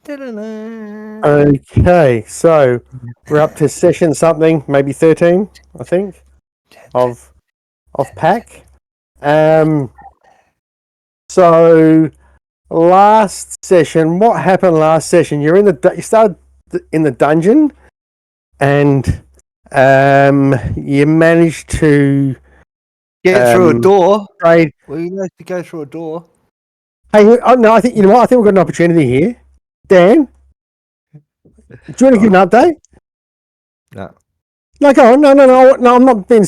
Okay, so we're up to session something, maybe 13, I think, of pack. So last session, what happened last session? You started in the dungeon, and you managed to get through a door. Trade. Well, you managed to go through a door. Hey, no, I think you know what? I think we've got an opportunity here, Dan. Do you want to give an update? No. No, go on. No. I'm not being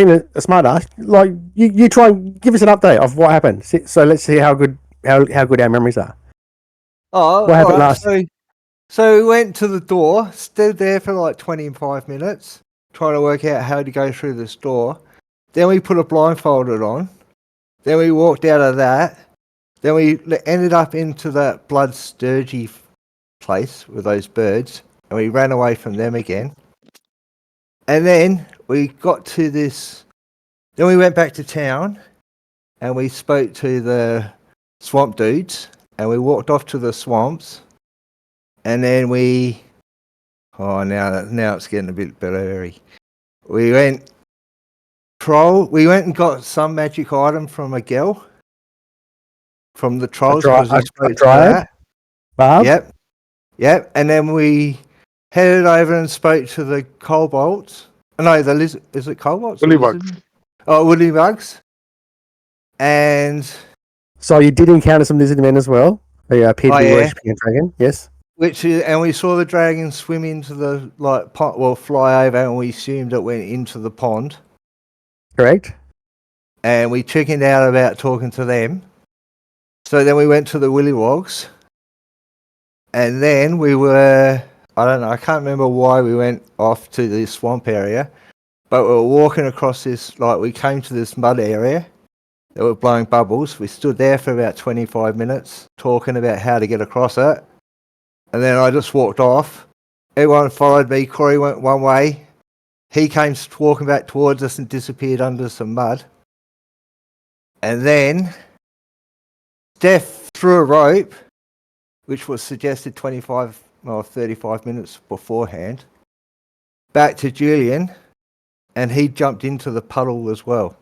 a smart ass. Like you try and give us an update of what happened. So let's see how good our memories are. Oh, what happened last? So we went to the door, stood there for like 25 minutes, trying to work out how to go through this door. Then we put a blindfolded on. Then we walked out of that. Then we ended up into that blood sturgy place with those birds, and we ran away from them again. And then we got to this. Then we went back to town, and we spoke to the swamp dudes, and we walked off to the swamps. And then now it's getting a bit blurry. We went and got some magic item from a girl. From the trolls. A dryad? Barb? Yep. And then we headed over and spoke to the kobolds. No, the lizard. Is it kobolds? Woollybugs. Oh, woollybugs. And so you did encounter some lizard men as well. They appeared to be worshipping a dragon. Yes. And we saw the dragon swim into the pond. Well, fly over, and we assumed it went into the pond. Correct. And we chickened out about talking to them. So then we went to the Willywogs, and then we were, I can't remember why we went off to the swamp area, but we were walking across this, we came to this mud area that were blowing bubbles. We stood there for about 25 minutes talking about how to get across it, and then I just walked off. Everyone followed me. Corey went one way. He came walking back towards us and disappeared under some mud. And then Steph threw a rope, which was suggested 25 or 35 minutes beforehand, back to Julian, and he jumped into the puddle as well.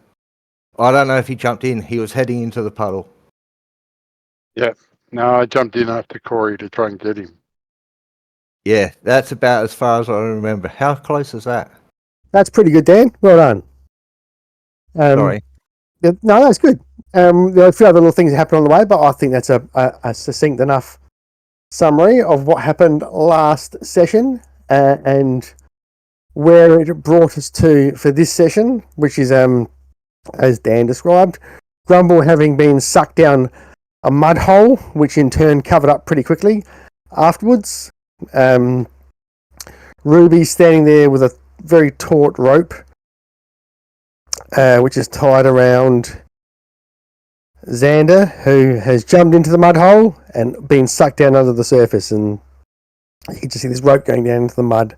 I don't know if he jumped in. He was heading into the puddle. Yeah. No, I jumped in after Corey to try and get him. Yeah, that's about as far as I remember. How close is that? That's pretty good, Dan. Well done. Sorry. No, that's good. There are a few other little things that happened on the way, but I think that's a succinct enough summary of what happened last session and where it brought us to for this session, which is, as Dan described, Grumble having been sucked down a mud hole, which in turn covered up pretty quickly afterwards. Ruby standing there with a very taut rope, which is tied around Xander, who has jumped into the mud hole and been sucked down under the surface, and you can just see this rope going down into the mud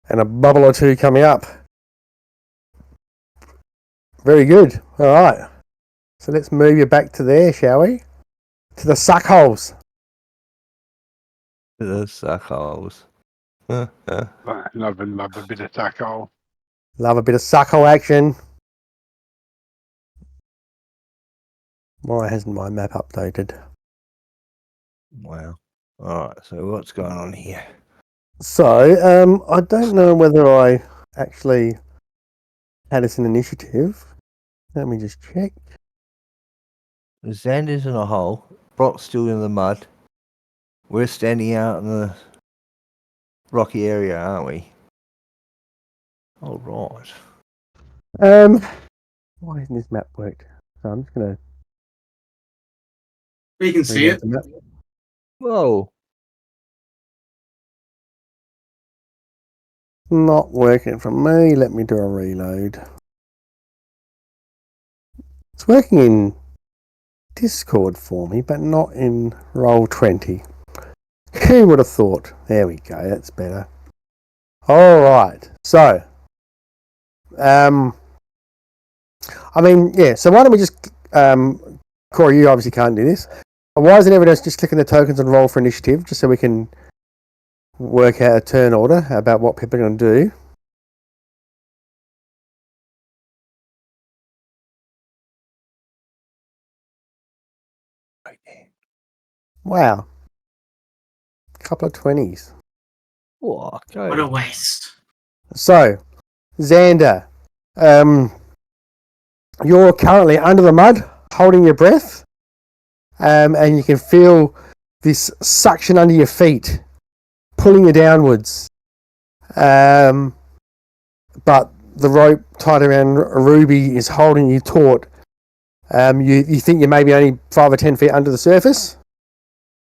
and a bubble or two coming up. Very good. All right. So let's move you back to there, shall we? To the suck holes. The suck holes. Love a bit of suck hole. Love a bit of suck hole action. Why hasn't my map updated? Wow. All right. So what's going on here? So, I don't know whether I actually had us an initiative. Let me just check. Xander's in a hole. Brock's still in the mud. We're standing out in the rocky area, aren't we? All right. Why hasn't this map worked? So I'm just gonna. We can see it. Whoa. Not working for me. Let me do a reload. It's working in Discord for me, but not in Roll20. Who would have thought? There we go. That's better. All right. So, So why don't we just, Corey, you obviously can't do this. Why isn't everyone else just clicking the tokens and roll for initiative, just so we can work out a turn order about what people are going to do? Wow. Couple of 20s. Oh, What a waste. So, Xander, you're currently under the mud, holding your breath, and you can feel this suction under your feet, pulling you downwards. But the rope tied around Ruby is holding you taut. You think you're maybe only 5 or 10 feet under the surface?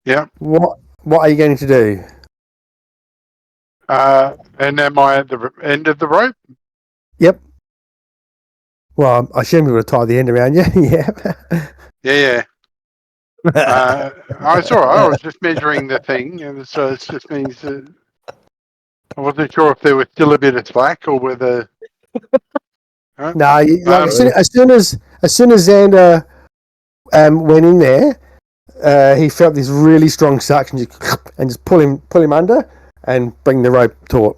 Yeah. What are you going to do? And am I at the end of the rope? Yep. Well, I assume we would have tied the end around you. Yeah. Yeah. I saw. I was just measuring the thing, and so it just means that I wasn't sure if there was still a bit of slack or whether. Huh? No, as soon as Xander went in there, he felt this really strong suction, and just pull him under and bring the rope taut.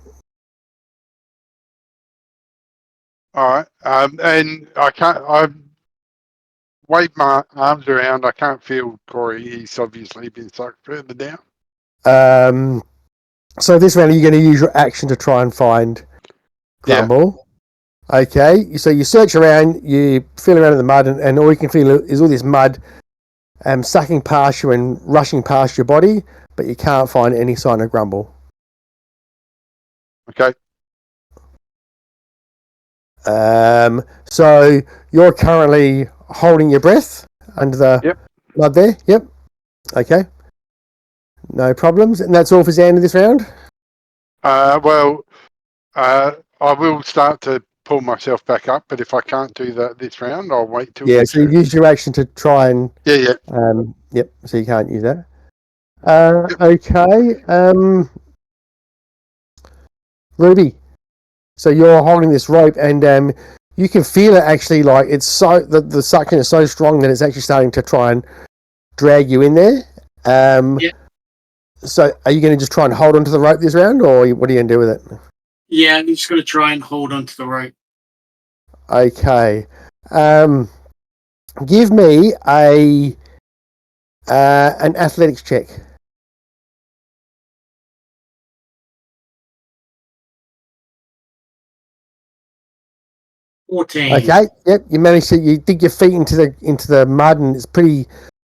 All right. And I can't. I've waved my arms around. I can't feel Corey. He's obviously been sucked further down. So this round, you're going to use your action to try and find Grumble. Yeah. Okay. So you search around, you feel around in the mud, and all you can feel is all this mud sucking past you and rushing past your body, but you can't find any sign of Grumble. Okay. So you're currently holding your breath under the mud there. Yep. Okay. No problems. And that's all for Xander this round? I will start to pull myself back up, but if I can't do that this round, I'll wait till so you use your action to try and... Yeah. Yep, so you can't use that. Okay. Ruby, so you're holding this rope, and you can feel it actually, like it's so... The suction is so strong that it's actually starting to try and drag you in there. So are you going to just try and hold onto the rope this round, or what are you going to do with it? Yeah, I'm just going to try and hold onto the rope. Okay. Give me an athletics check. 14. Okay. Yep. You dig your feet into the mud, and it's pretty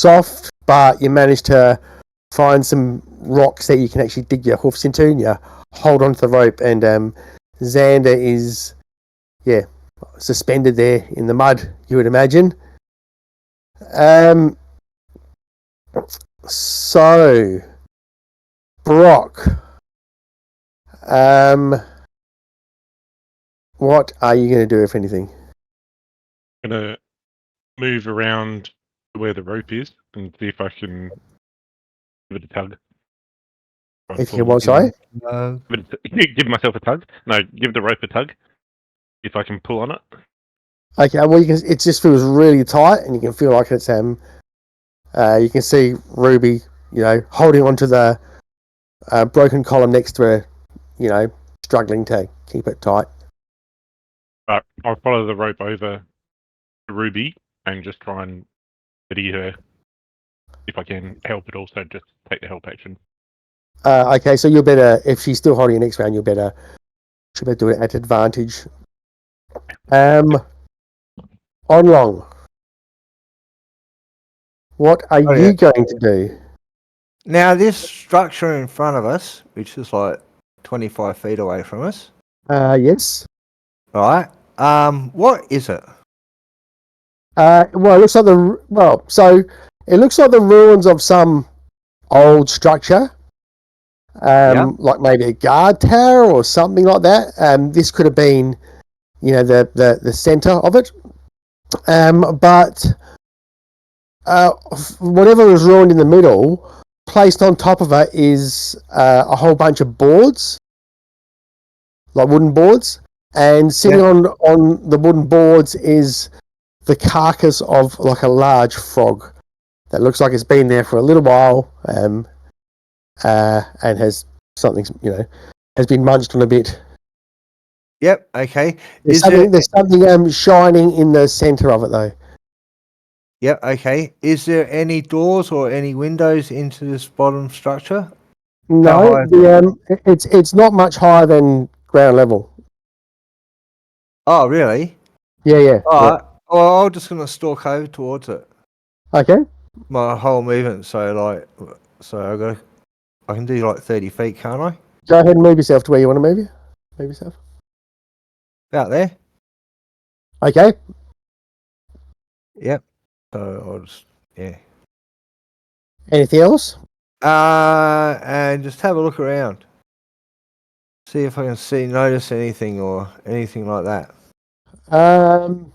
soft, but you manage to find some rocks that you can actually dig your hoofs into, and you hold onto the rope, and Xander is suspended there in the mud, you would imagine. So Brock, what are you going to do, if anything? I'm going to move around where the rope is and see if I can give it a tug. If you want, sorry? Give myself a tug. No, give the rope a tug. If I can pull on it. Okay, well, it just feels really tight, and you can feel like it's you can see Ruby, holding onto the broken column next to her, struggling to keep it tight. Right, I'll follow the rope over to Ruby and just try and steady her. If I can help it, also just take the help action. Okay, so you're better, if she's still holding you next round, should better do it at advantage. On long. What are you going to do? Now, this structure in front of us, which is like 25 feet away from us. Yes. Right. What is it? It looks like it looks like the ruins of some old structure. Like maybe a guard tower or something like that. This could have been, the center of it. But whatever was ruined in the middle, placed on top of it is a whole bunch of boards, like wooden boards, and sitting on the wooden boards is the carcass of like a large frog that looks like it's been there for a little while, and has something, has been munched on a bit. Yep. Okay. There's something shining in the center of it though. Yep. Okay. Is there any doors or any windows into this bottom structure? No, high is it's not much higher than ground level. Oh, really? Yeah. All right. Well, I'm just gonna stalk over towards it. Okay. My whole movement. So I can do like 30 feet, can't I? Go ahead and move yourself to where you want to move yourself. Out there. Okay. Yep. So I'll just Anything else? and just have a look around. See if I can notice anything or anything like that. So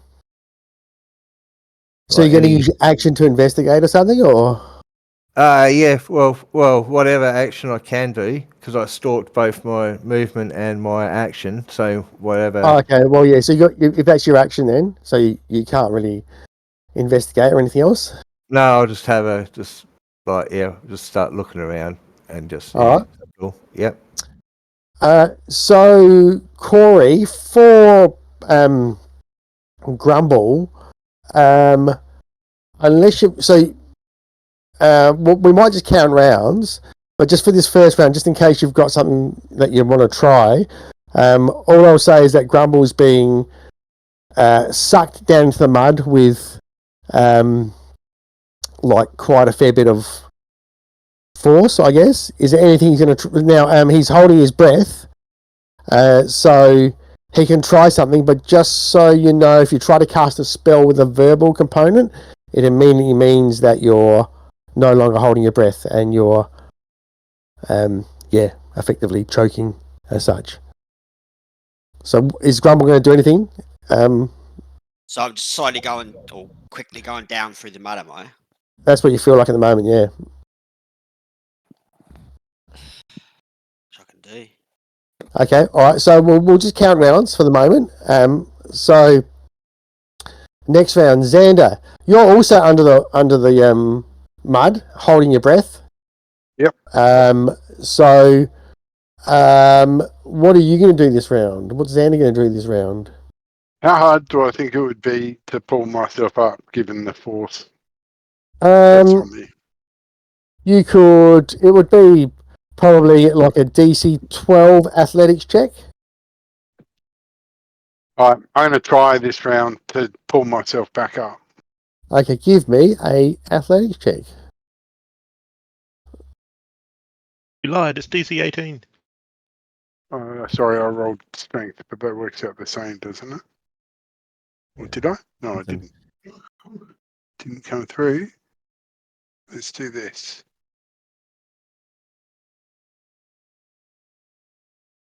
Like you're going to any- use your action to investigate or something, or? Yeah. Well, whatever action I can do, because I stalked both my movement and my action. So whatever. Oh, okay. Well, yeah. So if that's your action, then so you can't really investigate or anything else. No, I'll just just start looking around and just. All right. Cool. Yep. So Corey, for Grumble, unless you we might just count rounds, but just for this first round, just in case you've got something that you want to try, all I'll say is that Grumble's being sucked down into the mud with like quite a fair bit of force, I guess. Is there anything he's going to now? He's holding his breath, so he can try something. But just so you know, if you try to cast a spell with a verbal component, it immediately means that you're no longer holding your breath and you're, effectively choking as such. So is Grumble going to do anything? So I'm just quickly going down through the mud, am I? That's what you feel like at the moment, yeah. Which I can do. Okay, all right. So we'll just count rounds for the moment. So next round, Xander, you're also under the mud, holding your breath. Yep. So what are you going to do this round? What's Xander going to do this round? How hard do I think it would be to pull myself up, given the force that's on me? You could. It would be probably like a DC 12 athletics check. I'm going to try this round to pull myself back up. Okay, give me a athletics check. You lied. It's DC 18. Sorry, I rolled strength, but that works out the same, doesn't it? Or did I? No, I didn't. Didn't come through. Let's do this.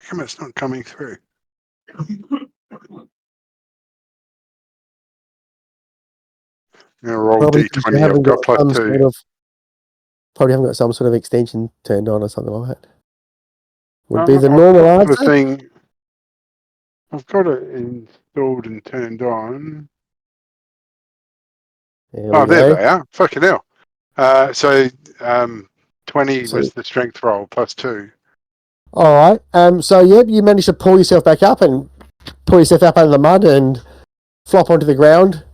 How come it's not coming through? I'm going to roll Probably 'cause you D20. haven't I've got got some +2. probably haven't got some sort of extension turned on or something like that. Would be the I've normal got the answer. thing. I've got it installed and turned on. There we There go. they are. Fucking hell. 20 So- was the strength roll +2. All right. So you managed to pull yourself back up and pull yourself up out of the mud and flop onto the ground,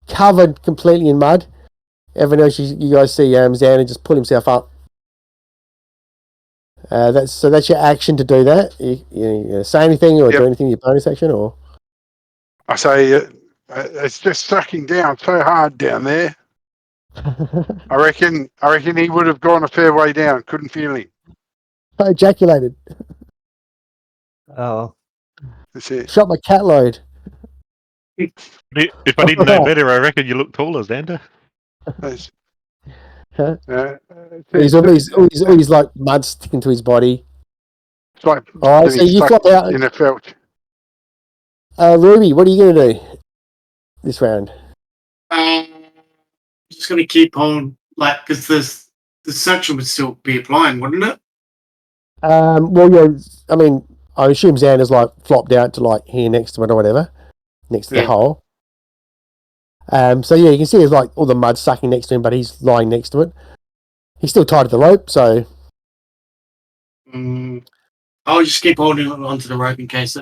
covered completely in mud. Everyone else, you guys see Xander just pull himself up. That's your action to do that. You say anything or do anything in your bonus action, or I say it's just sucking down so hard down there. I reckon he would have gone a fair way down. Couldn't feel him. ejaculated. Oh. That's it. Shot my cat load. If I didn't know better, I reckon you look taller, Xander. That's, Huh? it's He's like mud sticking to his body. like All right, so getting you stuck flop out. in a felt. Ruby, what are you going to do this round? Just going to keep on, because the section would still be applying, wouldn't it? Well, yeah. I mean, I assume Xander's like flopped out to like here next to it or whatever, next to the Yeah. hole. So yeah, you can see there's like all the mud sucking next to him, but he's lying next to it. He's still tied to the rope, so I'll just keep holding onto the rope in case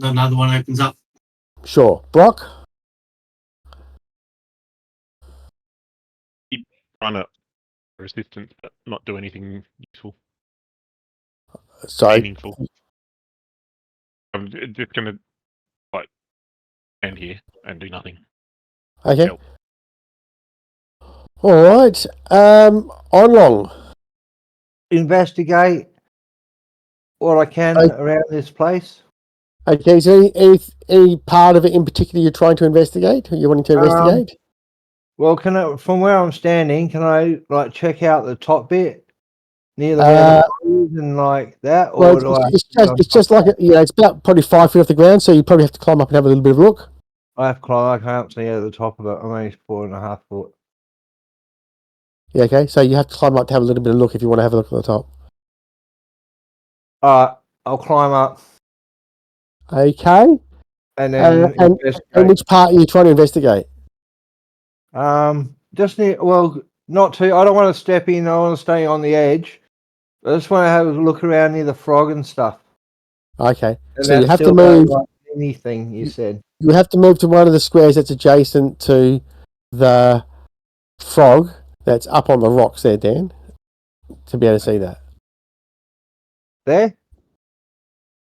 another one opens up. sure. Brock, Trying to resistance, but not do anything useful, sorry. meaningful. I'm just gonna like stand here and do nothing. Okay. Help. All right. On long. Investigate what I can Okay. around this place. Okay. So any part of it in particular you're trying to investigate? You wanting to investigate? Well, from where I'm standing, can I like check out the top bit near the Uh, where the is and like that, or Well, do I? it's just like it's about probably 5 feet off the ground, so you probably have to climb up and have a little bit of a look. I have to climb. I can't see at the top of it. I'm only 4.5 foot. Yeah. Okay. So you have to climb up to have a little bit of a look if you want to have a look at the top. I'll climb up Okay. and then And investigate. which part are you trying to investigate? Just near. Well, not too. I don't want to step in. I want to stay on the edge. I just want to have a look around near the frog and stuff. Okay. And So you that's have to still not move. like anything you said. You have to move to one of the squares that's adjacent to the frog that's up on the rocks there, Dan, to be able to see that. There.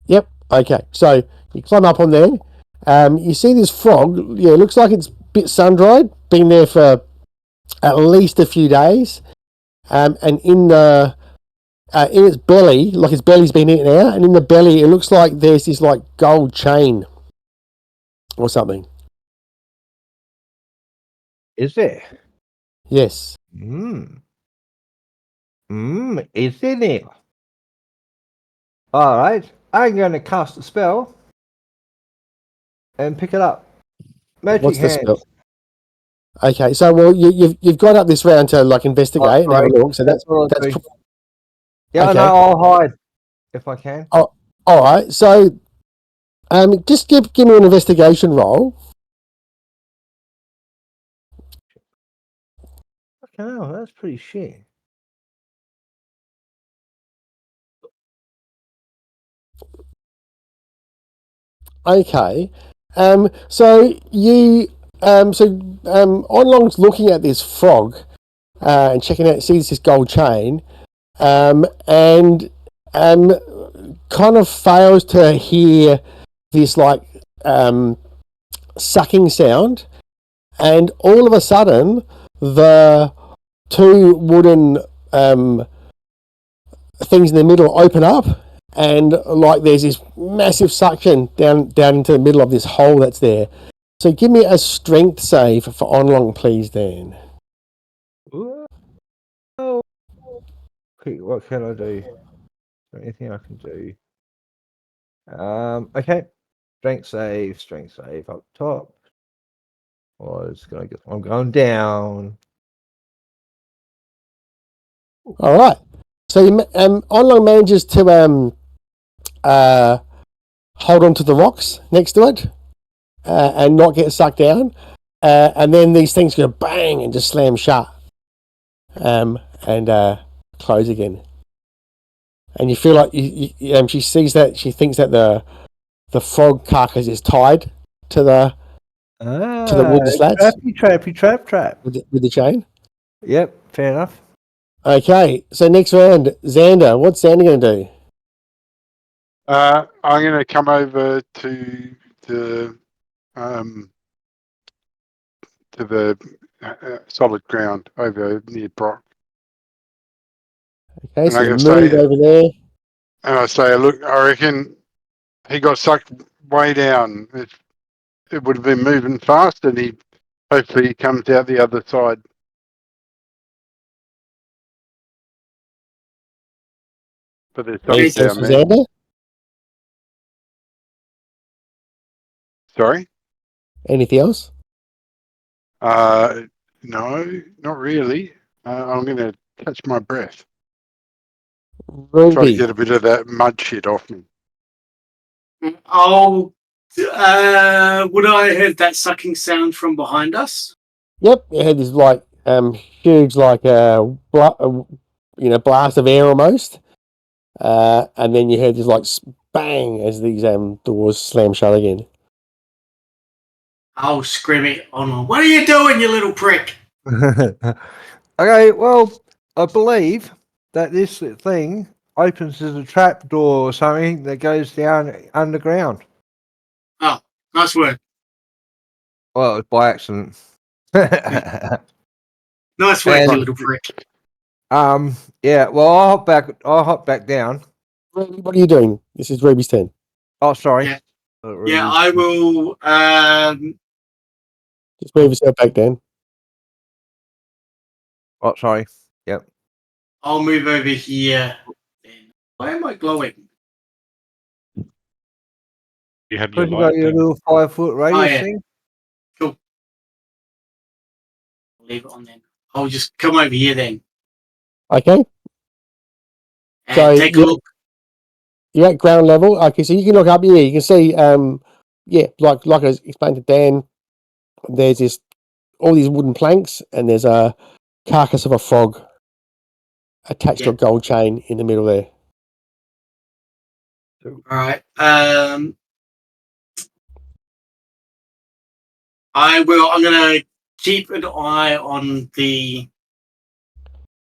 Yep. Okay. So you climb up on there. You see this frog. Yeah, it looks like it's a bit sun-dried. Been there for at least a few days. And in its belly, like its belly's been eaten out, and in the belly, it looks like there's this like gold chain or something. Is there? Yes. Is it there? All right. I'm going to cast a spell and pick it up. Magic What's the hand. spell? Okay, so well, you've got up this round to like investigate and have a look. So that's what I do. pro- Yeah, okay. no, I'll hide if I can. all right. So, just give me an investigation roll. Okay, no, that's pretty shit. Okay. So Onlong's looking at this frog, and checking out, sees this gold chain, and kind of fails to hear this like sucking sound, and all of a sudden the two wooden things in the middle open up, and like there's this massive suction down into the middle of this hole that's there. So give me a strength save for Onlong, please, Dan. Oh. Okay, what can I do? Is there anything I can do? Okay. Strength save up top. I'm going down. All right. So Onlong manages to hold on to the rocks next to it and not get sucked down. And then these things go bang and just slam shut and close again. And you feel like she sees that, she thinks that the frog carcass is tied to the wooden slats Trap. with the chain. Yep, fair enough. Okay, so next round, Xander. What's Xander going to do? I'm going to come over to the solid ground over near Brock. Okay, so And you I move say, over there. and I say, look, I reckon he got sucked way down. It would have been moving fast, and hopefully he comes out the other side. But there's something Anything else down for there. Xander? Sorry? Anything else? No, not really. I'm going to catch my breath. Try to Ruby. get a bit of that mud shit off me. I'll Would I heard that sucking sound from behind us? Yep, it had this like huge like blast of air almost, and then you heard this like bang as these doors slam shut again. I'll scream it on. What are you doing, you little prick? Okay, well, I believe that this thing opens as a trap door or something that goes down underground. Oh, nice work. Well, it's by accident. Nice work, And- you little prick. Yeah. Well, I'll hop back down. What are you doing? This is Ruby's turn. Oh, sorry. Yeah. Yeah, I will. Just move yourself back down. Oh, sorry. I'll move over here. Then. Why am I glowing? You have Because your you got light your thing. little 5-foot radius yeah. thing. Cool. I'll leave it on then. I'll just come over here then Okay, and So, take a yeah. look. you're at ground level. Okay, so you can look up here. You can see, like I explained to Dan, there's all these wooden planks, and there's a carcass of a frog attached to a gold chain in the middle there. All right. I will. I'm gonna keep an eye on the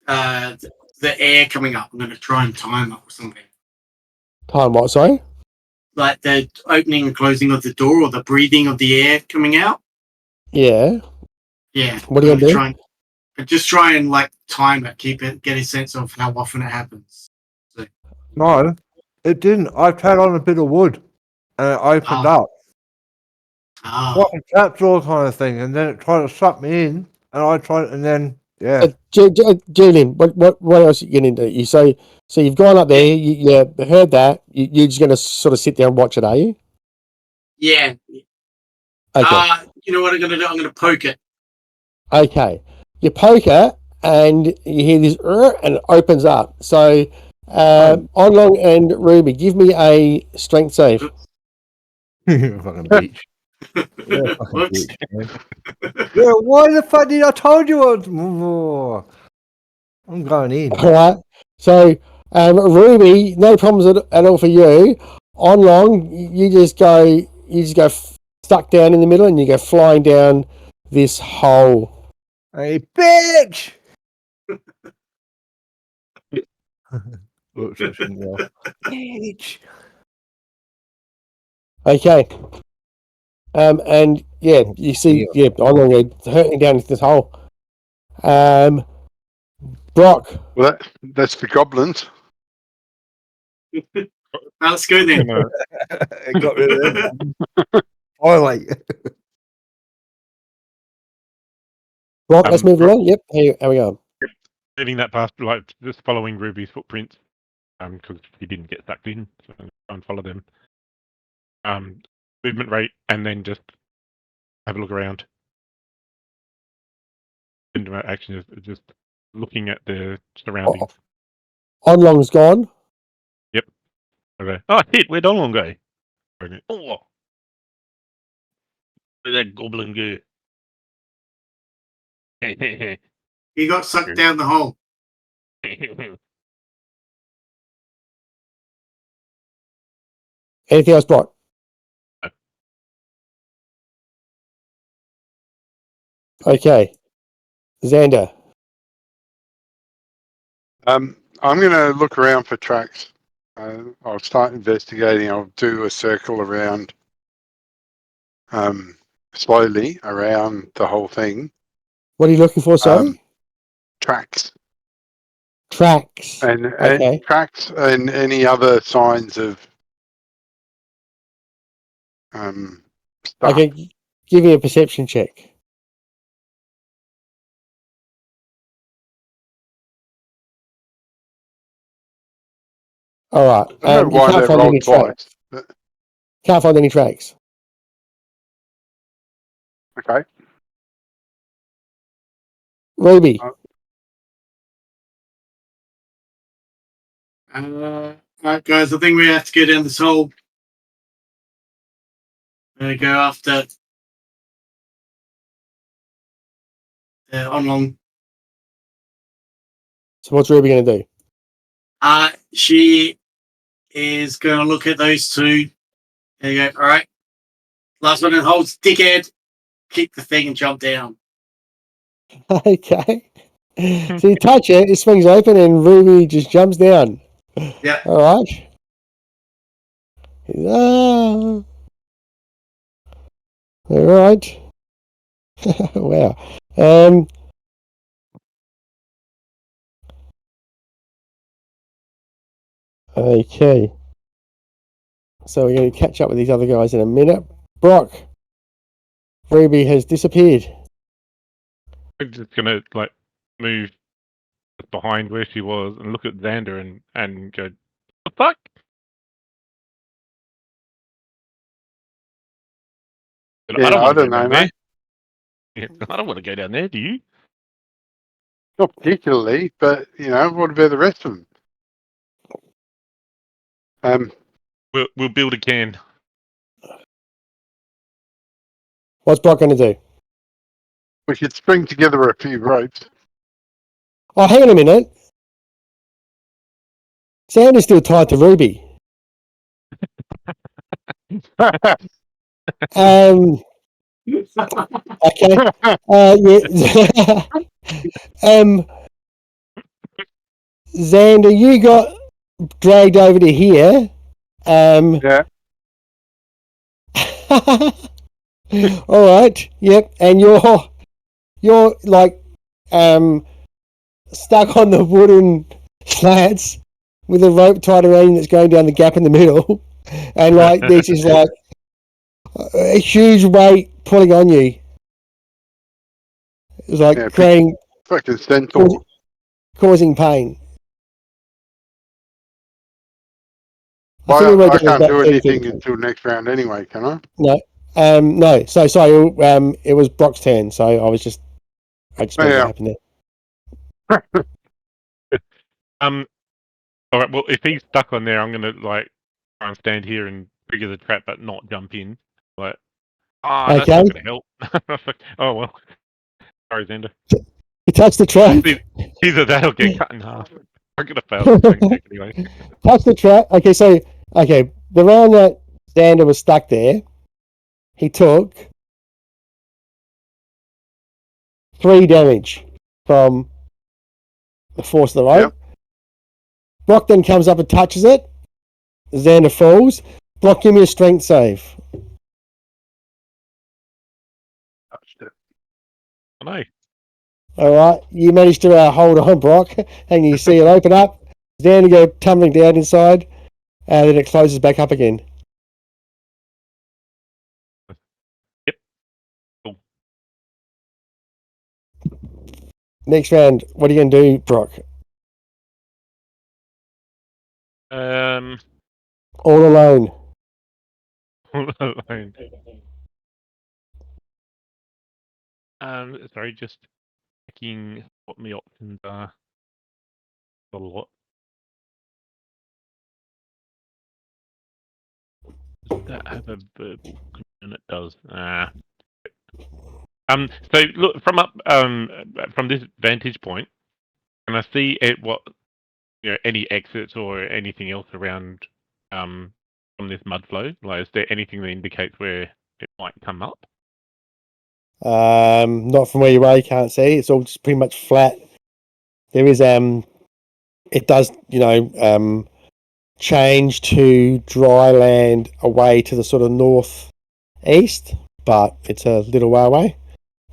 air coming up. I'm gonna try and time it or something. Time what? Sorry. Like the opening and closing of the door or the breathing of the air coming out. Yeah. Yeah. What are you gonna do? Just try and like time it, get a sense of how often it happens. No, it didn't. I tried on a bit of wood and it opened up. Like a trapdoor kind of thing. And then it tried to suck me in. And I tried, and then, yeah. Julian, what else are you going to do? So you've gone up there, you heard that, you're just going to sort of sit there and watch it, are you? Yeah. Okay. You know what I'm gonna do? I'm gonna poke it. Okay. You poke it, and you hear this, and it opens up. So, Onlong and Ruby, give me a strength save. Fucking bitch. Yeah, fucking Whoops. bitch, man. Yeah, why the fuck did I told you I was... I'm going in. All right. So, Ruby, no problems at all for you. Onlong, you just go stuck down in the middle, and you go flying down this hole. Hey, bitch! Oops, I shouldn't yell. Bitch! Okay. And you see, Onlong hurtling down into this hole. Brock. Well, that's the goblins. Let's go then. It got rid of them. Finally. Brock, let's move along. Yep, here we go. Getting that past, like just following Ruby's footprints, because he didn't get sucked in, so try and follow them. Movement rate, and then just have a look around. Into action is just looking at the surroundings. Onlong's gone. Yep. Okay. Oh shit! Where'd Onlong go? Okay. Oh, where'd that goblin go? He got sucked down the hole. Anything else, Brock? Okay. Xander. I'm going to look around for tracks. I'll start investigating. I'll do a circle around, slowly around the whole thing. What are you looking for, sorry? Tracks. Tracks. And Okay. tracks and any other signs of stuff. Okay, give me a perception check. All right. I don't know You why can't that find any rolled tracks. twice. Can't find any tracks. Okay. Ruby. Right, guys. I think we have to go down this hole. Gonna go after on long. So what's Ruby going to do? She is going to look at those two. There you go. All right. Last one that holds dickhead. Kick the thing and jump down. Okay. So you touch it, it swings open, and Ruby just jumps down. Yeah. All right. Ah. All right. Wow. Okay. So we're going to catch up with these other guys in a minute. Brock. Ruby has disappeared. I'm just gonna like move behind where she was and look at Xander and go, the fuck? But Yeah, I don't I want to don't go know, down there. mate. Yeah, I don't want to go down there. Do you? Not particularly, but what about the rest of them? We'll build a can. What's Brock going to do? We should string together a few ropes. Oh, hang on a minute. Xander's still tied to Ruby. Okay. Yeah. Xander, you got dragged over to here. Yeah. All right. Yep. And you're like stuck on the wooden slats with a rope tied around you that's going down the gap in the middle, and like this is like a huge weight pulling on you. It's like Yeah, creating fucking centaur. causing pain. I, think we were I doing can't about do 30 anything feet. until next round anyway, can I? No. No. So sorry. It was Brock's turn. So I just wondered what happened there. All right. Well, if he's stuck on there, I'm gonna like try and stand here and trigger the trap, but not jump in. Like, that's Okay. not gonna help. Oh well. Sorry, Xander. You touch the trap. Either that or get cut in half. I'm gonna fail the swing check anyway. Touch the trap. Okay. So the round that Xander was stuck there, he took 3 damage from the force of the rope. Yep. Brock then comes up and touches it. Xander falls. Brock, give me a strength save. Touched it. I know. All right, you managed to hold on, Brock, and you see it open up. Xander go tumbling down inside, and then it closes back up again. Yep. Cool. Next round, what are you going to do, Brock? All alone. Alone. Sorry, just checking what my options are. A lot. Does that have a verbal and it does. So look from this vantage point, can I see what any exits or anything else around from this mud flow? Like, is there anything that indicates where it might come up? Not from where you are, you can't see. It's all just pretty much flat. There is it does change to dry land away to the sort of northeast, but it's a little way away,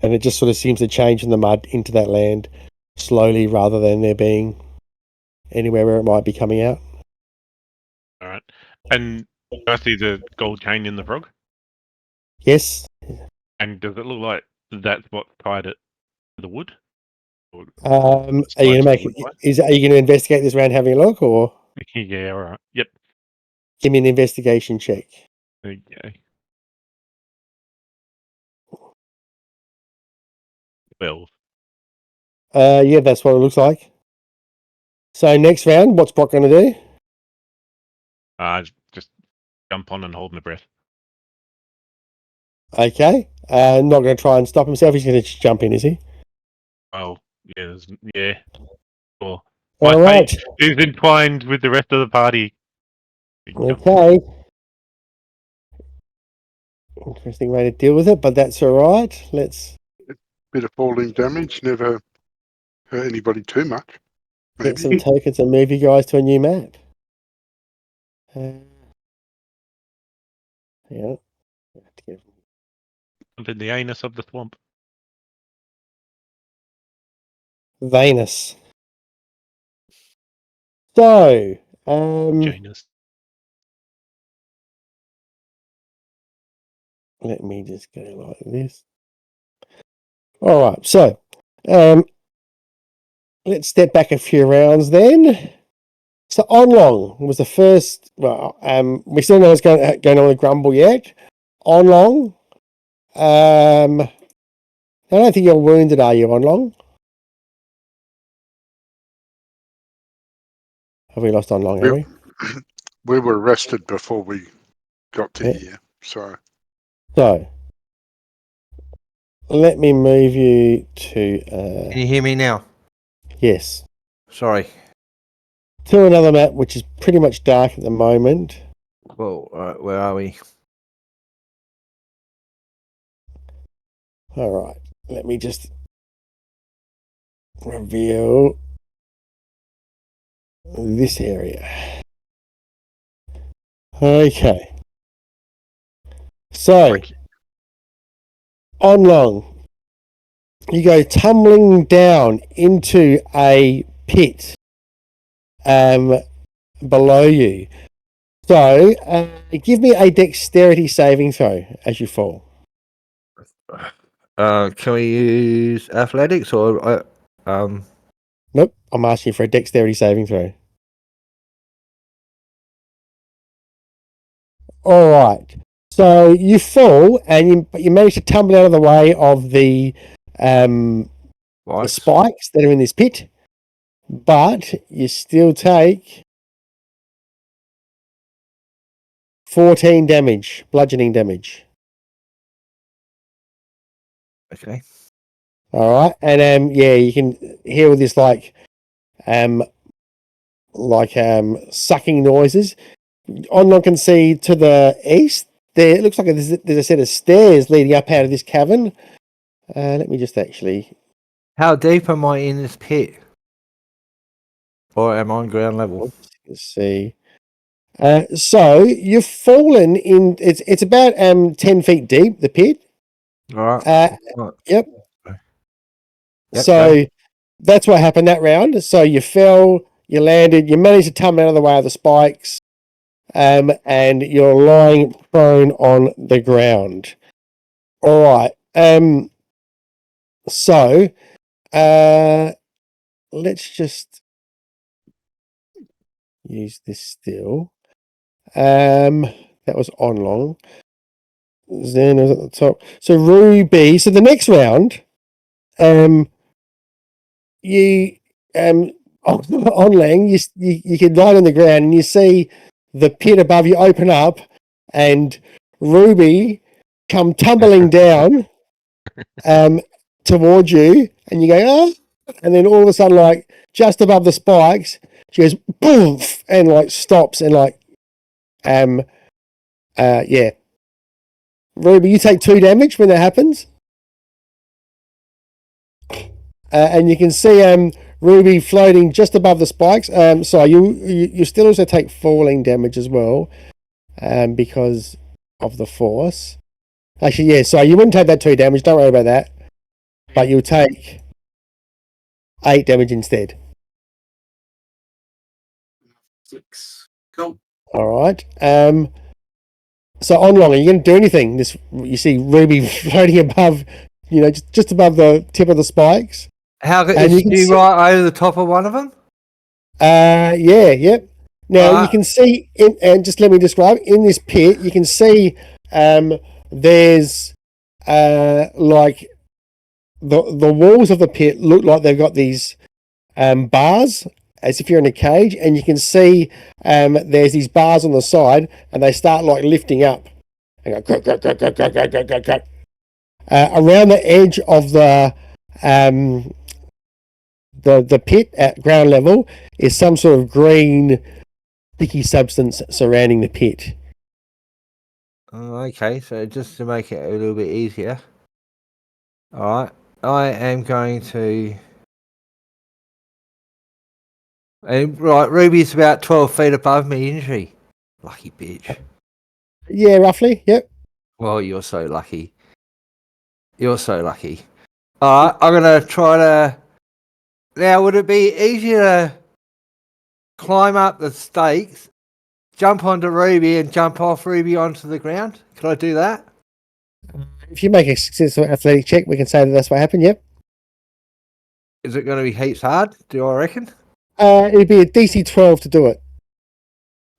and it just sort of seems to change in the mud into that land slowly rather than there being anywhere where it might be coming out. All right. And do I see the gold chain in the frog? Yes. And does it look like that's what tied it to the wood? Or Are you going to investigate this round having a look, or yeah, all right. Yep. give me an investigation check? Okay. Well, Yeah, that's what it looks like. So next round, what's Brock going to do? just jump on and hold my breath. Okay. Not going to try and stop himself. He's going to just jump in, is he? Oh, yeah, yeah. Sure. All right. fate is entwined with the rest of the party. Okay. Interesting way to deal with it, but that's all right. Let's Bit of falling damage, never hurt anybody too much. get Maybe. some tokens and move you guys to a new map. Yeah. In the anus of the swamp. Venus. So, Janus. let me just go like this. All right. So, let's step back a few rounds then. So, Onlong was the first. Well, we still know what's going on with Grumble yet. Onlong. I don't think you're wounded, are you, Onlong? Have we lost Onlong, have we? We were arrested before we got to Yeah. here, so So, let me move you to, Can you hear me now? yes, Sorry. to another map, which is pretty much dark at the moment. Well, where are we? All right, let me just reveal this area. Okay. So, Onlong, you go tumbling down into a pit below you. So, give me a dexterity saving throw as you fall. Can we use athletics or Nope, I'm asking you for a dexterity saving throw. All right. So you fall and you manage to tumble out of the way of the spikes that are in this pit, but you still take 14 damage, bludgeoning damage. Okay. All right, and yeah, you can hear this like sucking noises. Onlong can see to the east. There it looks like there's a set of stairs leading up out of this cavern. Let me just actually. How deep am I in this pit? Or am I on ground level? Let's see. So you've fallen in. It's about 10 feet deep. The pit. All right. Yep. Yep, So go. that's what happened that round. So you fell, you landed, you managed to tumble out of the way of the spikes, and you're lying prone on the ground. All right. So, let's just use this still. That was Onlong. Zen was at the top. So Ruby. So the next round, you Onlang, you can lie on the ground and you see the pit above you open up, and Ruby come tumbling down towards you, and you go, oh, and then all of a sudden, like just above the spikes, she goes boom and like stops and like yeah. Ruby, you take 2 damage when that happens. And you can see Ruby floating just above the spikes. So you still also take falling damage as well, because of the force. Actually, yeah. So you wouldn't take that 2 damage. Don't worry about that. But you'll take 8 damage instead. 6. Cool. All right. So Onlong, are you going to do anything? You see Ruby floating above, just above the tip of the spikes. How good And is you can she see- right over the top of one of them? Yeah, yep. Now you can see and just let me describe, in this pit, you can see there's like the walls of the pit look like they've got these bars as if you're in a cage, and you can see there's these bars on the side, and they start like lifting up, and go, crack, crack, crack, crack, crack, crack, crack, crack. Around the edge of the pit at ground level is some sort of green sticky substance surrounding the pit. Okay, so just to make it a little bit easier. Alright, I am going to... And, right, Ruby's about 12 feet above me, isn't she? Lucky bitch. Yeah, roughly. Yep. Well, you're so lucky. You're so lucky. Alright, I'm going to try to... Now, would it be easier to climb up the stakes, jump onto Ruby and jump off Ruby onto the ground? Could I do that? If you make a successful athletic check, we can say that that's what happened. Yep. Is it going to be heaps hard, do I reckon? It'd be a DC 12 to do it.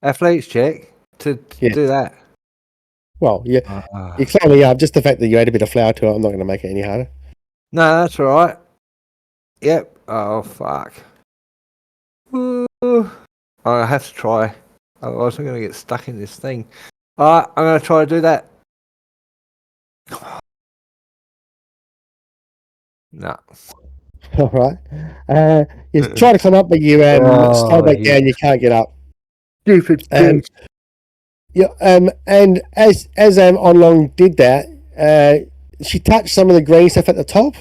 Athletics check to Yeah. do that. Well, yeah, you're climbing up. Just the fact that you add a bit of flour to it, I'm not going to make it any harder. No, that's all right. Yep. Oh, fuck. Ooh. I have to try. Otherwise, I'm going to get stuck in this thing. All right, I'm going to try to do that. No. All right. You try to climb up, but you slow back down. You can't get up. Stupid bitch. Yeah. And as Onlong did that, she touched some of the green stuff at the top,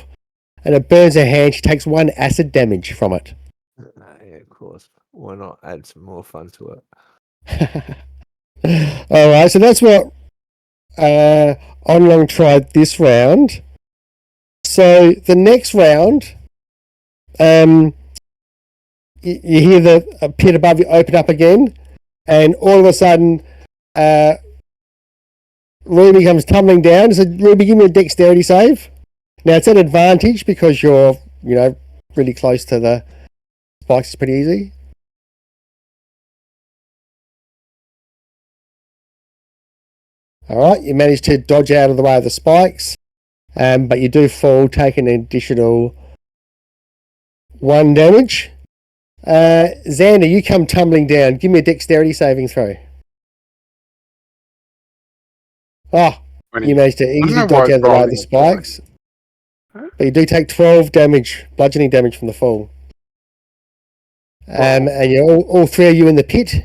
and it burns her hand. She takes 1 acid damage from it. Yeah, of course. Why not add some more fun to it? All right. So that's what Onlong tried this round. So the next round, you hear the pit above you open up again, and all of a sudden, Ruby comes tumbling down. So Ruby, give me a dexterity save. Now it's an advantage because you're, really close to the spikes. It's pretty easy. All right, you manage to dodge out of the way of the spikes, but you do fall, taking an additional 1 damage. Xander, you come tumbling down. Give me a dexterity saving throw. Oh, you managed to easily dodge out of the way of the spikes. But you do take 12 damage, bludgeoning damage from the fall. And you're all 3 of you in the pit.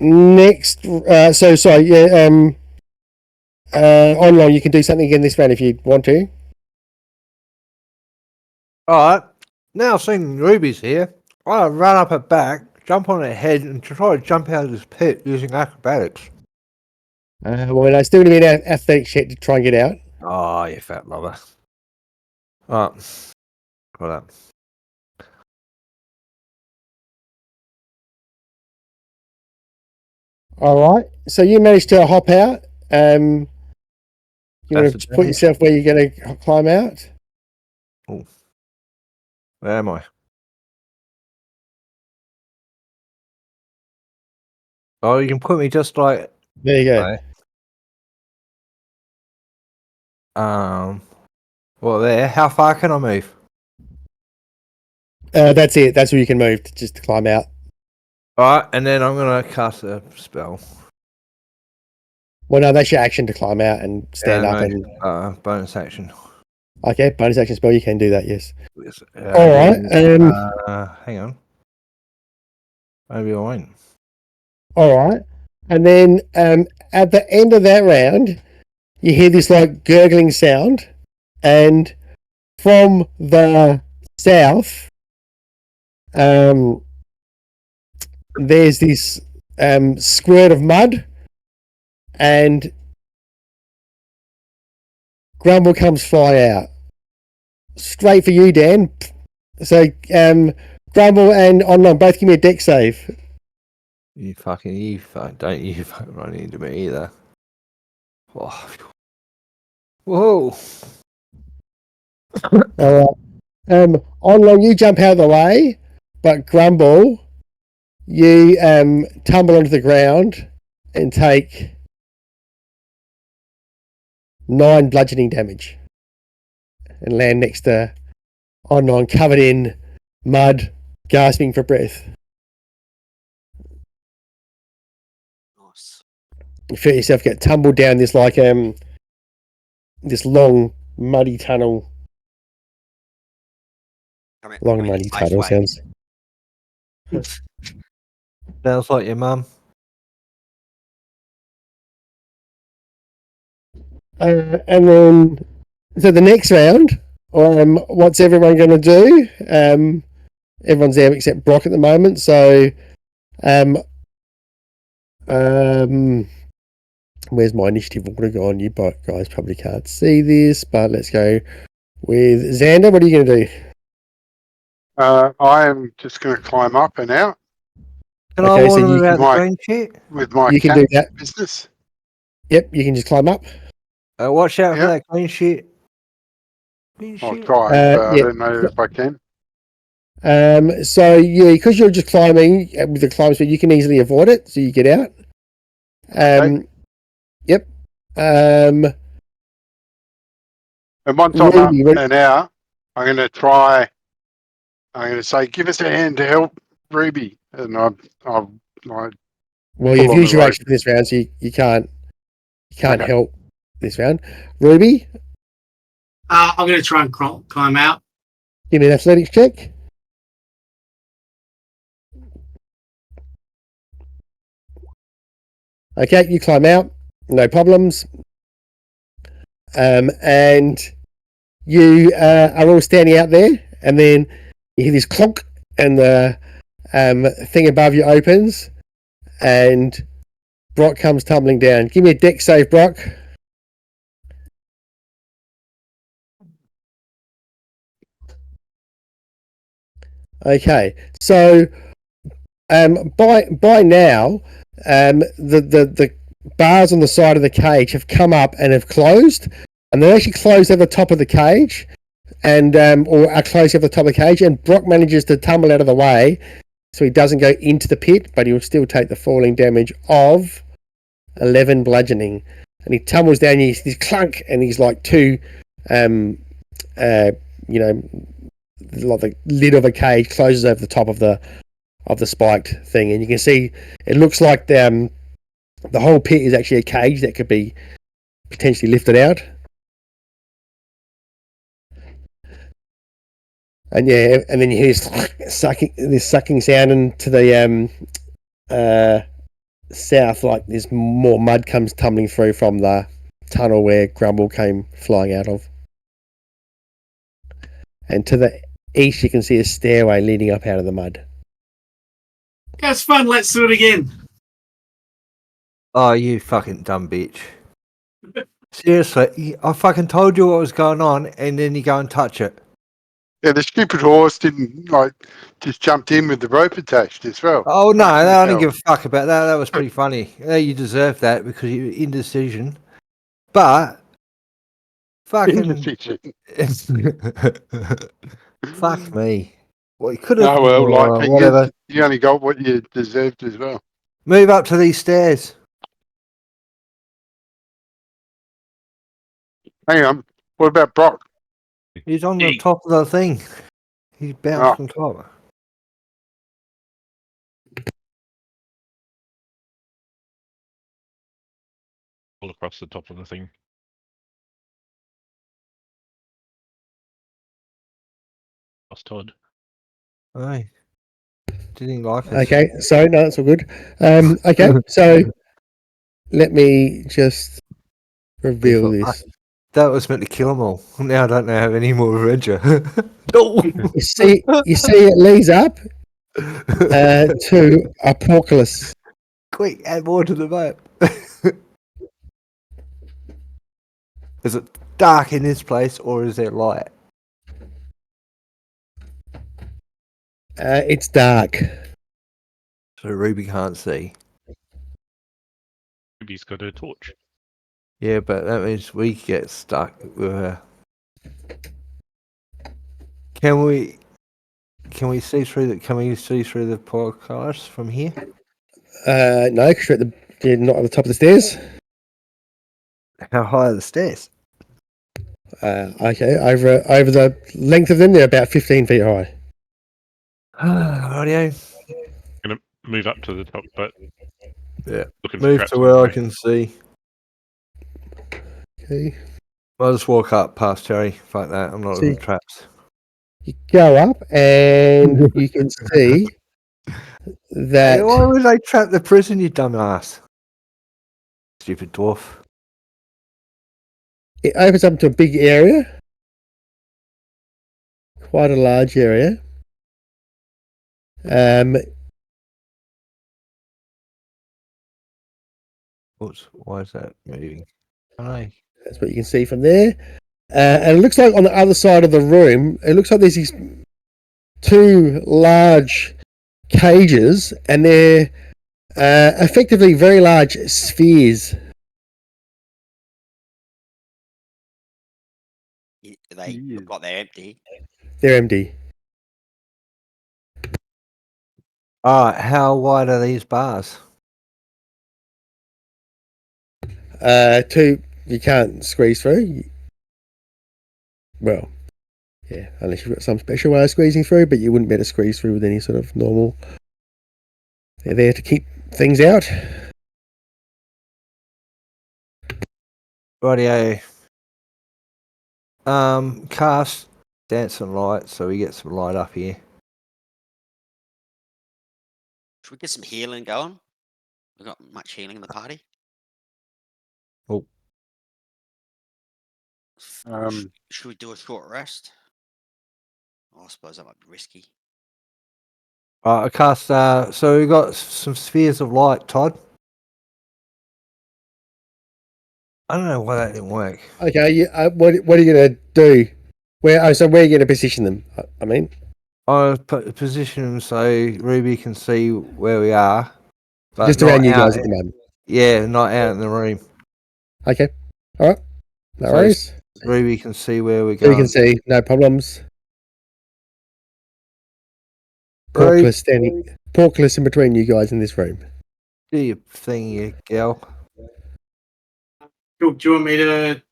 Next, online, you can do something again this round if you want to. Alright, now seeing Ruby's here, I'll run up her back, jump on her head, and try to jump out of this pit using acrobatics. Well, I still need an athletic check to try and get out. Oh, you fat lover. Alright, hold up. All right, so you managed to hop out. You want to put yourself where you're going to climb out? Oh. Where am I? Oh, you can put me just like... There you go. Right. Well, there. How far can I move? That's it. That's where you can move just to climb out. Alright, and then I'm going to cast a spell. Well, no, that's your action to climb out and stand up. And bonus action. Okay, bonus action spell. You can do that. Yes. All right. Hang on. Maybe I won't. All right, and then at the end of that round, you hear this like gurgling sound, and from the south, there's this squirt of mud, and Grumble comes flying out. Straight for you, Dan. So Grumble and Online, both give me a dex save. You don't you fucking run into me either. Oh. Whoa. All right. Online, you jump out of the way, but Grumble, you tumble onto the ground and take 9 bludgeoning damage and land next to Online, covered in mud, gasping for breath. you feel yourself get tumbled down this like this long muddy tunnel. Long muddy tunnel sounds. Sounds like your mum. And then, so the next round, what's everyone going to do? Everyone's there except Brock at the moment. So, where's my initiative order gone? You guys probably can't see this, but let's go with Xander. What are you going to do? I am just going to climb up and out. Can Okay, I so warn you them about can- the green shit? With my You can cat do that. business. Yep, you can just climb up. Watch out for Yeah. that green shit. Green I'll shit. try, Uh, but I yeah. don't know if I can. So yeah, because you're just climbing with the climb speed, you can easily avoid it. So you get out. Okay. Yep. And once I'm up Ruby, what- and out, I'm going to try. I'm going to say, "Give us a hand to help Ruby," and I well, pull you've on used the your rope. action for this round, so you can't Okay. help this round. Ruby, I'm going to try and climb out. give me an athletics check. Okay, you climb out, no problems. And you are all standing out there, and then you hear this clonk, and the thing above you opens, and Brock comes tumbling down. Give me a deck save, Brock. Okay, so by now, the bars on the side of the cage have come up and have closed, and they're actually closed at the top of the cage, and or are closed at the top of the cage. And Brock manages to tumble out of the way, so he doesn't go into the pit, but he will still take the falling damage of 11 bludgeoning. And he tumbles down. He's clunk, and he's like two, like the lid of a cage closes over the top of the spiked thing, and you can see it looks like the whole pit is actually a cage that could be potentially lifted out. And yeah, and then you hear this sucking sound into the south, like there's more mud comes tumbling through from the tunnel where Grumble came flying out of. And to the east, you can see a stairway leading up out of the mud. That's fun. Let's do it again. Oh, you fucking dumb bitch. Seriously, I fucking told you what was going on, and then you go and touch it. Yeah, the stupid horse didn't just jumped in with the rope attached as well. Oh no, Fucking I don't hell. give a fuck about that. That was pretty funny. Yeah, you deserve that because you're indecision. But fucking Indecision. fuck me. Well, you could have. Oh well, like whatever. you only got what you deserved as well. Move up to these stairs. Hang on, what about Brock? He's on the Hey. top of the thing. He's bounced on top. All across the top of the thing. Lost Todd. Aye. Didn't like it. Okay, so no, that's all good. Okay, so let me just reveal this. That was meant to kill them all. Now I don't have any more Avenger. No. You see it leads up to Apocalypse. Quick, add more to the map. Is it dark in this place or is there light? It's dark. So Ruby can't see. Maybe he's got a torch. Yeah, but that means we get stuck with her. Can we see through the podcast from here? No, because you're not at the top of the stairs. How high are the stairs? Okay, over the length of them, they're about 15 feet high. Rightio. Gonna move up to the top, but Yeah. looking for Move traps to on where the I way. can see. Okay. I'll just walk up past Terry. Fuck that. I'm not See- looking for traps. You go up and you can see that Hey, why would they trap the prison, you dumbass? Stupid dwarf. it opens up to a big area, quite a large area. Oops, why is that moving? Hi. That's what you can see from there. And it looks like on the other side of the room, it looks like there's these two large cages, and they're effectively very large spheres. They look like they're empty. They're empty. Alright, how wide are these bars? Two you can't squeeze through. Well, yeah, unless you've got some special way of squeezing through, but you wouldn't be able to squeeze through with any sort of normal. They're there to keep things out. Rightio. Cast dance and light, so we get some light up here. Should we get some healing going? We've got much healing in the party. Oh. Should we do a short rest? Oh, I suppose that might be risky. Alright, I cast so we got some spheres of light, Todd. I don't know why that didn't work. Okay, what are you going to do? Where are you going to position them? I mean, I position them so Ruby can see where we are. But just not around you out- guys at the moment. Yeah, not out in the room. Okay, all right, no So worries. Ruby can see where we're So you going. can see, no problems. Ruby, Porkless in between you guys in this room. do your thing, you gal. Cool. Do you want me to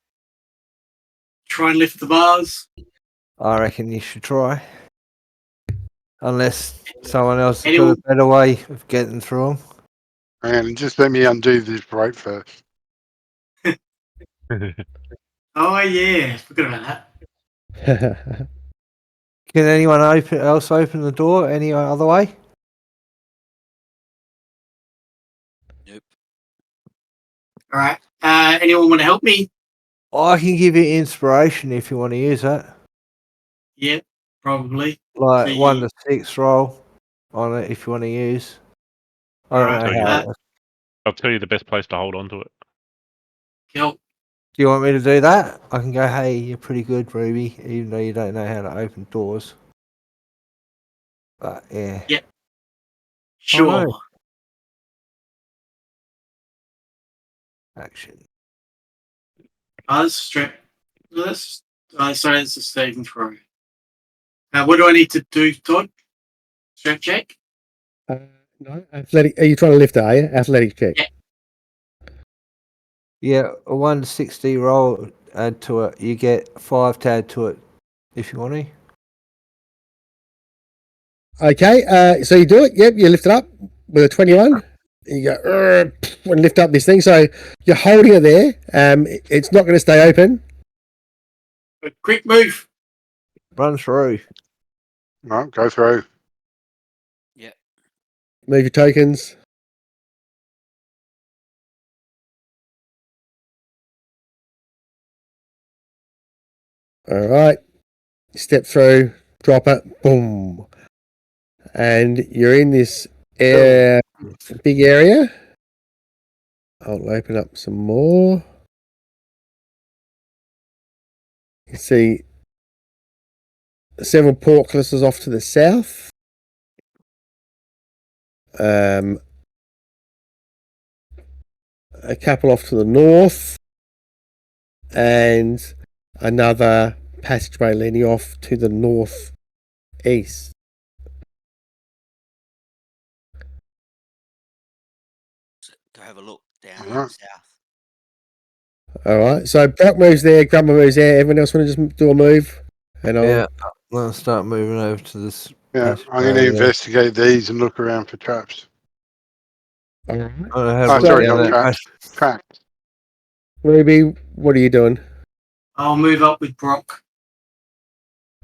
try and lift the bars? I reckon you should try. Unless someone else has Anyone- got a better way of getting through them. And just let me undo this rope first. Oh yeah, forgot about that. Can anyone else open the door any other way? Nope. All right. Anyone want to help me? I can give you inspiration if you want to use that. Yeah, probably. Like So 1 to 6 roll on it if you want to use. I don't Alright, know how. I'll tell you the best place to hold on to it. Cool. Do you want me to do that? I can go, hey, you're pretty good, Ruby, even though you don't know how to open doors. But yeah. Sure. no. Action. That's straight. Sorry, it's a saving throw. What do I need to do, Todd? Strength check? No, athletic. Are you trying to lift it? Are you? Athletic check. Yeah. Yeah, a 1 to 60 roll add to it. You get 5 to add to it if you want to. Okay, so you do it. Yep, you lift it up with a 21. You go and lift up this thing. So you're holding it there. It's not going to stay open. A quick move. Run through. Right, go through. Move your tokens. All right. Step through. Drop it. Boom. And you're in this big area. I'll open up some more. You can see several portcullises off to the south. A couple off to the north. And another passageway leading off to the northeast. Go have a look down Alright. south. All right. So Brock moves there, Grumble moves there. Everyone else want to just do a move? And I'll, Yeah, let's start moving over to this. Yeah, passage I'm going to area. investigate these and look around for traps. Alright. I don't know how to Oh, put sorry, down not that track. crash. Track. Ruby, what are you doing? I'll move up with Brock.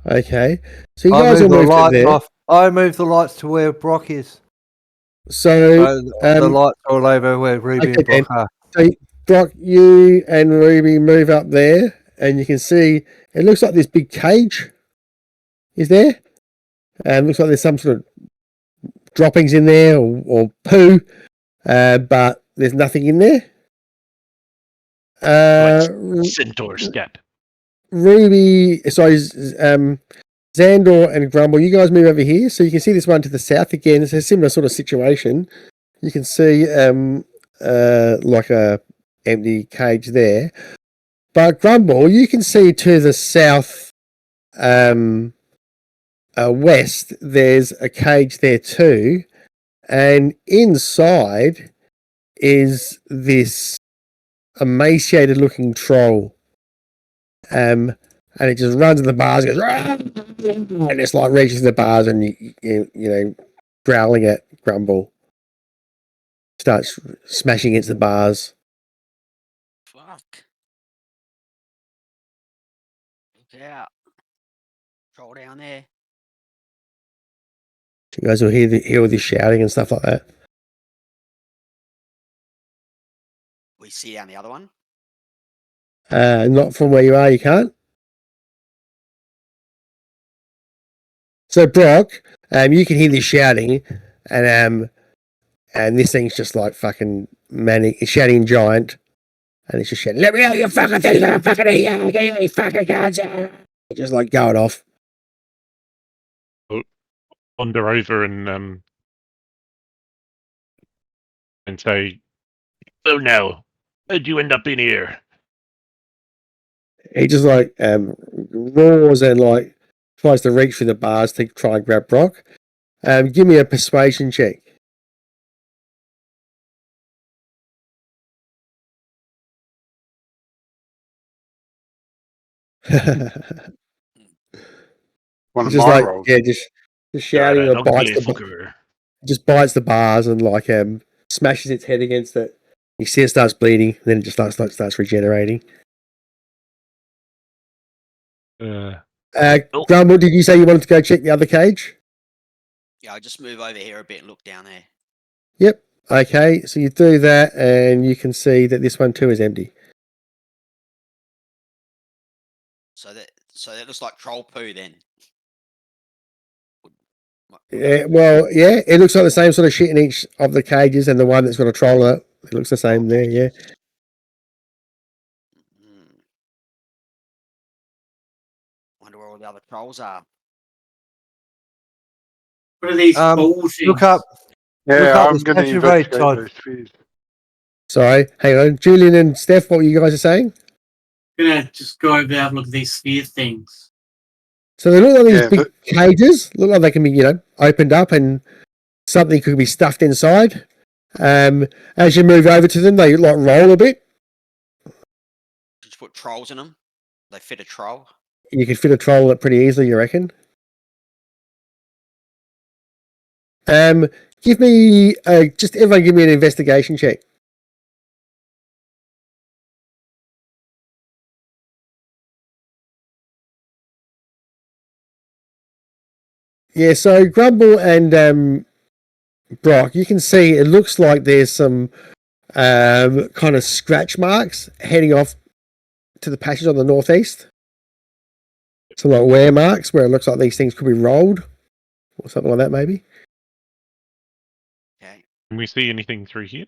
Okay. So you I guys all moved the moved in lights there. off. I moved the lights to where Brock is. So, So the lights are all over where Ruby okay, and Brock are. so Brock, you and Ruby move up there, and you can see it looks like this big cage is there. And looks like there's some sort of droppings in there or poo, but there's nothing in there. Centaur scat. Ruby, sorry, Xandor and Grumble, you guys move over here, so you can see this one to the south again. It's a similar sort of situation. You can see like a empty cage there, but Grumble, you can see to the south west. There's a cage there too, and inside is this emaciated looking troll. And it just runs in the bars, goes, and it's like reaches the bars and you know, growling at Grumble. Starts smashing against the bars. Fuck. Look out. Troll down there. You guys will hear all this shouting and stuff like that. We see down the other one. Not from where you are, you can't. So Brock, you can hear this shouting, and this thing's just like fucking manic. It's shouting giant, and it's just shouting, "Let me out, you fucking thing! I'm fucking here! Get you fucking guns!" Just like going off. Wander over and say, "Oh no, how'd you end up in here?" He just like roars and like tries to reach through the bars to try and grab Brock. Give me a persuasion check. One of Just my like rolls. just God, shouting an or bites ugly the fucker. just bites the bars and like smashes its head against it. You see it starts bleeding, and then it just starts regenerating. Oh. Grumble, did you say you wanted to go check the other cage? Yeah, I'll just move over here a bit and look down there. Yep. Okay, so you do that, and you can see that this one too is empty. So that looks like troll poo then. Yeah, well, yeah, it looks like the same sort of shit in each of the cages, and the one that's got a troll in it, it looks the same there. Yeah. Wonder where all the other trolls are. What are these ball things? Look up. Yeah, Look up I'm the going to statue raid, investigate Todd. those spheres. Sorry, hang on, Julian and Steph, what were you guys are saying? Gonna just go over there and have a look at these sphere things. So they look like these Yeah, big cages. Look like they can be, opened up and something could be stuffed inside. As you move over to them, they like roll a bit. Just put trolls in them. They fit a troll. You can fit a troll in it pretty easily, you reckon? Give me just everyone give me an investigation check. Yeah, so Grumble and Brock, you can see it looks like there's some kind of scratch marks heading off to the passage on the northeast. Some like wear marks where it looks like these things could be rolled or something like that, maybe. Okay. Can we see anything through here?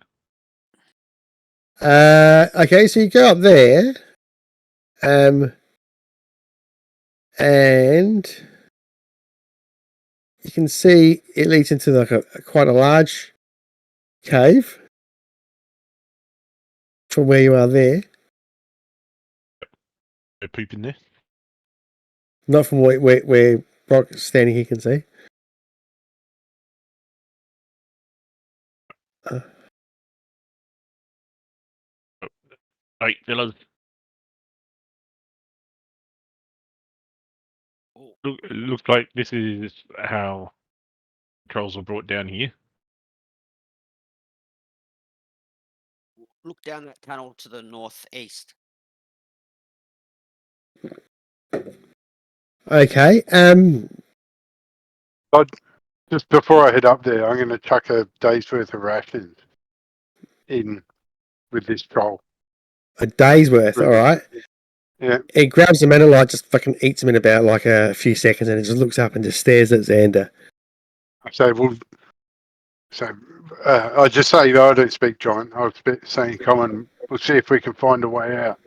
Okay, so you go up there, and you can see it leads into like a quite a large cave from where you are there. No poop in there. Not from where Brock's standing here can see. Right, fellas. It looks like this is how trolls were brought down here. look down that tunnel to the northeast. Okay. Just before I head up there, I'm going to chuck a day's worth of rations in with this troll. A day's worth. All right. Yeah. It grabs them and it like just fucking eats them in about like a few seconds, and it just looks up and just stares at Xander. I just say I don't speak giant. I'll say common. We'll see if we can find a way out.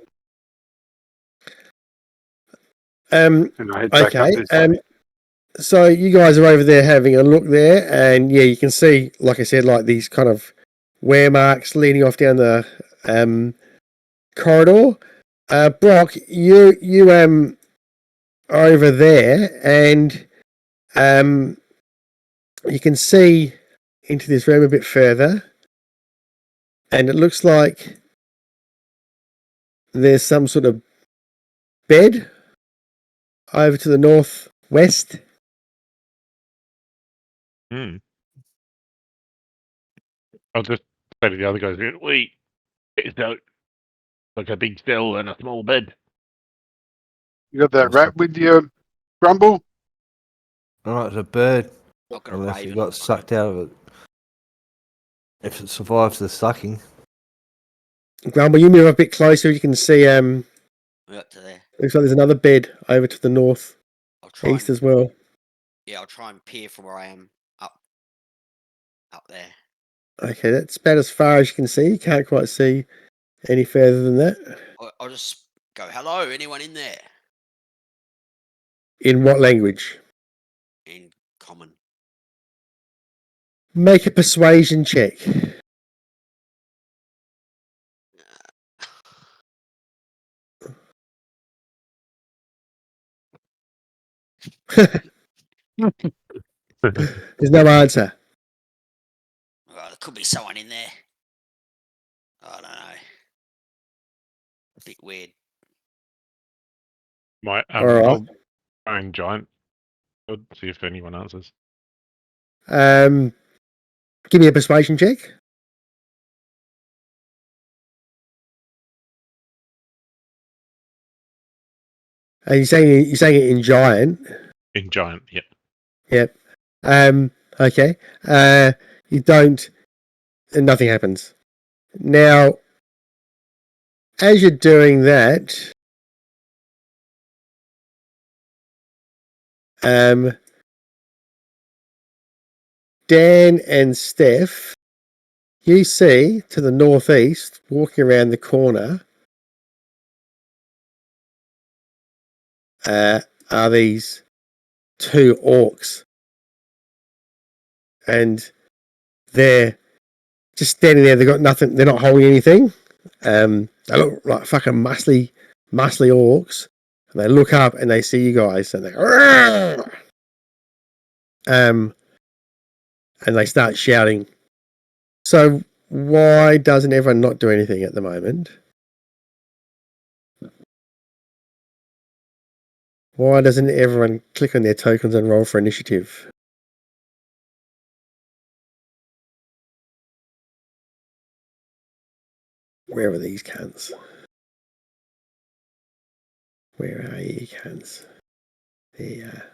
And I head back up Okay. this way. So you guys are over there having a look there, and yeah, you can see, like I said, like these kind of wear marks leading off down the corridor. Brock, you are over there, and you can see into this room a bit further, and it looks like there's some sort of bed over to the northwest. I'll just say to the other guys, wait, it's out like a big cell and a small bed. You got that rat with you, Grumble? Alright, it's a bird. I've got a Unless raven. you got sucked out of it. If it survives the sucking. Grumble, you move a bit closer. You can see We're up to there. looks like there's another bed over to the north I'll try. east as well. Yeah, I'll try and peer from where I am up there. Okay, that's about as far as you can see. You can't quite see any further than that. I'll just go, hello, anyone in there? In what language? In common. Make a persuasion check. There's no answer. Well, there could be someone in there. I don't know. A bit weird. My All right. I'll try and giant. I'll see if anyone answers. Give me a persuasion check. Are you saying it in giant? In giant, yep. Yep. Okay. You don't. Nothing happens. Now, as you're doing that, Dan and Steph, you see to the northeast, walking around the corner, are these two orcs, and they're just standing there. They've got nothing. They're not holding anything. They look like fucking muscly orcs. And they look up and they see you guys, and and they start shouting. So why doesn't everyone not do anything at the moment? Why doesn't everyone click on their tokens and roll for initiative? Where are these cunts? Where are you cunts? There you are.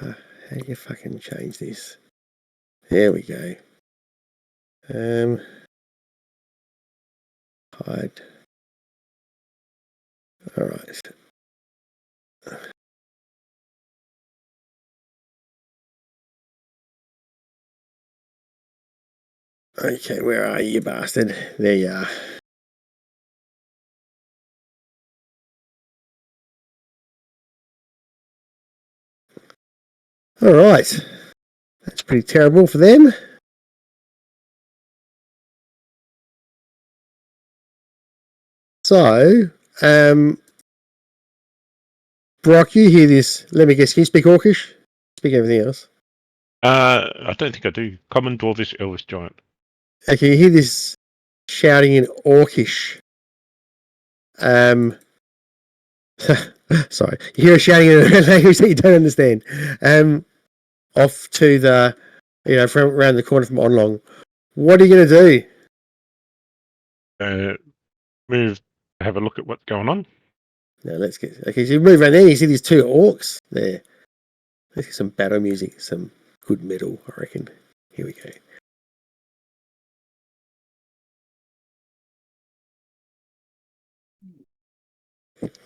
How do you fucking change this? There we go. Hide. All right. Okay, where are you, bastard? There you are. All right. That's pretty terrible for them. So, Brock, you hear this. Let me guess, can you speak Orcish? Speak everything else. I don't think I do. Common, Dwarvish, Elvish, Giant. Okay, you hear this shouting in Orcish. Sorry, you hear her shouting in a language that you don't understand. Off to the, from around the corner from Onlong. What are you going to do? Move, have a look at what's going on. Now let's get. Okay, so you move around there. You see these two orcs there. Let's get some battle music, some good metal, I reckon. Here we go.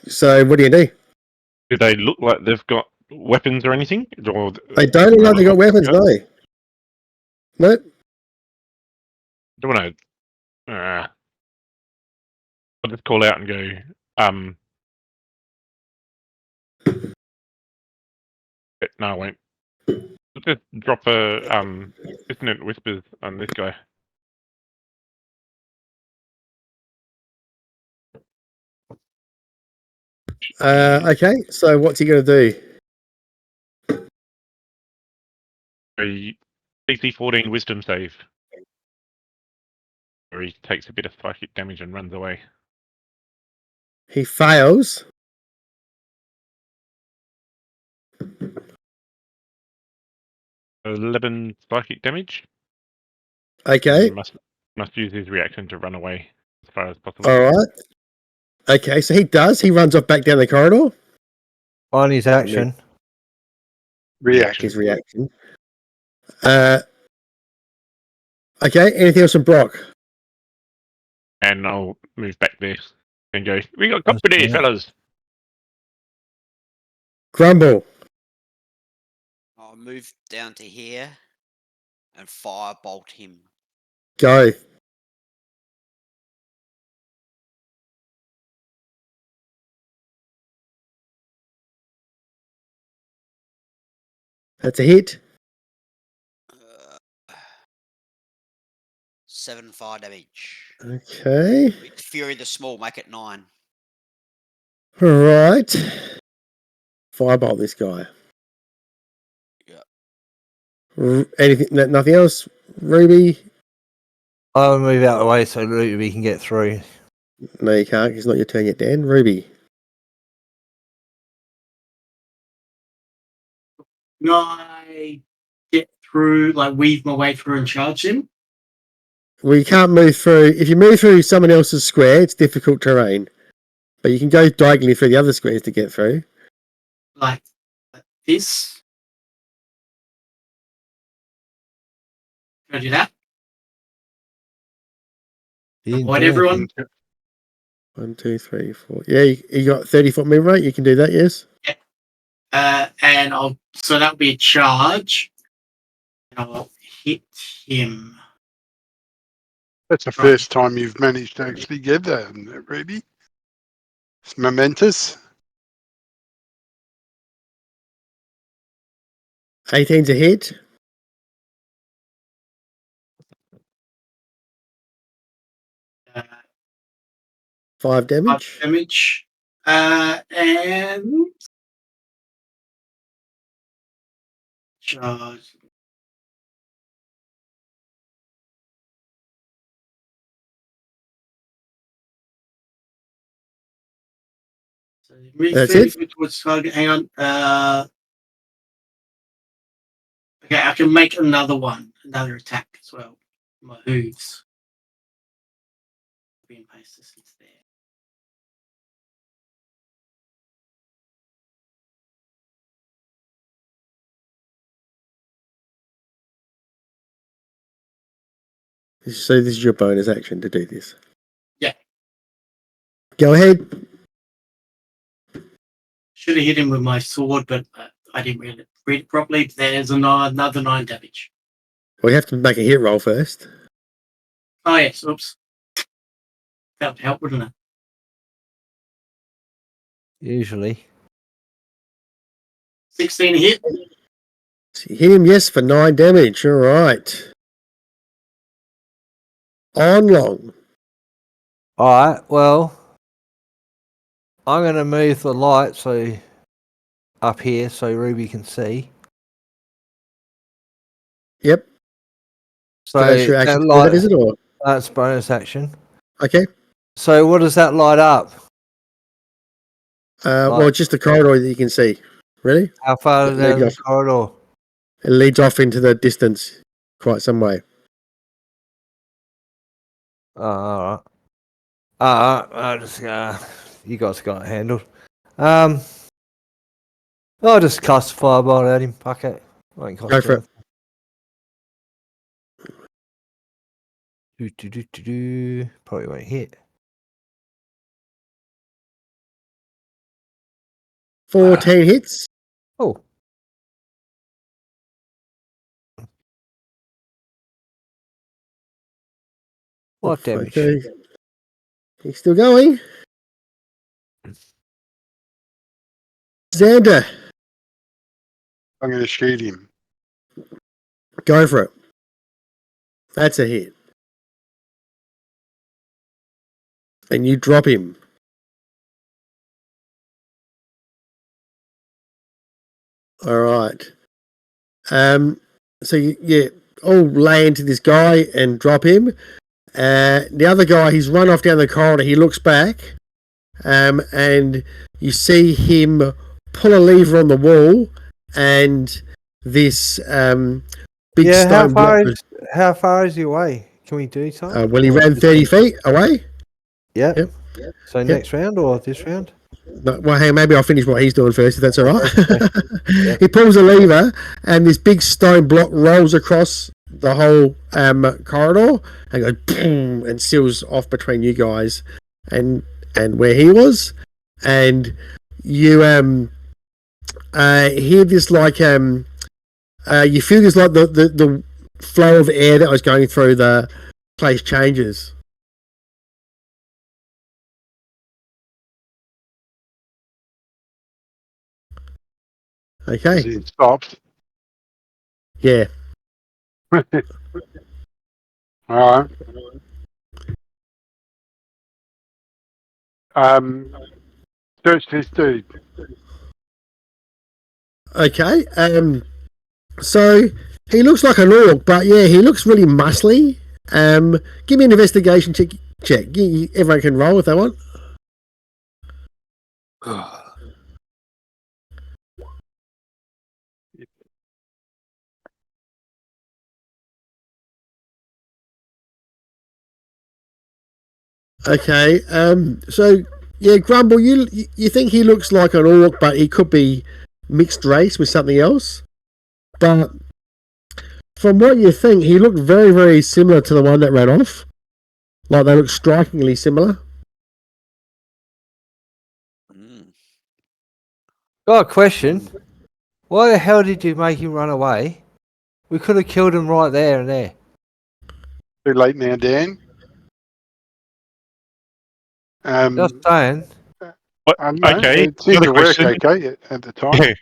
So, what do you do? Do they look like they've got weapons or anything? Or They don't look like they got weapons, no. Nope. Do you want to? I'll just call out and go. No, I won't. Let's just drop a dissonant whispers on this guy. Okay, so what's he going to do? A DC 14 wisdom save. Where he takes a bit of psychic damage and runs away. He fails. $11 psychic damage. Okay. He must use his reaction to run away as far as possible. All right. Okay, so he does. He runs off back down the corridor. On his action. Reaction. His reaction. Okay, anything else from Brock? And I'll move back there and go, we got company, fellas. Grumble. I'll move down to here and firebolt him. Go. That's a hit. 7 fire damage. Okay. With Fury the Small, make it 9. All right. Firebolt this guy. Yeah. Anything? Nothing else? Ruby? I'll move out of the way so Ruby can get through. No, you can't. It's not your turn yet, Dan. Ruby. Can I get through, like weave my way through and charge him? Well, you can't move through. If you move through someone else's square, it's difficult terrain. But you can go diagonally through the other squares to get through. Like this? Can I do that? Avoid everyone? 1, 2, 3, 4. Yeah, you got 30-foot move rate. You can do that, yes? Yeah. And so that'll be a charge. And I'll hit him. That's the first time you've managed to actually get that, isn't it, Ruby? It's momentous. 18's a hit. Uh, 5 damage. 5 damage. And charge. So move That's 30 it? feet towards target. Hang on. Okay, I can make another attack as well. My hooves. Copy and paste this into there. So this is your bonus action to do this. Yeah. Go ahead. Should have hit him with my sword, but I didn't read it properly. There's another 9 damage. Well, you have to make a hit roll first. Oh, yes. Oops. That would help, wouldn't it? Usually. 16 hit. So you hit him, yes, for 9 damage. All right. On long. Alright, well, I'm going to move the light up here so Ruby can see. Yep. So That's your action. that light, Is it or? That's bonus action. Okay. So what does that light up? Well, just the corridor that you can see. Really? How far It down leads the corridor? It leads off into the distance quite some way. Oh, all right. I'll just you guys got it handled. I'll just cast fireball at him. Fuck it. Won't cost Go for it. Probably won't hit. 14 hits. Oh. What damage? Okay. He's still going. Xander, I'm going to shoot him. go for it. That's a hit. And you drop him. All right. So you all lay into this guy and drop him. The other guy, he's run off down the corridor. He looks back, and you see him pull a lever on the wall, and this big Yeah, stone how far is he away? Can we do something? well, he ran 30 feet away. Yeah. Yep. So next round or this round? No, well, hey, maybe I'll finish what he's doing first, if that's all right. Yeah. He pulls a lever, and this big stone block rolls across the whole corridor and goes boom, and seals off between you guys and where he was. And you hear this like you feel this like the flow of air that was going through the place changes. Okay. It stopped. Yeah. All right. Search this dude. Okay. So he looks like an orc, but yeah, he looks really muscly. Give me an investigation check. Everyone can roll if they want. Okay. So yeah, Grumble, you think he looks like an orc, but he could be mixed race with something else. But from what you think, he looked very, very similar to the one that ran off. Like they look strikingly similar. Got a question. Why the hell did you make him run away? We could have killed him right there and there. Too late now, Dan. Just saying. What? I don't know. Okay. It seemed Another to work question. okay at the time.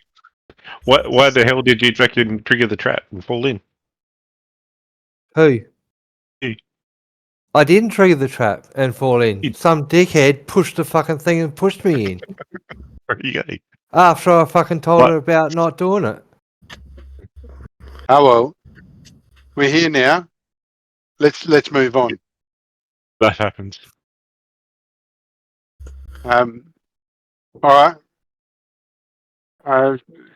Why the hell did you reckon trigger the trap and fall in? Who? You. I didn't trigger the trap and fall in. Some dickhead pushed the fucking thing and pushed me in. There you go. After I fucking told her about not doing it. Oh well, we're here now. Let's move on. That happens. All right.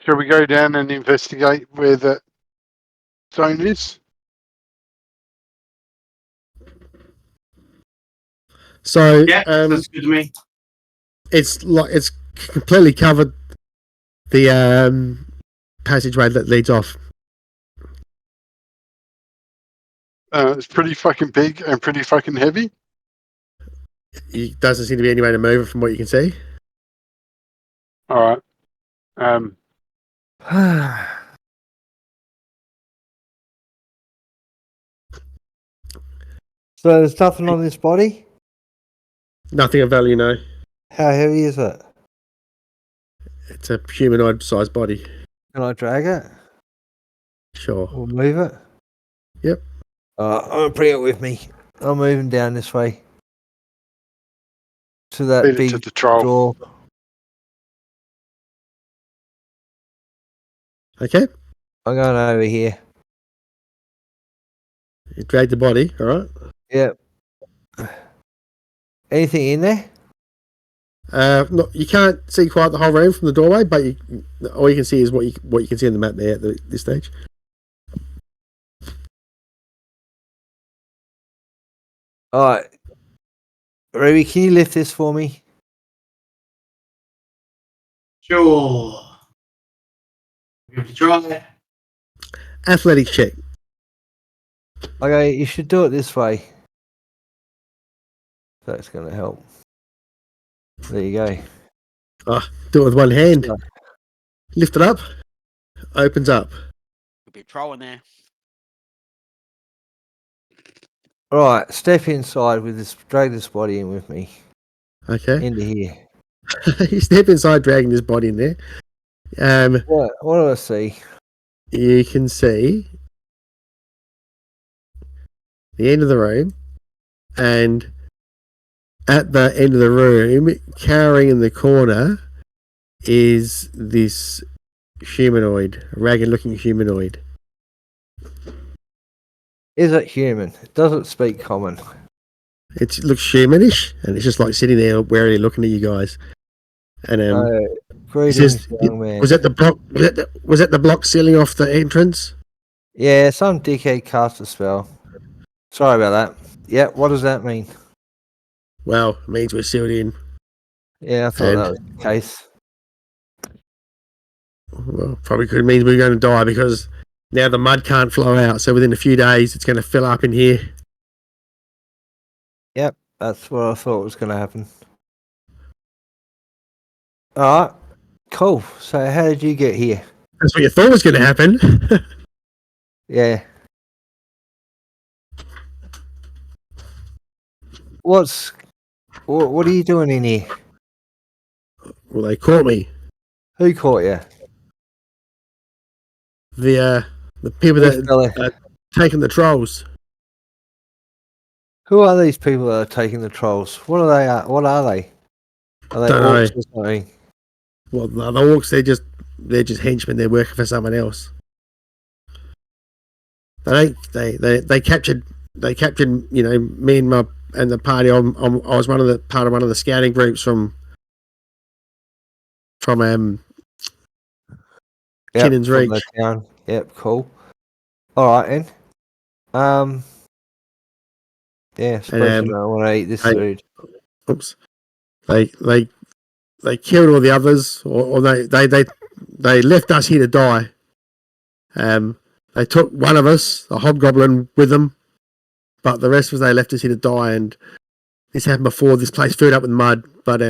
Shall we go down and investigate where the zone is? So Yeah, that's good to me. it's like it's completely covered the passageway that leads off. It's pretty fucking big and pretty fucking heavy. It doesn't seem to be any way to move it from what you can see. All right. So there's nothing on this body? Nothing of value, no. How heavy is it? It's a humanoid-sized body. Can I drag it? Sure. Or move it? Yep. I'm going to bring it with me. I'm moving down this way. To that Lead it big to the troll. door. Okay. I'm going over here. You drag the body, all right? Yep. Anything in there? No, you can't see quite the whole room from the doorway, but all you can see is what you can see on the map there at this stage. All right. Ruby, can you lift this for me? Sure. Give it a try. Athletics check. Okay, you should do it this way. That's going to help. There you go. Do it with one hand. So- Lift it up. Opens up. Could be a troll in there. Right, step inside with this. Drag this body in with me Okay. into here. You step inside, dragging this body in there. What do I see? You can see the end of the room, and at the end of the room, cowering in the corner, is this humanoid, a ragged-looking humanoid. Is it human? It doesn't speak common. It looks humanish, and it's just like sitting there, warily looking at you guys. And it Greetings, says, young man. "Was that the block? Was that the block sealing off the entrance?" Yeah, some dickhead cast a spell. Sorry about that. Yeah, what does that mean? Well, it means we're sealed in. Yeah, I thought And- that was the case. Well, probably could mean we're going to die because now the mud can't flow out. So within a few days, it's going to fill up in here. Yep, that's what I thought was going to happen. All right, cool. So how did you get here? That's what you thought was going to happen. Yeah. What are you doing in here? Well, they caught me. Who caught you? The people This that fella. are taking the trolls. Who are these people that are taking the trolls? What are they? What are they? Are they Don't know. orcs or something? Well, the orcs, they're just henchmen. They're working for someone else. They captured me and the party. I was part of one of the scouting groups from Yep, Kinnan's from Reach. the town. Yep, cool. All right, then. Yeah, suppose you don't want to eat this food. Oops. They killed all the others, or they left us here to die. They took one of us, a hobgoblin, with them, but the rest of us, they left us here to die. And this happened before this place filled up with mud. But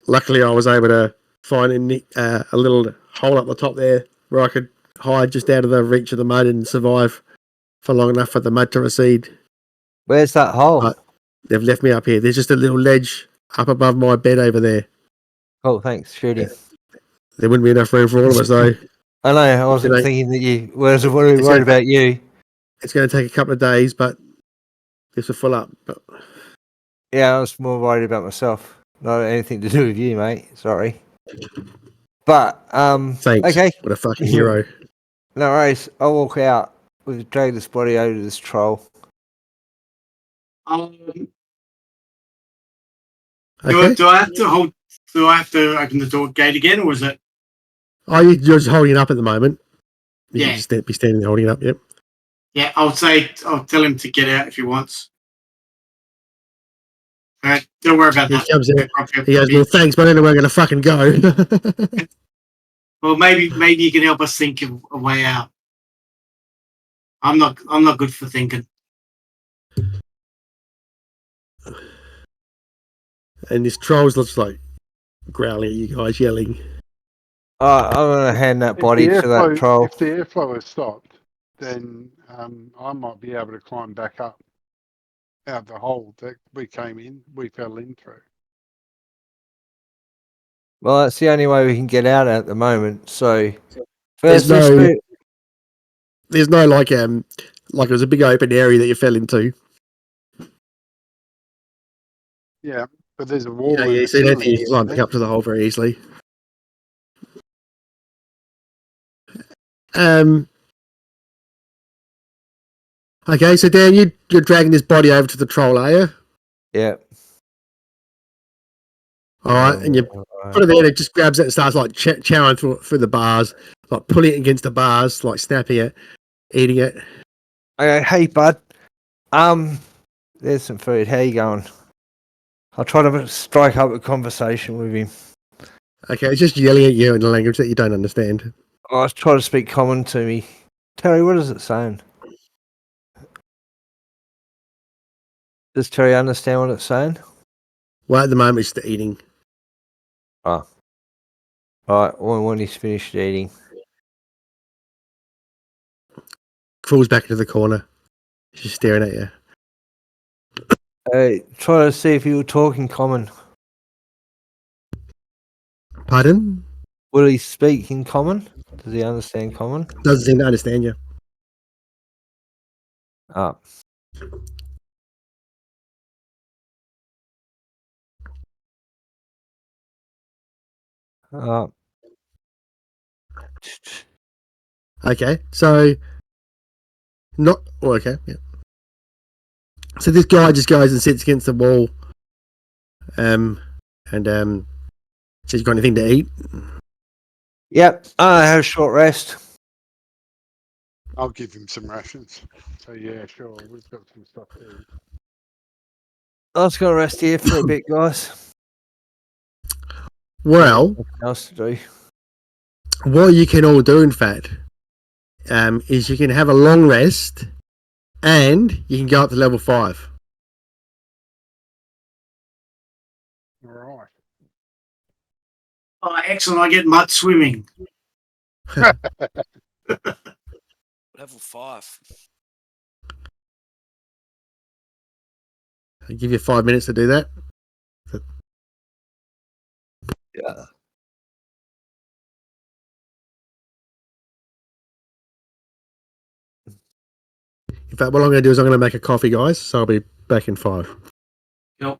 luckily, I was able to find a little hole up the top there where I could hide just out of the reach of the mud and survive for long enough for the mud to recede. Where's that hole? They've left me up here. There's just a little ledge up above my bed over there. Oh, thanks, Shooty. There wouldn't be enough room for all of us, though. I know. I wasn't Today- thinking that you was worried about you. It's going to take a couple of days, but this will fill up. But Yeah, I was more worried about myself. Not anything to do with you, mate. Sorry. But thanks. okay. What a fucking hero. No worries. I'll walk out. We've dragged this body over to this troll. Okay. Do I have to hold? Do I have to open the door gate again, or is it? Oh, you're just holding it up at the moment. You Yeah. can just be standing there holding it up. Yep. Yeah, I'll tell him to get out if he wants. All right, don't worry about He that. comes out. He goes, "Well, thanks, but I don't know where we're going to fucking go." Well, maybe you can help us think of a way out. I'm not good for thinking. And this trolls looks like growling at you guys, yelling. I'm going to hand that body to that troll. If the airflow has stopped, then I might be able to climb back up out the hole that we fell in through. Well, that's the only way we can get out at the moment. So, There's first, let's no- move- There's no like it was a big open area that you fell into. Yeah, but there's a wall. Yeah, in you the see that ceiling, you climb back up to the hole very easily. Okay, so Dan, you're dragging this body over to the troll, are you? Yeah. All right, and you put it there, and it just grabs it and starts like chowing through the bars, like pulling it against the bars, like snapping it, eating it. Okay, hey bud. There's some food. How you going? I'll try to strike up a conversation with him. Okay, it's just yelling at you in a language that you don't understand. I was trying to speak common to me. Terry, what is it saying? Does Terry understand what it's saying? Well, at the moment, it's the eating. Oh. Alright, when he's finished eating. Crawls back into the corner. She's staring at you. Hey, try to see if you were talking common. Pardon? Will he speak in common? Does he understand common? Doesn't seem to understand you. Ah. Okay, so not okay. Yeah. So this guy just goes and sits against the wall, and says, "You got anything to eat?" Yep. I have a short rest. I'll give him some rations. So yeah, sure, we've got some stuff to eat. I was going to rest here for a bit, guys. Well, Nothing else to do. what you can all do, in fact, is you can have a long rest, and you can go up to level 5. All right. Oh, excellent. I get mud swimming. Level 5. I'll give you 5 minutes to do that. Yeah. In fact, what I'm going to do is I'm going to make a coffee, guys. So I'll be back in 5. Yep.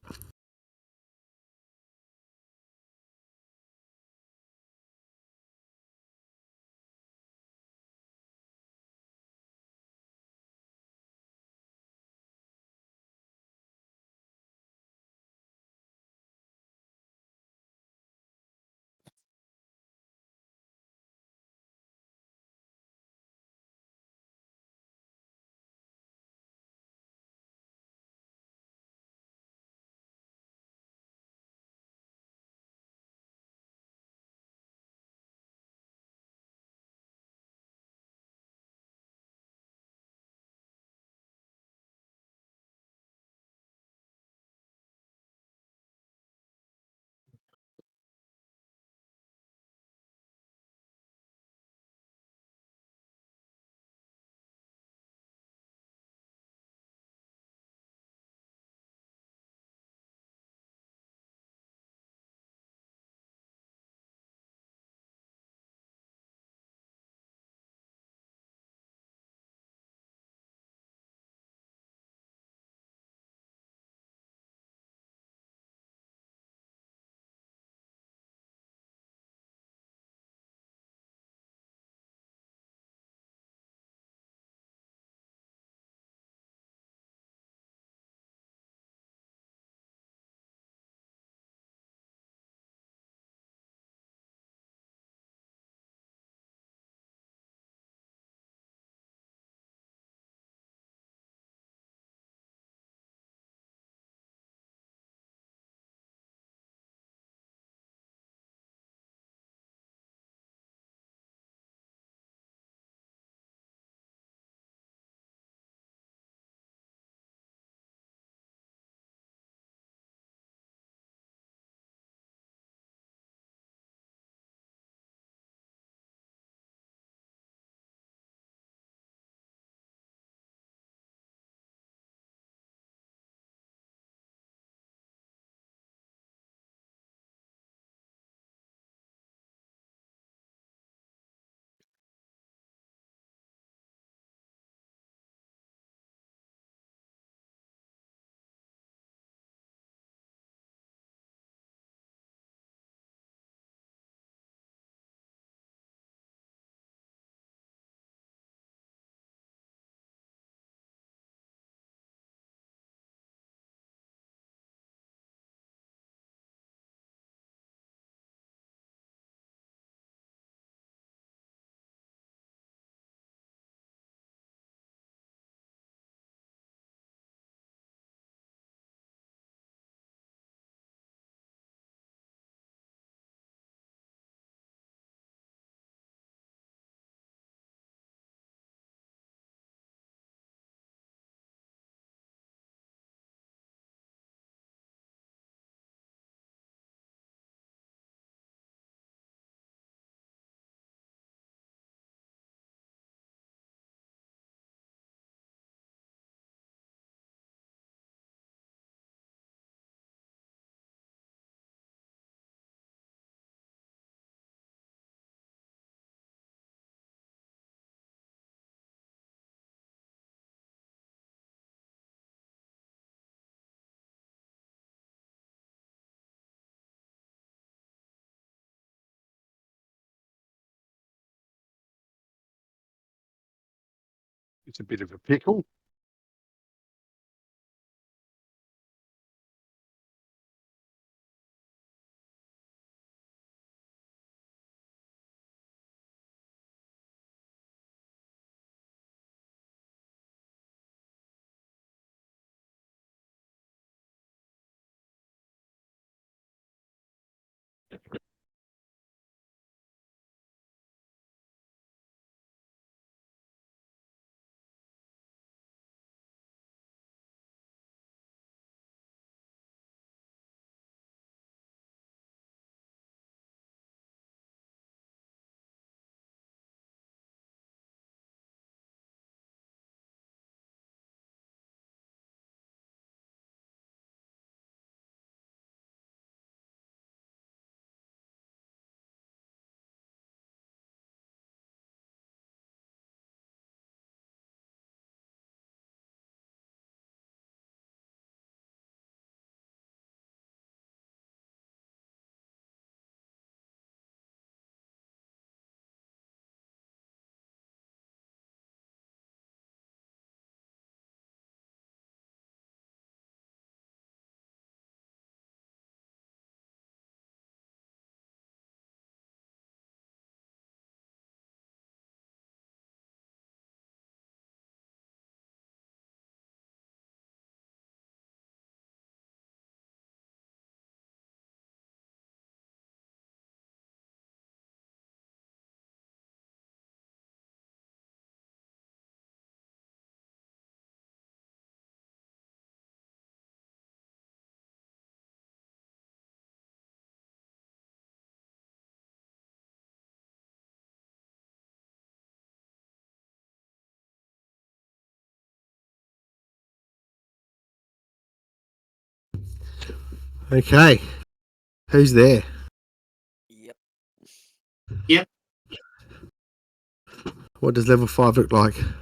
It's a bit of a pickle. Okay. Who's there? Yep. What does level 5 look like? I'm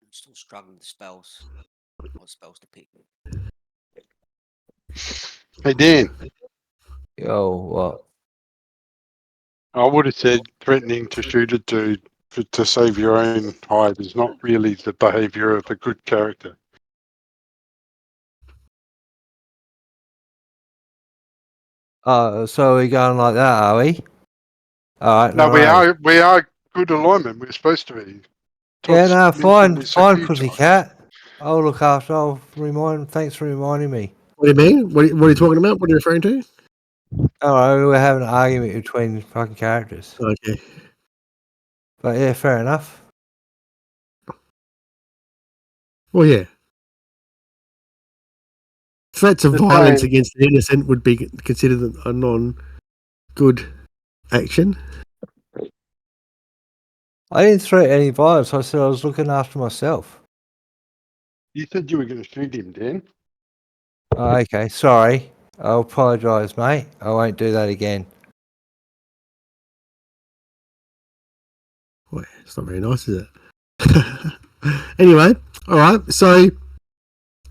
still struggling with spells. What spells to pick? Hey, Dan, Yo, what? I would have said threatening to shoot a dude to save your own hide is not really the behaviour of a good character. So we're going like that, are we? All right. No, No, worries. we are good alignment. We're supposed to be. Yeah, Todd's no, mentioned fine, this a fine, few times. pussycat. I'll look after. I'll remind. Thanks for reminding me. What do you mean? What are you talking about? What are you referring to? Oh, we're having an argument between fucking characters. Okay. But yeah, fair enough. Well, yeah. Threats of The violence same. against the innocent would be considered a non-good action. I didn't threaten any violence. I said I was looking after myself. You said you were going to shoot him, Dan. Oh, okay, sorry. I'll apologise, mate. I won't do that again. Well, it's not very nice, is it? Anyway, all right. So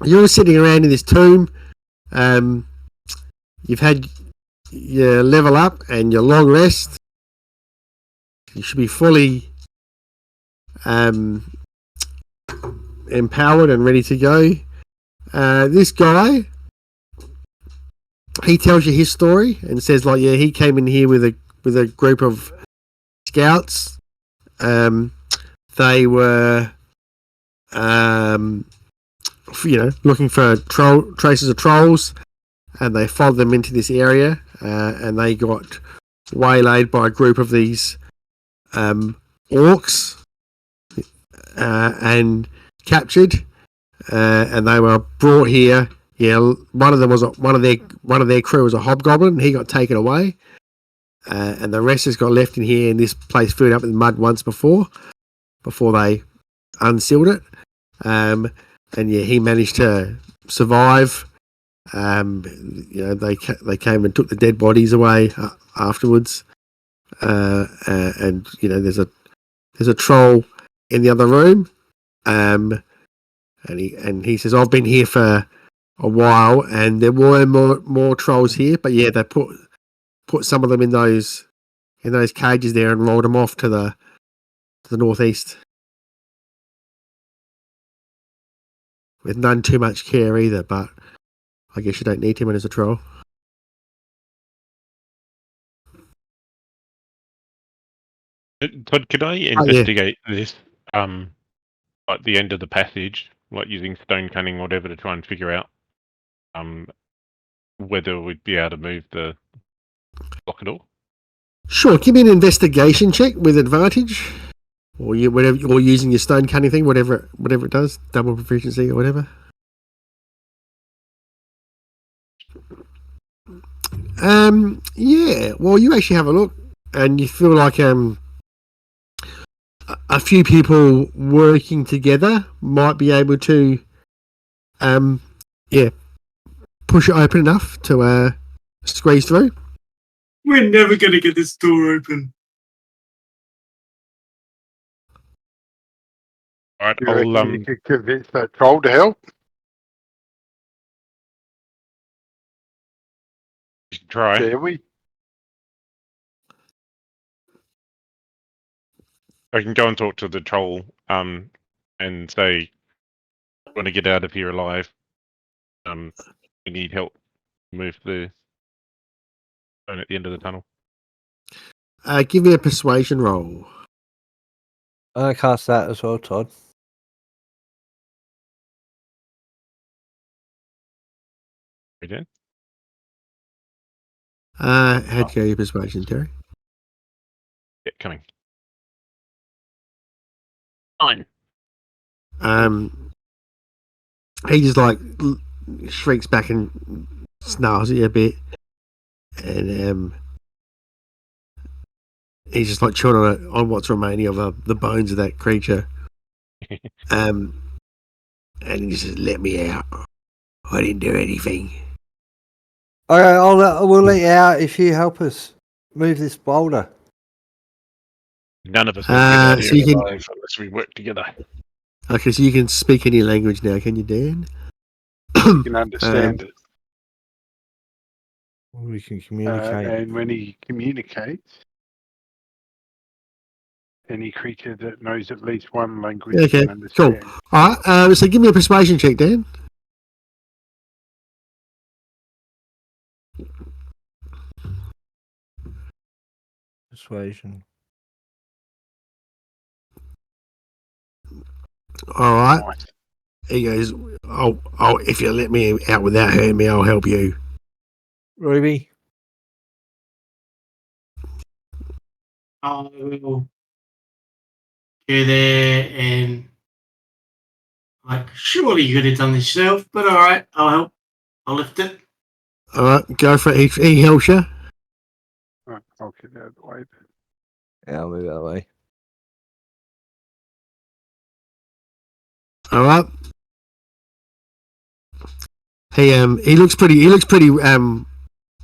you're sitting around in this tomb. You've had your level up and your long rest. You should be fully empowered and ready to go. This guy, he tells you his story and says, like, yeah, he came in here with a group of scouts. They were, looking for traces of trolls, and they followed them into this area, and they got waylaid by a group of these orcs and captured, and they were brought here. Yeah, one of them was one of their crew was a hobgoblin. He got taken away, and the rest has got left in here in this place filled up with mud once before they unsealed it. And yeah, he managed to survive. They came and took the dead bodies away afterwards. And there's a troll in the other room. And he says, I've been here for a while, and there were more trolls here, but yeah, they put some of them in those cages there and rolled them off to the northeast. with none too much care either. But I guess you don't need him when as a troll. Todd, could I investigate this at the end of the passage, like using stone cunning or whatever to try and figure out whether we'd be able to move the block at all? Sure, give me an investigation check with advantage, or or using your stone cunning thing, whatever it does, double proficiency or whatever. Yeah. Well, you actually have a look, and you feel like a few people working together might be able to, push it open enough to squeeze through. We're never going to get this door open. All right, You reckon you could convince that troll to help? try. Dare we? I can go and talk to the troll and say, want to get out of here alive. We need help move the stone at the end of the tunnel. Give me a persuasion roll. I cast that as well, Todd. Again? How'd you go your persuasion, Terry? Yeah, coming. 9. He just like shrieks back and snarls at you a bit, and he's just like chewing on what's remaining of the bones of that creature. And he just says, "Let me out. I didn't do anything." Okay, we'll let you out if you help us move this boulder. None of us will get out of so here you can- alive unless we work together. Okay, so you can speak any language now, can you, Dan? You can understand it. We can communicate. And when he communicates, any creature that knows at least one language Okay, can understand. All right. So give me a persuasion check, Dan. Persuasion. All right. Nice. He goes, "Oh, if you let me out without hurting me, I'll help you." Ruby? I will go there and surely you could have done this yourself, but all right, I'll help. I'll lift it. All right, go for it. He helps you. Right, I'll get out of the way. Yeah, I'll move that way. All right. He looks pretty.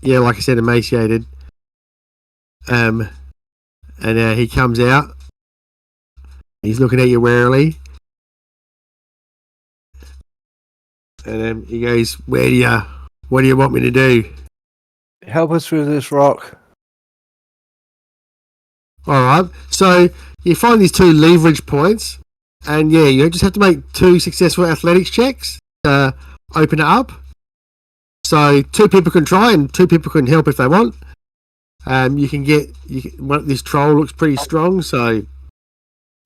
Yeah, like I said, emaciated. And he comes out. He's looking at you warily. And he goes, what do you want me to do? Help us with this rock. All right. So you find these 2 leverage points, and yeah, you just have to make 2 successful athletics checks to open it up. So 2 people can try, and 2 people can help if they want. This troll looks pretty strong, so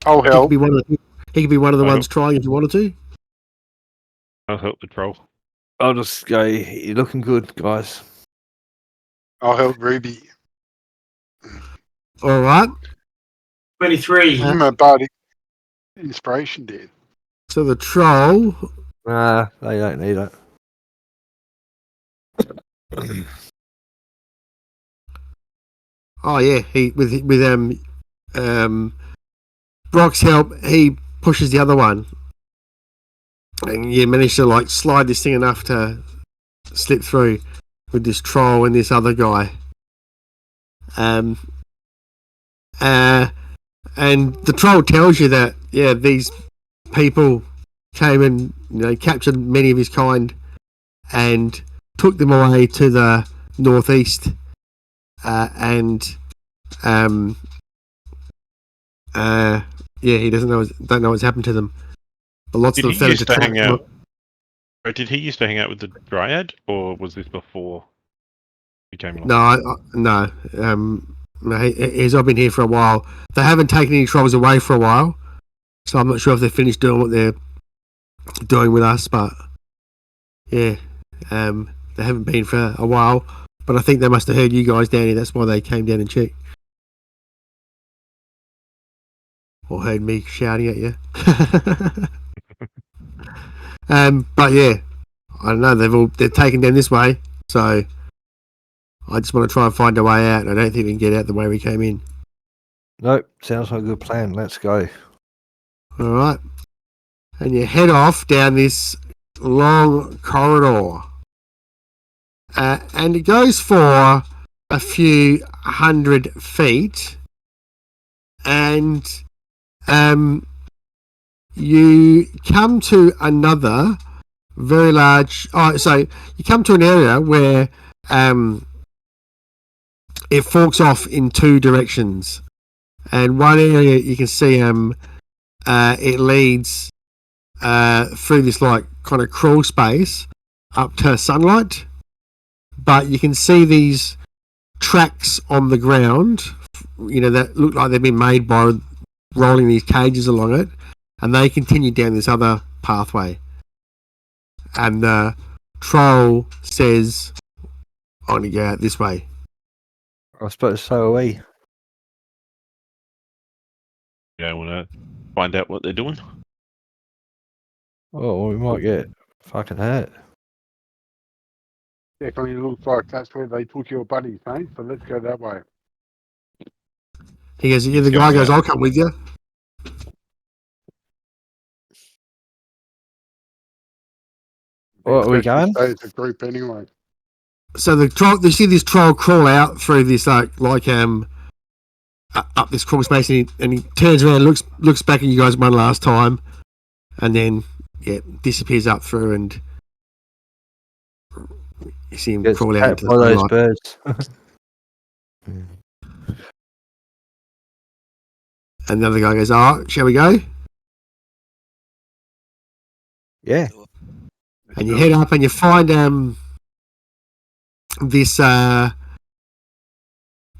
I'll he could help. be one of the ones trying if you wanted to. I'll help the troll. I'll just go, you're looking good, guys. I'll help Ruby. All right. 23. Give him a bardic inspiration, Dan. So the troll. Nah, they don't need it. Oh yeah, he with Brock's help, he pushes the other one, and you manage to slide this thing enough to slip through with this troll and this other guy. And the troll tells you that these people came and captured many of his kind and took them away to the northeast, he don't know what's happened to them. But lots Did of he them fell used into to hang traps. out? Or did he used to hang out with the Dryad, or was this before he came along? No. No, he's not been here for a while. They haven't taken any trolls away for a while, so I'm not sure if they've finished doing what they're doing with us. But yeah, they haven't been for a while. But I think they must have heard you guys down here. That's why they came down and checked, or heard me shouting at you. But yeah, I don't know. They're taken down this way, so I just want to try and find a way out. I don't think we can get out the way we came in. Nope, sounds like a good plan. Let's go. All right, and you head off down this long corridor, and it goes for a few 100 feet, and you come to another very large. So you come to an area where it forks off in two directions, and one area you can see it leads through this like kind of crawl space up to sunlight, but you can see these tracks on the ground, that look like they've been made by rolling these cages along it, and they continue down this other pathway. And the troll says, "I'm going to go out this way." I suppose so are we. Yeah, I want to find out what they're doing. Oh, we might get fucking hurt. Definitely looks like that's where they took your buddies, mate. So let's go that way. He goes, yeah, the guy goes, "I'll come with you." What, are we going? Stay as a group anyway. So the troll, you see this troll crawl out through this up this crawl space, and he turns around, looks back at you guys one last time, and then disappears up through, and you see him crawl out into the those sunlight. birds. And the other guy goes, "Oh, shall we go?" Yeah. And you head up and you find this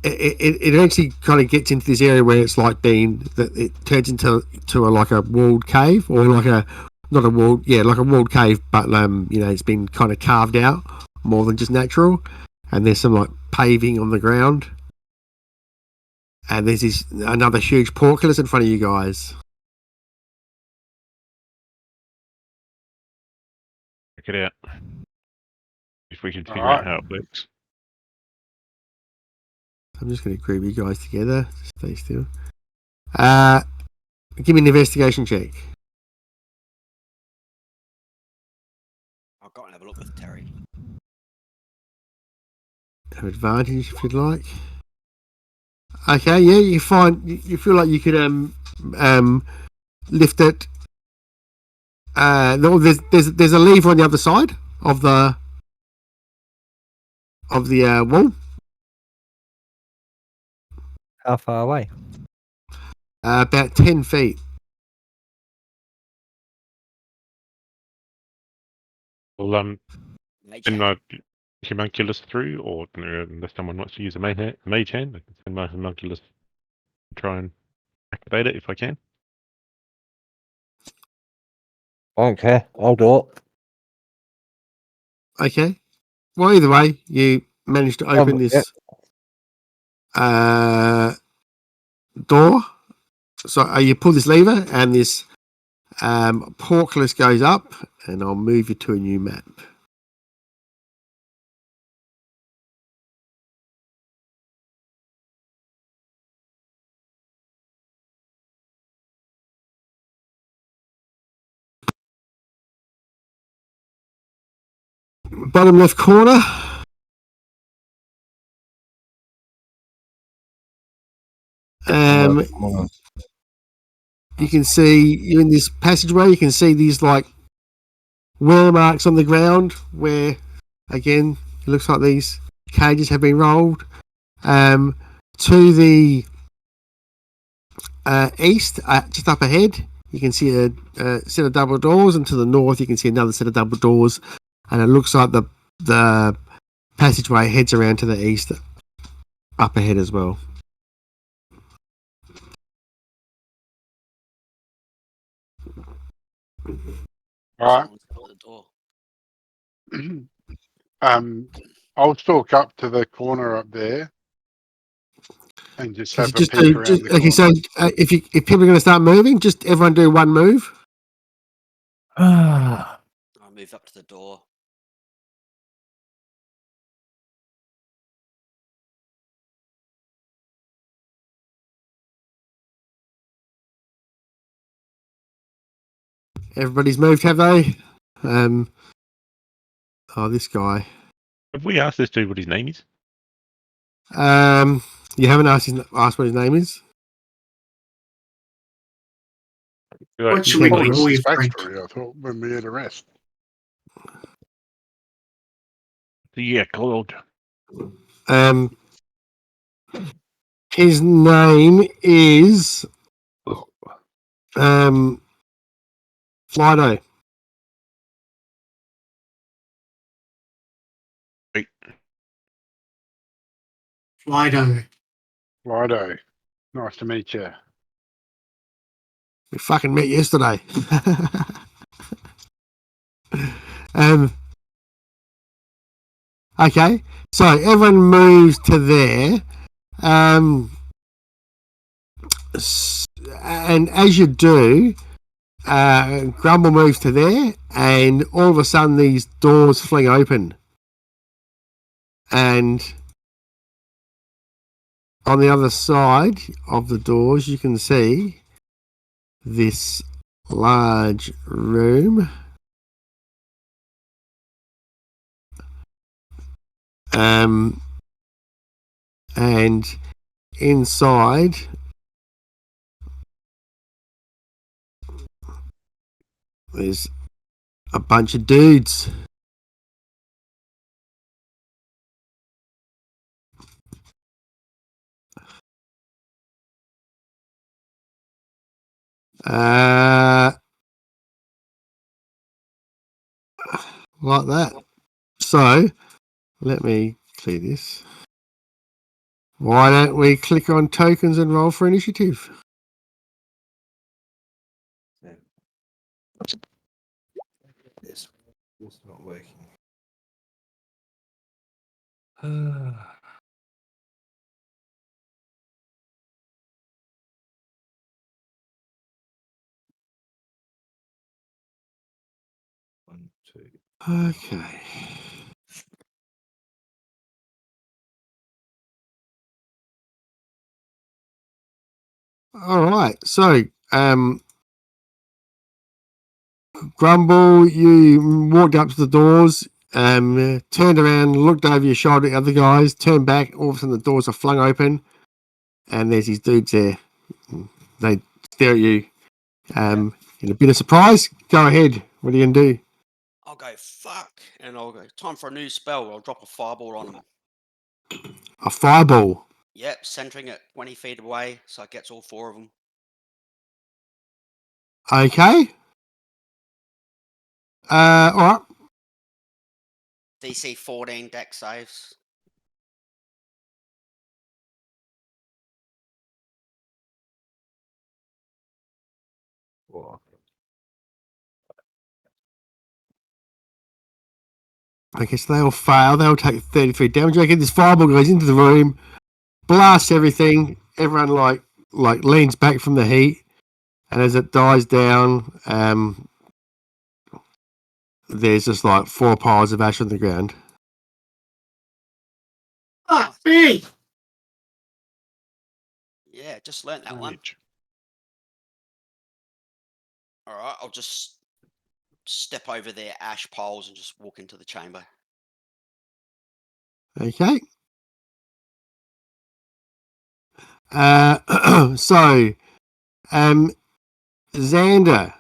it eventually kind of gets into this area where it's like it turns into like a walled cave, or like a walled cave, but it's been kind of carved out more than just natural, and there's some like paving on the ground, and there's another huge portcullis in front of you guys. Check it out. If we can figure Alright. out how it works. I'm just going to group you guys together. Stay still. Give me an investigation check. I'll go and have a look with Terry. Have advantage if you'd like. Okay, yeah, you feel like you could lift it. No, there's a lever on the other side of the wall. How far away? About 10 feet. Well, Mage send hand. my homunculus through, or unless someone wants to use a mage hand, I can send my homunculus and try and activate it if I can. I don't care. I'll do it. Okay. Well, either way, you managed to open this door. So you pull this lever, and this portcullis goes up, and I'll move you to a new map. Bottom left corner. You can see, you're in this passageway, you can see these like wear marks on the ground where, again, it looks like these cages have been rolled. To the east, just up ahead, you can see a set of double doors, and to the north you can see another set of double doors, and it looks like the passageway heads around to the east, up ahead as well. All Someone's at the door. right. I'll stalk up to the corner up there and just have a peek around the corner. Okay, so if people are going to start moving, just everyone do one move. I move up to the door. Everybody's moved, have they? This guy. Have we asked this dude what his name is? You haven't asked what his name is. What should you we can't What go was call his you, Frank? backstory? I thought when we had a rest. Yeah, called. His name is Flido. Lido. Righto. Nice to meet you. We fucking met yesterday. Okay, so everyone moves to there. And as you do, Grumble moves to there, and all of a sudden these doors fling open. And on the other side of the doors, you can see this large room. And inside there's a bunch of dudes. Like that. So let me clear this. Why don't we click on tokens and roll for initiative? It's not working. One, two. Okay. All right. So, Grumble, you walked up to the doors, turned around, looked over your shoulder at the other guys, turned back. All of a sudden, the doors are flung open, and there's these dudes there. They stare at you. In a bit of surprise, go ahead. What are you going to do? I'll go, fuck. And I'll go, time for a new spell. I'll drop a fireball on them. A fireball. Yep, centering it 20 feet away, so it gets all four of them. Okay. All right. DC 14 deck saves. What? Okay, so they all fail. They'll take 33 damage. I get this fireball goes into the room, blasts everything. Everyone like leans back from the heat, and as it dies down, there's just like 4 piles of ash on the ground. Fuck me! Yeah, just learnt that one. Alright, I'll just step over their ash piles and just walk into the chamber. Okay. So, Xander,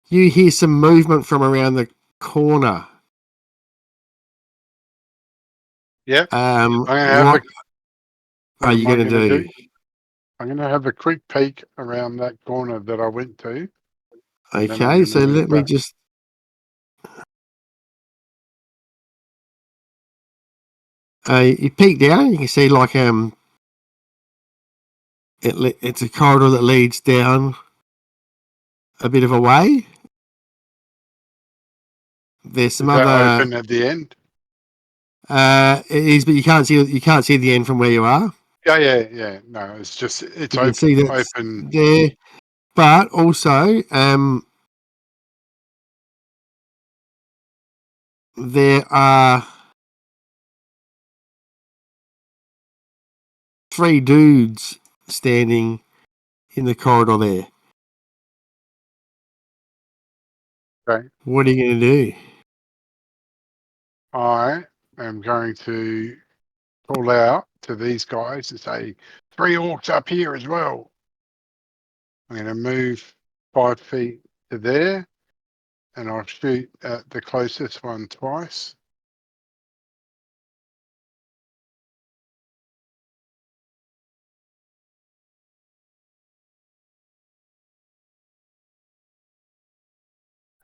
you hear some movement from around the corner. Yep. What What are you am I going to gonna do? I'm going to have a quick peek around that corner that I went to. and then I'm Okay, gonna so move let me back. just. You peek down, you can see like it's a corridor that leads down a bit of a way. There's some Is that other. open at the end? It is, but you can't see the end from where you are. Yeah. No, it's just it's You can see that open. there, but also there are 3 dudes standing in the corridor there. Okay. What are you going to do? I am going to call out to these guys and say 3 orcs up here as well. I'm going to move 5 feet to there, and I'll shoot at the closest one twice.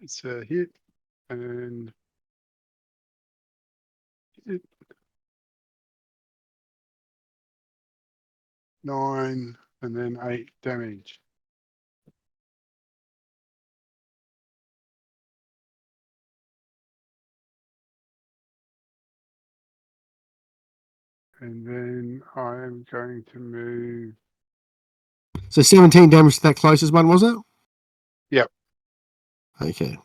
It's a hit, and hit 9, and then 8 damage. And then I am going to move. So 17 damage to that closest one, was it? Yep. Okay.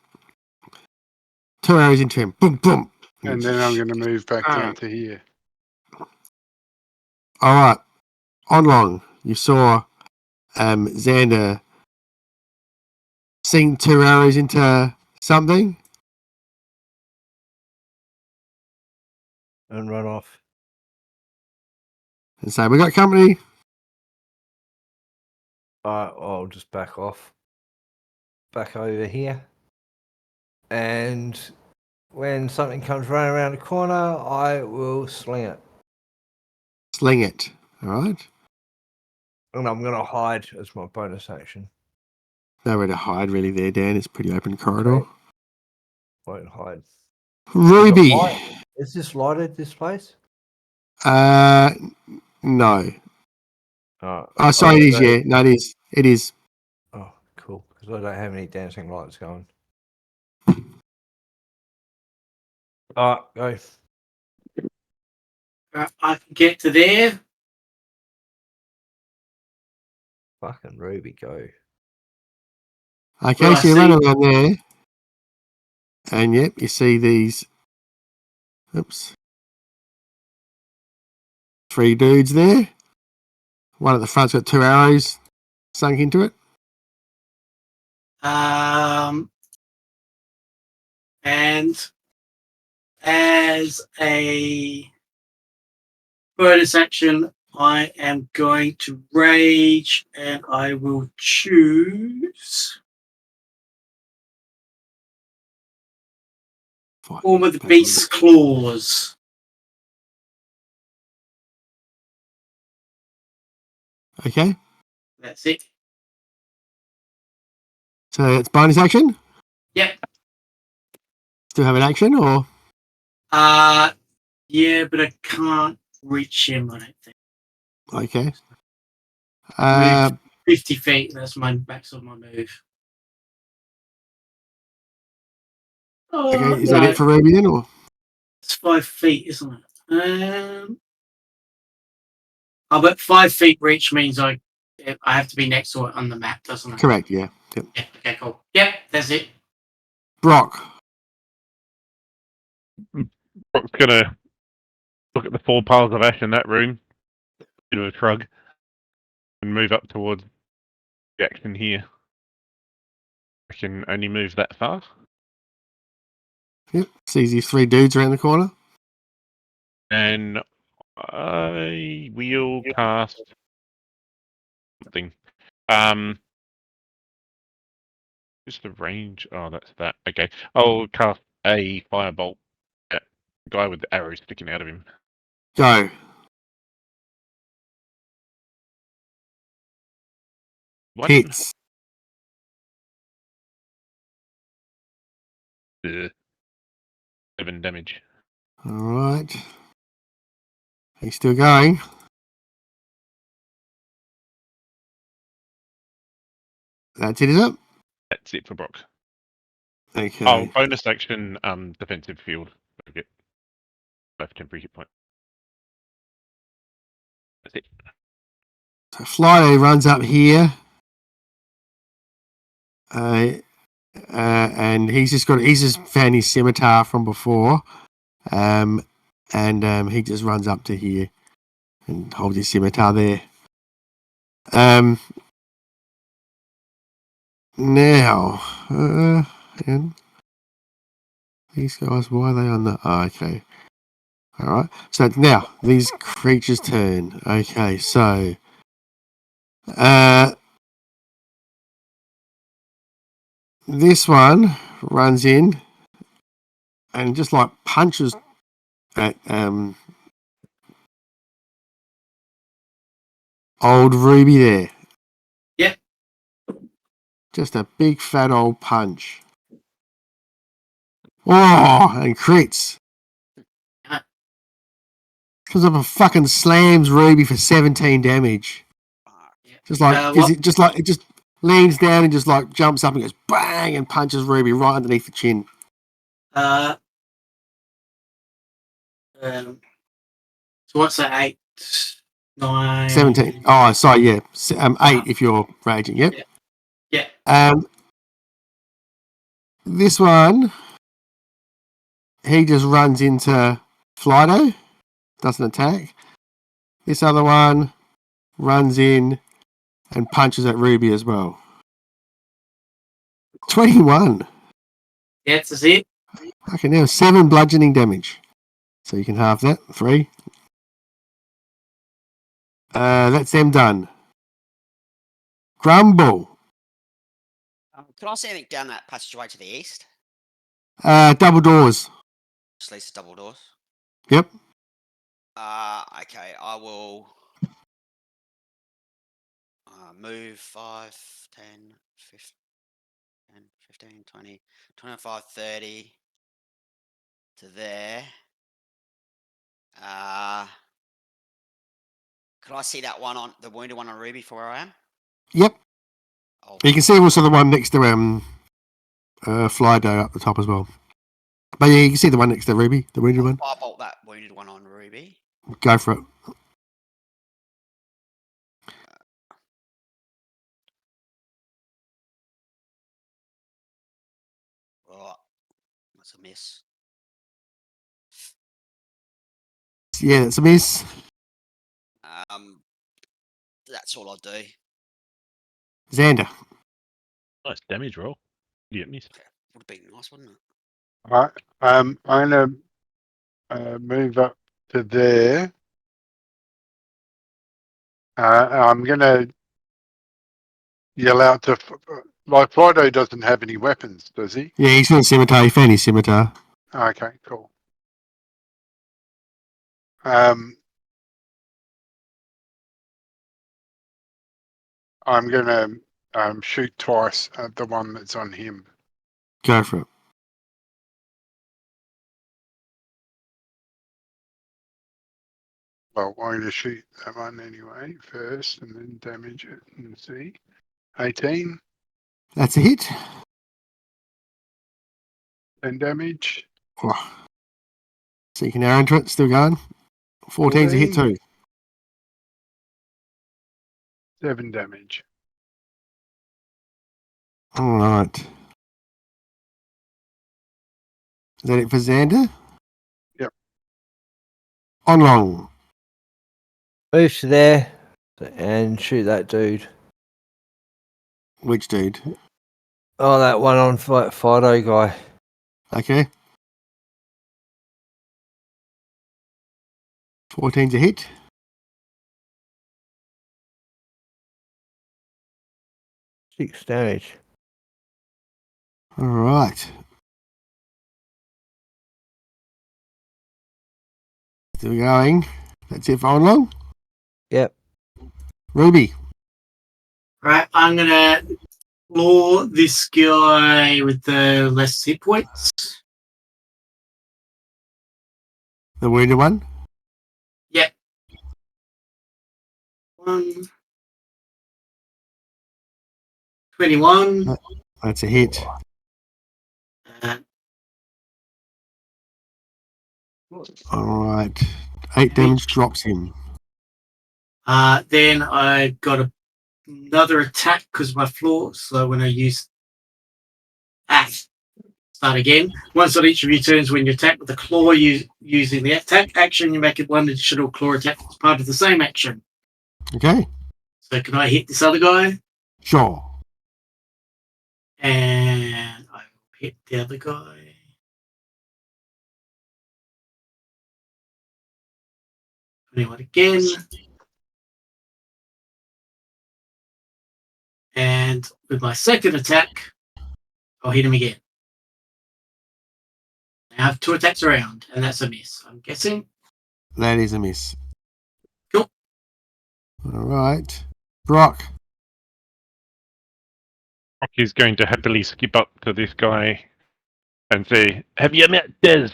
2 arrows into him. Boom, boom. And then I'm going to move back down to here. All right. On long, you saw Xander sink 2 arrows into something And run off. and say, "We got company." I'll just back off. Back over here. And when something comes running around the corner, I will sling it. Sling it. All right. And I'm going to hide as my bonus action. Nowhere to hide really there, Dan. It's a pretty open corridor. Okay. Won't hide. Ruby. Is this lighted, this place? No. Oh, Sorry, it is, yeah. No, it is. It is. Oh, cool. Because I don't have any dancing lights going. Go. I can get to there. Fucking Ruby, go. Okay, Well, so you run around there. And yep, you see these. Oops. 3 dudes there. One at the front's got 2 arrows sunk into it. And as a bonus action, I am going to rage, and I will choose Form of the Beast's Claws. Okay. That's it. So it's bonus action? Yep. Still have an action or? Yeah, but I can't reach him, I don't think. Okay. Move 50 feet, that's my max of my move. Okay, is that it for Ruby then, or? It's 5 feet, isn't it? But 5 feet reach means I have to be next to it on the map, doesn't it? Correct, yeah. Yep. Yeah, okay, cool. Yep, that's it. Brock. Brock's gonna look at the 4 piles of ash in that room, do a shrug, and move up towards the action here. I can only move that far. Yep. Sees these 3 dudes around the corner. And I will cast something. What's the range? Oh, that's that. Okay. I'll cast a firebolt at the guy with the arrow sticking out of him. Go. What? Hits. Ugh. 7 damage. All right. He's still going. That's it, is it? That's it for Brock. Okay. Oh, bonus action, defensive field. Get left temporary hit point. That's it. So Flydo runs up here. And he's just found his scimitar from before. And he just runs up to here and holds his scimitar there. Now, and these guys, why are they on the? Oh, okay. All right. So now these creatures' turn. Okay. So, this one runs in and just like punches at old Ruby there. Yeah. Just a big fat old punch. Oh, and crits. Comes up and fucking slams Ruby for 17 damage. Just like, what? it just leans down and just like jumps up and goes bang and punches Ruby right underneath the chin. So what's that? 8, 9, 17. Oh, sorry, yeah. 8 if you're raging. Yep. Yeah. This one, he just runs into Flydo, doesn't attack. This other one runs in and punches at Ruby as well. 21. Yeah, that's it. Okay, now 7 bludgeoning damage. So you can halve that. 3. That's them done. Grumble. Can I see anything down that passageway to the east? Double doors. Just least double doors. Yep. Okay, I will move 5, 10, 15, 20, 25, 30 to there. Could I see that one on the wounded one on Ruby for where I am? Yep. You can see also the one next to Flydo up the top as well. But yeah, you can see the one next to Ruby, the wounded one. I'll bolt that wounded one on Ruby. Go for it. Right. That's a miss. Yeah, that's a miss. That's all I'll do. Xander. Nice damage roll. Yeah, miss. Would have been nice, wouldn't it? All right. I'm gonna move up to there. I'm gonna yell out to like Fido doesn't have any weapons, does he? Yeah, he's got a scimitar. He found his scimitar. Okay, cool. I'm gonna shoot twice at the one that's on him. Go for it. Well, I'm gonna shoot that one anyway first, and then damage it and see. 18. That's a hit. 10 damage. Oh. Seeking arrow into it, still going. 14's a hit too. 7 damage. All right. Is that it for Xander? Yep. On long. Move to there and shoot that dude. Which dude? Oh, that one on Fido guy. Okay. 14's a hit. Six damage. All right. Still going. That's it for on long. Yep. Ruby. Right, I'm gonna floor this guy with the less hit points. The wounded one. Yep. 1, 21. That's a hit. Uh, All right. 8 damage drops him. then I got another attack because my floor. So when I use start again. Once on each of your turns, when you attack with the claw using the attack action, you make it one additional claw attack as part of the same action. Okay. So can I hit this other guy? Sure. And I will hit the other guy. Anyone again. And with my second attack, I'll hit him again. I have 2 attacks around, and that's a miss, I'm guessing. That is a miss. Cool. All right. Brock. Rocky's going to happily skip up to this guy and say, "Have you met Des?"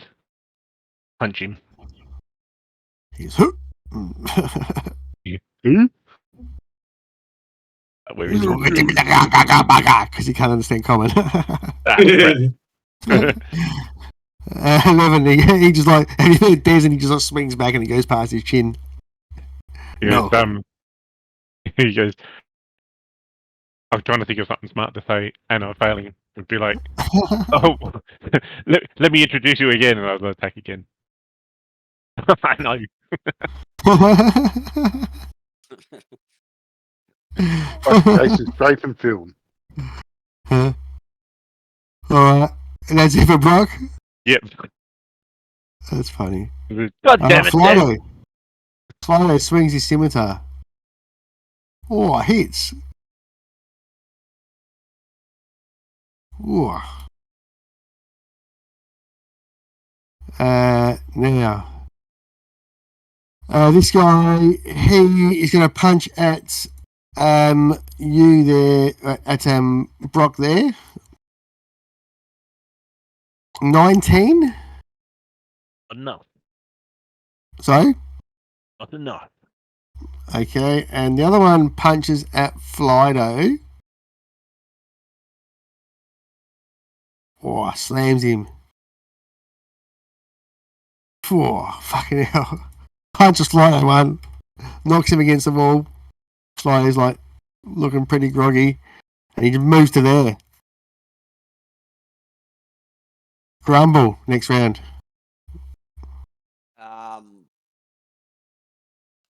Punch him. He's who? Where is it? Because he can't understand common. Ah, crap. 11. He just like, and he Des, and he just like swings back and he goes past his chin. He No. goes, he goes, I'm trying to think of something smart to say, and I'm failing. Would be like, oh, let me introduce you again, and I'll attack again. I know. Jason Statham film. All right, and that's it for Brock. Yep. That's funny. God damn it, Des. Fido swings his scimitar. Oh, hits. Ooh. Now, this guy, he is going to punch at you there, at Brock there. 19. Enough. Sorry? Not enough. Okay, and the other one punches at Flido. Oh, slams him. Oh, fucking hell. Punches Flido one. Knocks him against the wall. Flido's like looking pretty groggy. And he just moves to there. Grumble next round.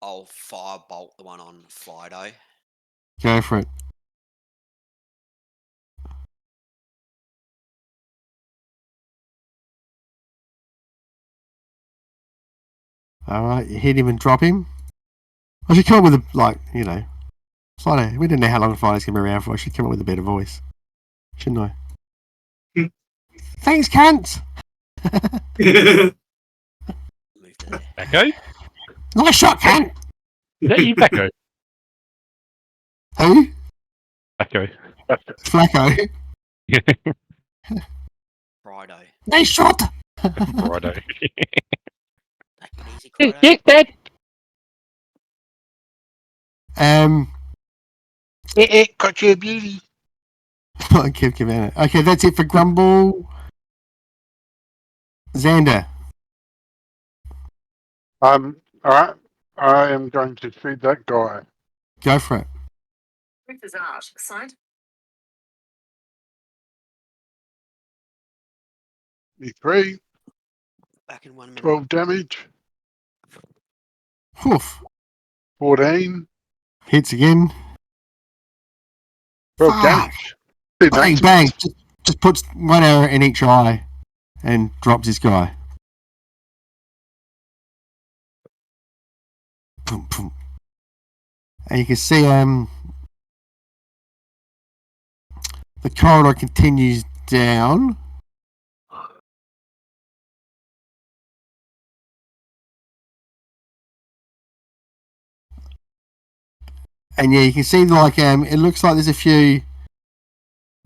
I'll firebolt the one on Flido. Go for it. Alright, you hit him and drop him. I should come up with a, like, you know, Flido. We didn't know how long Flido's going to be around for. I should come up with a better voice. Shouldn't I? Thanks, cunt! Move to there. Echo? Nice shot, cunt! Is that you, Echo? Who? Echo. Flacco. Frido. Nice shot! Righto. Take it easy, Frido. Dad. Got you a beauty. Kev Cavana. Okay, that's it for Grumble. Xander. All right. I am going to shoot that guy. Go for it. E3, Back in 1 minute. 12 damage, Oof. 14, Hits again. 12 Fuck. damage. Bang, bang. Just puts one arrow in each eye and drops this guy. Boom, boom. And you can see the corridor continues down. And yeah, you can see like it looks like there's a few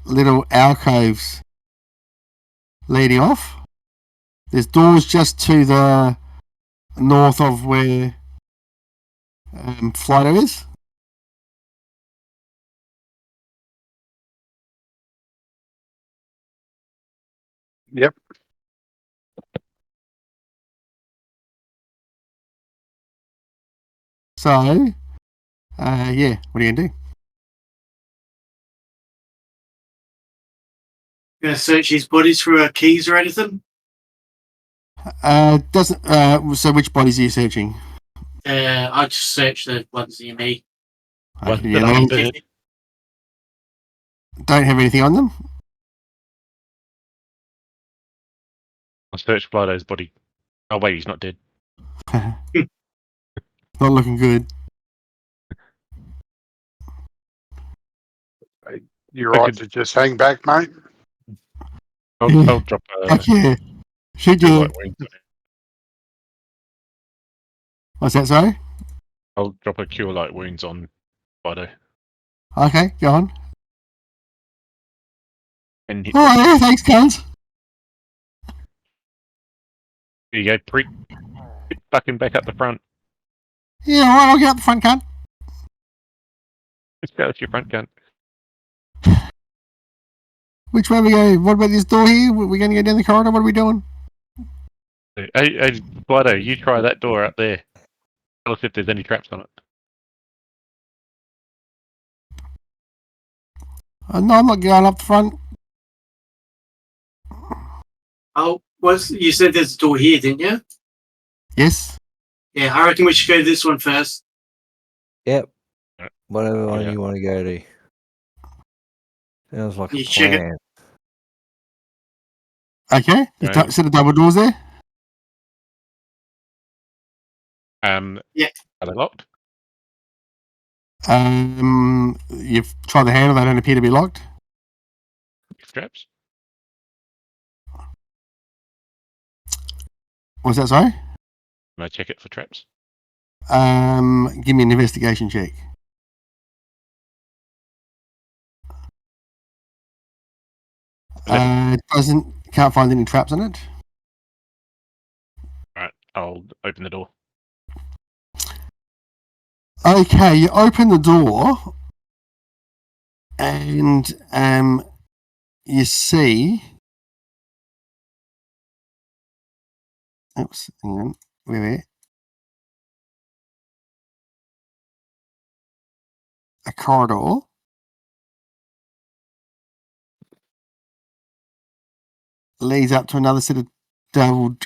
little alcoves leading off. There's doors just to the north of where Flido is. Yep. So, yeah, what are you gonna do? Gonna search his bodies for keys or anything. Doesn't. So, which bodies are you searching? I just search the ones near me. Ones Okay, that yeah, aren't no, burnt. don't have anything on them. I'll search Flido's body. Oh wait, he's not dead. Not looking good. You're right could- to just hang back, mate. I'll drop a Fuck yeah. Should cure you? light wounds on him. What's that, sorry? I'll drop a cure light wounds on Flido. Okay, go on. And hit Oh, yeah, thanks, guys. there you go, prick. Get fucking back up the front. Yeah, all right, I'll get out the front, cunt. Let's go with your front gun. Which way are we going? What about this door here? We're going to go down the corridor? What are we doing? Hey, Flido, you try that door up there. Tell us if there's any traps on it. No, I'm not going up the front. Oh, you said there's a door here, didn't you? Yes. Yeah, I reckon we should go to this one first. Yep. Right. Whatever one Yeah. you want to go to. Sounds like You a check it. plan. Okay. There's Right. a set of double doors there. Yeah. Are they locked? You've tried the handle. They don't appear to be locked. Traps? What's that, sorry? Can I check it for traps? Give me an investigation check. Can't find any traps on it. Right, I'll open the door. Okay, you open the door and you see. Oops, hang on. Wait. A corridor. Leads up to another set of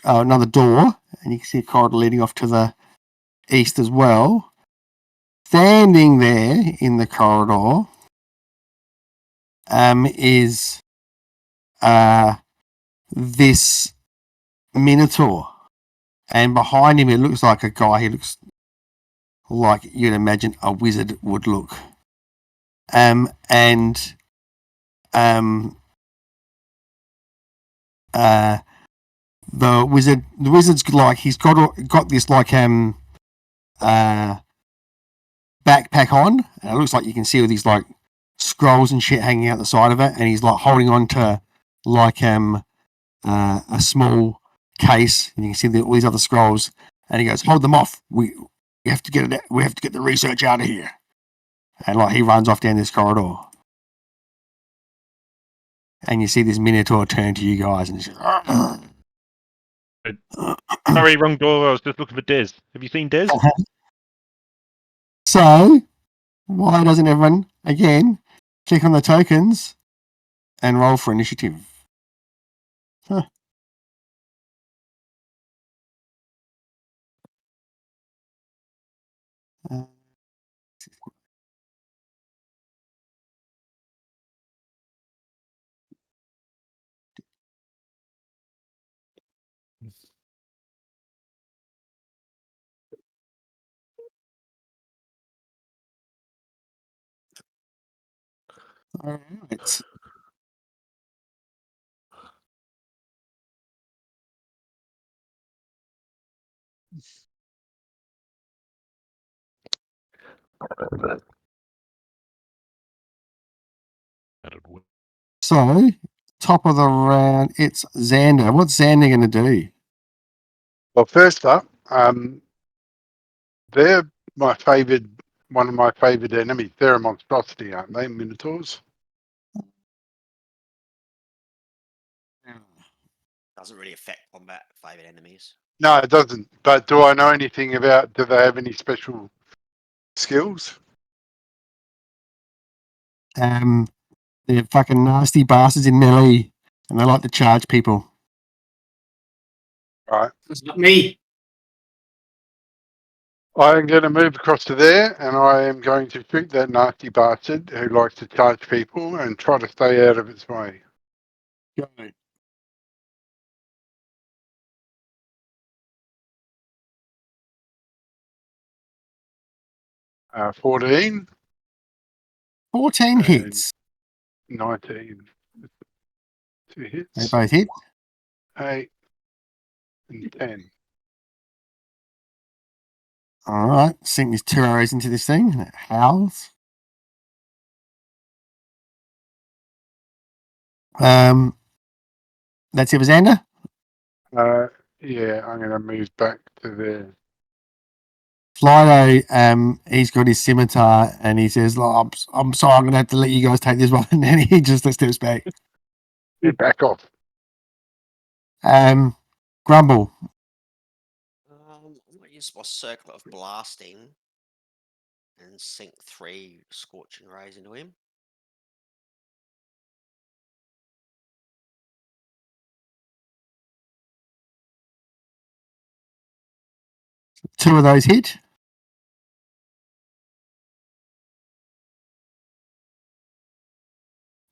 another door, and you can see a corridor leading off to the east as well. Standing there in the corridor is this Minotaur, and behind him it looks like a guy. He looks like you'd imagine a wizard would look. The wizard's like he's got this like backpack on, and it looks like you can see all these like scrolls and shit hanging out the side of it, and he's like holding on to like a small case, and you can see all these other scrolls, and he goes, "Hold them off! We have to get it. We have to get the research out of here." And like he runs off down this corridor, and you see this Minotaur turn to you guys, and he's just, Sorry, wrong door. I was just looking for Des. Have you seen Des? So, why doesn't everyone, again, click on the tokens and roll for initiative? Huh. All right. That'd work. So, top of the round, it's Xander. What's Xander going to do? Well, first up, they're one of my favoured enemies. They're a monstrosity, aren't they? Minotaurs. Doesn't really affect combat favorite enemies. No, it doesn't. But do I know anything about? Do they have any special skills? They're fucking nasty bastards in melee, and they like to charge people. Right. It's not me. I am going to move across to there, and I am going to shoot that nasty bastard who likes to charge people and try to stay out of its way. Go. 14, 14 And- hits. 19. 2 They hits. both hit. 8 and 10. All right. Sink these 2 arrows into this thing, and it howls. That's it for Xander. Yeah, I'm going to move back to there. Flydo, he's got his scimitar, and he says, "I'm sorry, I'm going to have to let you guys take this one," and then he just steps back. Yeah, back off. Grumble. I'm going to use my circle of blasting and sink 3 scorching rays into him. Two of those hit.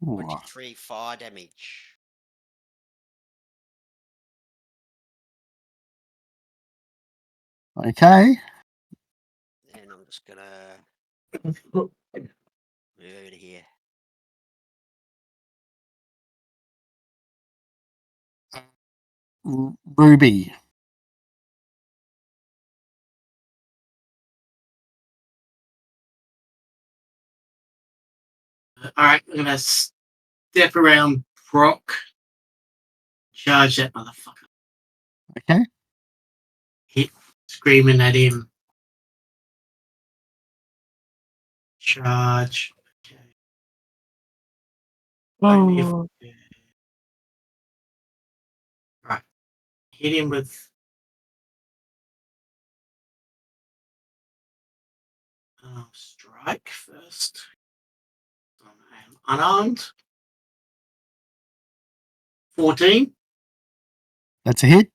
Ooh, 23 fire damage. okay. And I'm just going to move over to here. Ruby. All right, I'm gonna step around Brock, charge that motherfucker, Okay. hit, screaming at him, charge. Okay. Oh. Right, hit him with. Strike first. I am unarmed. 14. That's a hit.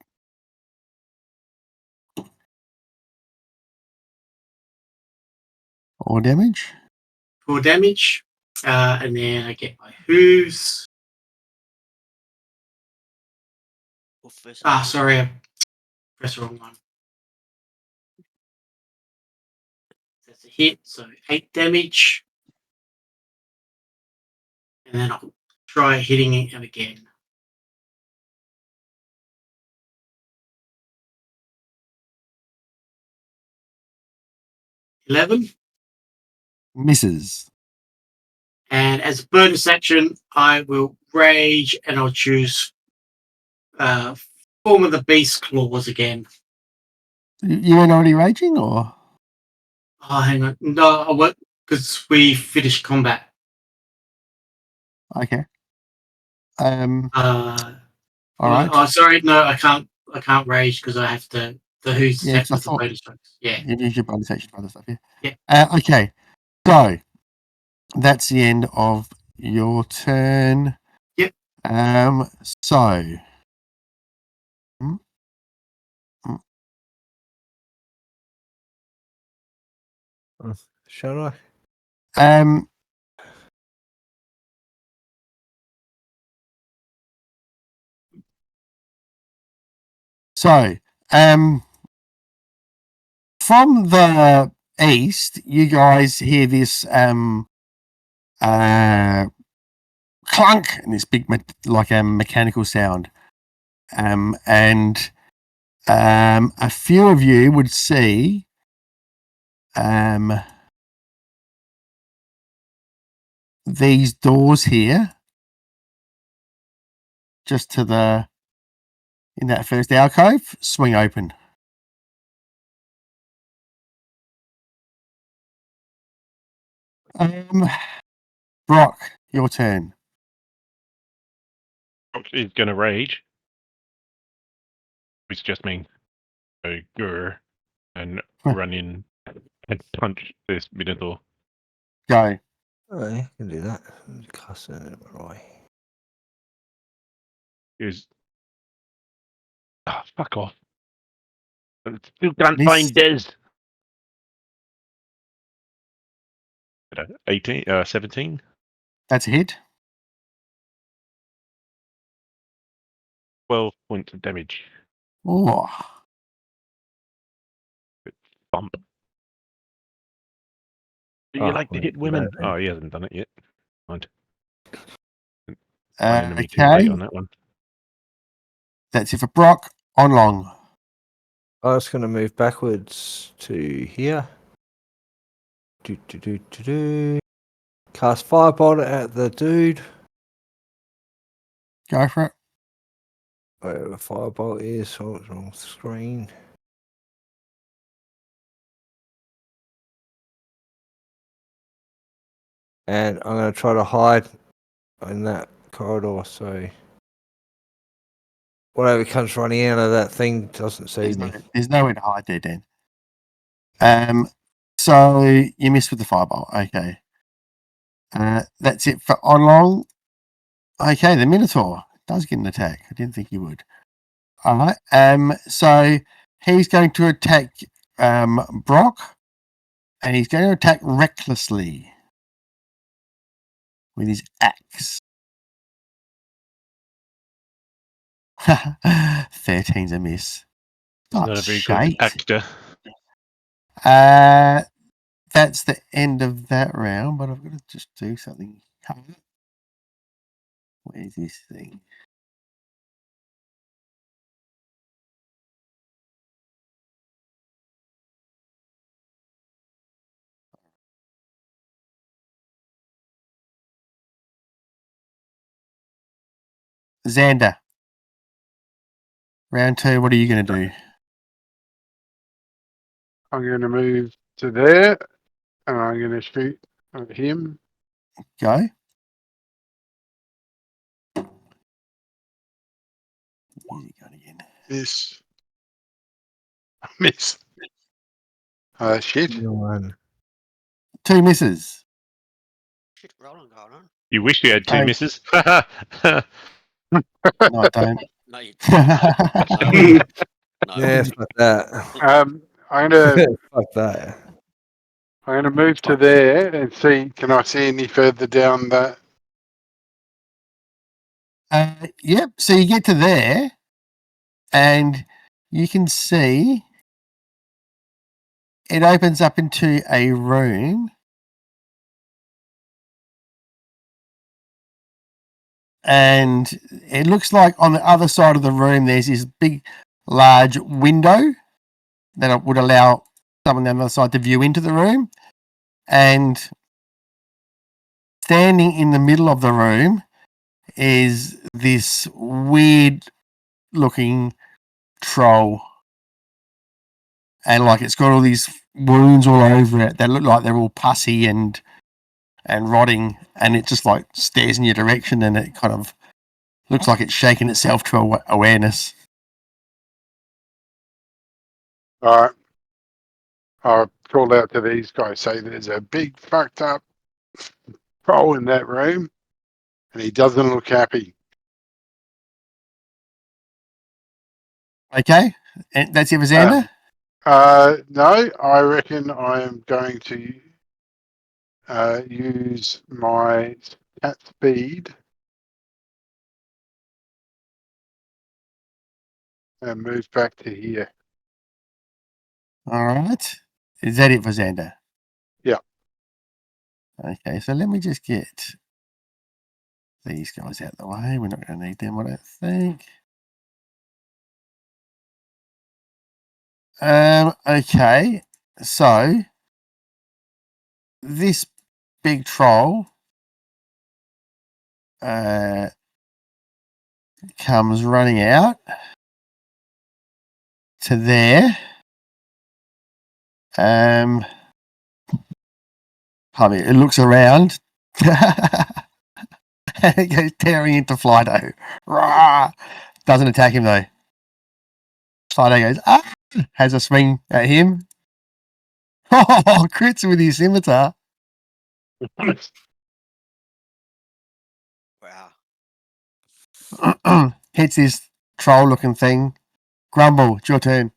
Or damage. 4 damage. And then I get my hooves. Sorry, I pressed the wrong one. That's a hit, so 8 damage. And then I'll try hitting him again. 11. Misses. And as a bonus action, I will rage and I'll choose Form of the Beast Claws again. You weren't already raging, or? Oh, hang on. No, I won't, because we finished combat. Okay. All right. Oh, sorry. No, I can't rage because I have to. The who's Yeah, set with the bonus strokes. Yeah. You use your bonus action for other stuff, yeah. Yeah. Okay. So that's the end of your turn. Yep. So. Shall I? So, from the east, you guys hear this clunk and this big mechanical sound, and a few of you would see these doors here, just to the in that first alcove, swing open. Brock, your turn. Is going to rage, which just means go grr and run in and punch this Minotaur. Go. Oh, yeah, can do that. Cast it right. Is fuck off. Still can't Miss. find Des. 17. That's a hit. 12 points of damage. Oh, Bump. Do you like to hit women? Oh, he hasn't done it yet. Mind. My enemy too late on that one. That's it for Brock. On long. I was going to move backwards to here. Cast Firebolt at the dude. Go for it. Where the Firebolt is, so it's wrong screen. And I'm going to try to hide in that corridor, so whatever comes running out of that thing doesn't see me. There's nowhere to hide there, Dan. So you missed with the firebolt. Okay. That's it for on long. Okay, the Minotaur does get an attack. I didn't think he would. All right. So he's going to attack Brock, and he's going to attack recklessly with his axe. 13's a miss. Not a very good actor. That's the end of that round, but I've got to just do something. Where's this thing? Xander. Round 2, what are you going to do? I'm going to move to there, and I'm going to shoot at him. Go. Where's he going again? Miss. Miss. Shit. One. 2 misses. Shit, rolling going on. You wish you had 2 Hey. misses. No, I don't. No, you no. Yeah, fuck that. I'm gonna Fuck that. I'm gonna move to there and see. Can I see any further down that? Yep. So you get to there, and you can see it opens up into a room. And it looks like on the other side of the room, there's this big, large window that would allow someone on the other side to view into the room. And standing in the middle of the room is this weird looking troll. And like it's got all these wounds all over it that look like they're all pussy and rotting, and it just like stares in your direction, and it kind of looks like it's shaking itself to awareness. All right. I'll call out to these guys. Say there's a big fucked up troll in that room, and he doesn't look happy. Okay, and that's it for Xander. No, I reckon I am going to use my cat speed and move back to here. All right, is that it for Xander? Yeah. Okay, so let me just get these guys out of the way. We're not going to need them, I don't think. Okay, so this big troll comes running out to there. I mean, it looks around. And it goes tearing into Flydo. Rah! Doesn't attack him though. Flydo goes, ah! Has a swing at him. Oh, crits with his scimitar. Wow. Hits his troll looking thing. Grumble, it's your turn.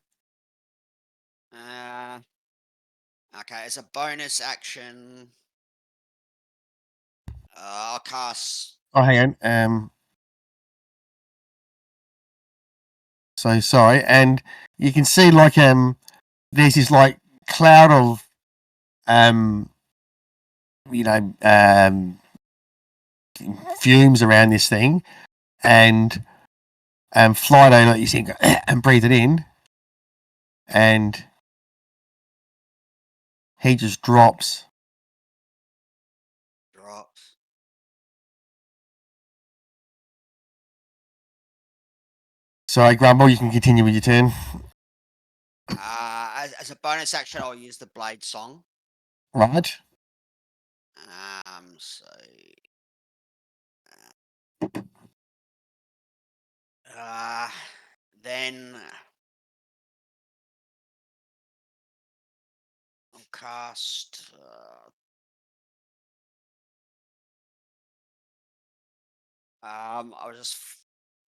Okay, as a bonus action, I'll cast. Oh, hang on. So sorry, and you can see like there's this like cloud of fumes around this thing, and Flydo, like you see, and breathe it in, and he just drops. Sorry, Grumble, you can continue with your turn. As a bonus action, I'll use the Blade Song. Right. So. Then I'll cast. I'll just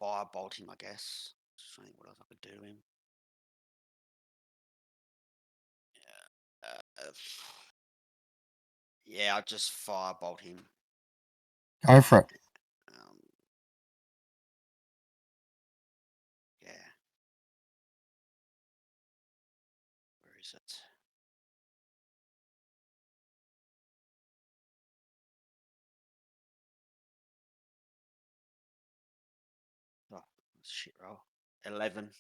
firebolt him, I guess. Just trying to think what else I could do to him. Yeah, I'll just firebolt him. Go for it. Yeah. Where is it? Oh, shit roll. 11.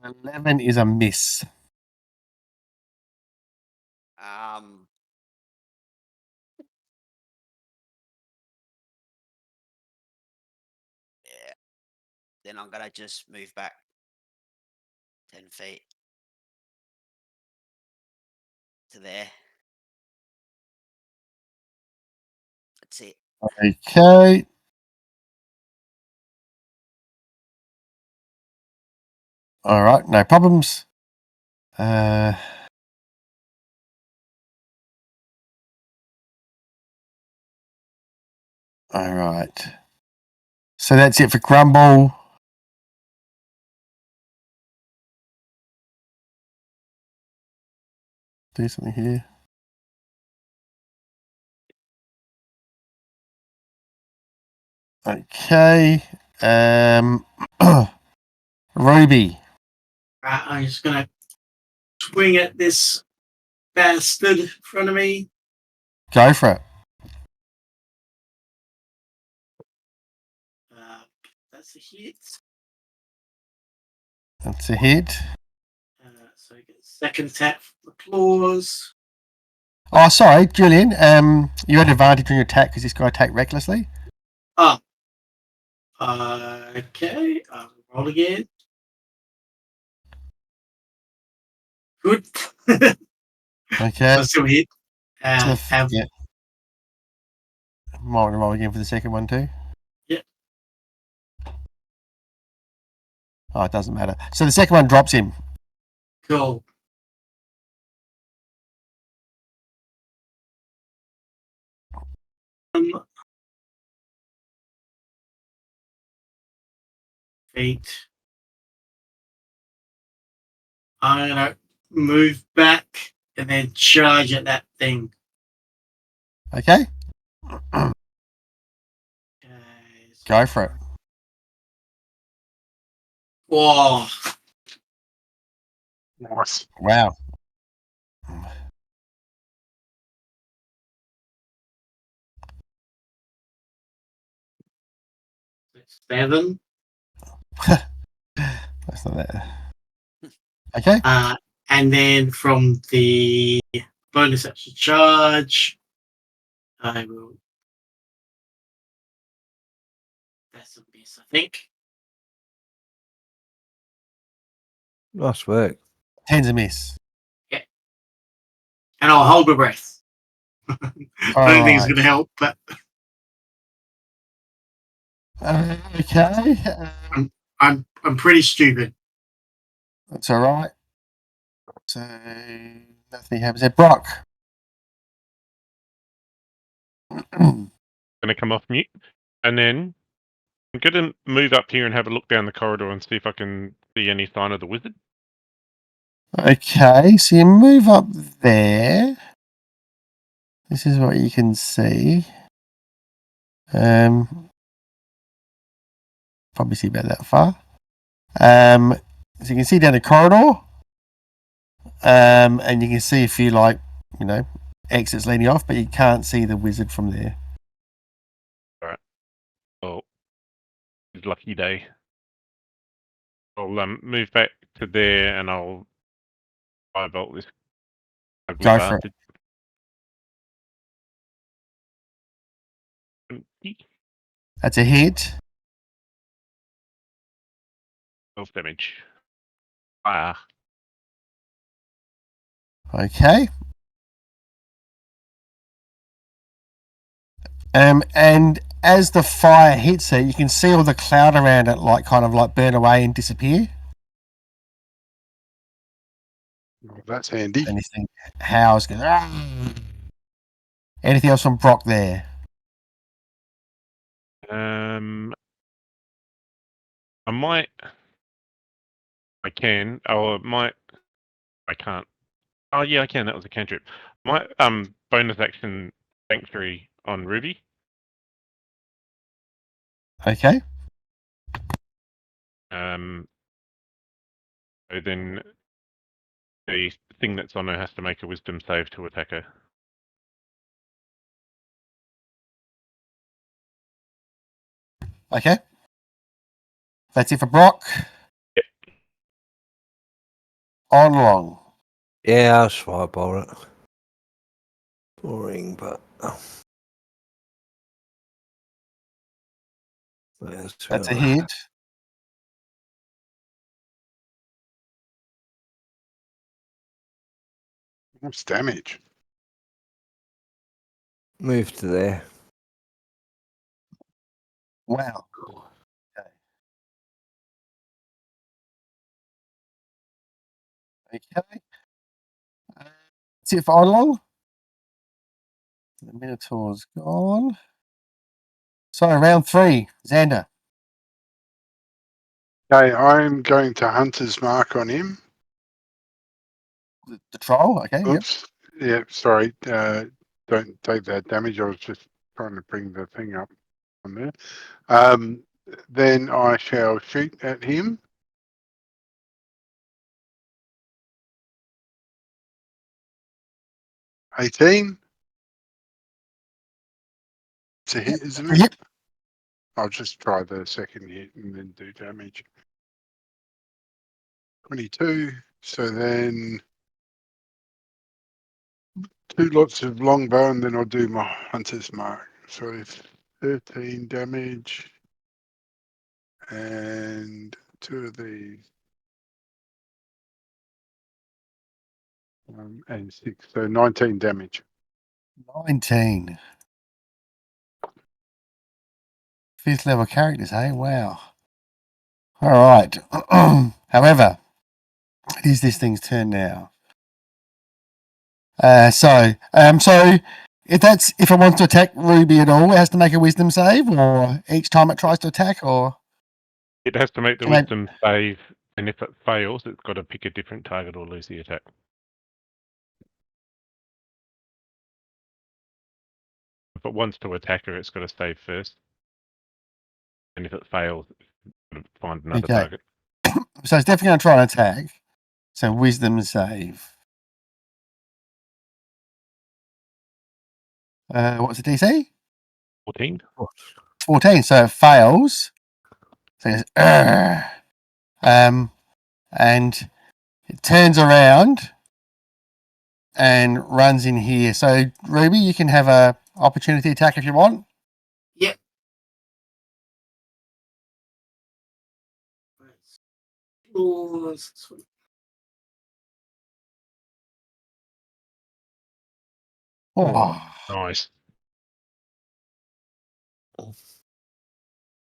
11 is a miss. Yeah. Then I'm gonna just move back 10 feet to there. That's it. Okay. All right, no problems. All right. So that's it for Grumble. Do something here. Okay. Ruby. Right, I'm just gonna swing at this bastard in front of me. Go for it. That's a hit. That's a hit. So I get second attack for the claws. Oh, sorry, Julian. You had advantage on your attack because this guy attacked recklessly. Oh. Okay. I'll roll again. Good. Okay. I still hit. Yeah. Might want to roll again for the second one too. Yep. Oh, it doesn't matter. So the second one drops him. Cool. Feet. I'm gonna move back and then charge at that thing. Okay. Okay, so Go for it. whoa. Nice. Wow. It's 7. That's not that. Okay. And then from the bonus action charge, I will miss, I think. Nice work. 10's a miss. And I'll hold my breath. I don't think it's Alright. going to help, but Okay. I'm pretty stupid. That's all right. So nothing happens there. Brock. Going to come off mute, and then I'm going to move up here and have a look down the corridor and see if I can see any sign of the wizard. Okay, so you move up there. This is what you can see. Probably see about that far. So you can see down the corridor. And you can see a few exits leading off, but you can't see the wizard from there. Oh, his lucky day. I'll move back to there and I'll firebolt this ugly Go for bastard. 20, That's a hit. 12 damage. Ah, Okay. And as the fire hits it, you can see all the cloud around it kind of burn away and disappear. Well, that's handy. Anything howls goes. "Ah." Anything else from Brock there? I might. I can. Oh, I might. I can't. Oh yeah, I can. That was a cantrip. My bonus action sanctuary on Ruby. Okay. So then the thing that's on her has to make a wisdom save to attack her. Okay. That's it for Brock. Yep. On long. Yeah, I'll firebolt it. Boring, but That's a hit. What's damage? Move to there. Wow. Okay. That's it for on long. The Minotaur's gone. So round 3, Xander. Okay, I'm going to Hunter's Mark on him. The troll. Okay. Yep. Oops. Yeah, sorry. Don't take that damage. I was just trying to bring the thing up on there. Then I shall shoot at him. $18. It's a hit, isn't it? Yep. I'll just try the second hit and then do damage. 22. So then 2 lots of longbow, and then I'll do my Hunter's Mark. So 13 damage. And 2 of these. And 6. So 19 damage. 19. 5th level characters, hey? Wow. All right. However, it is this thing's turn now. So if it wants to attack Ruby at all, it has to make a wisdom save, or each time it tries to attack, or It has to make the Can I- wisdom save, and if it fails, it's got to pick a different target or lose the attack. If it wants to attack her, it's got to save first, and if it fails, it's got to find another Okay. target. so it's definitely going to try and attack. So wisdom save. What's the DC? 14. 14. So it fails. So it's, and it turns around and runs in here. So Ruby, you can have a opportunity attack if you want. Yep. Oh, Oh, Nice.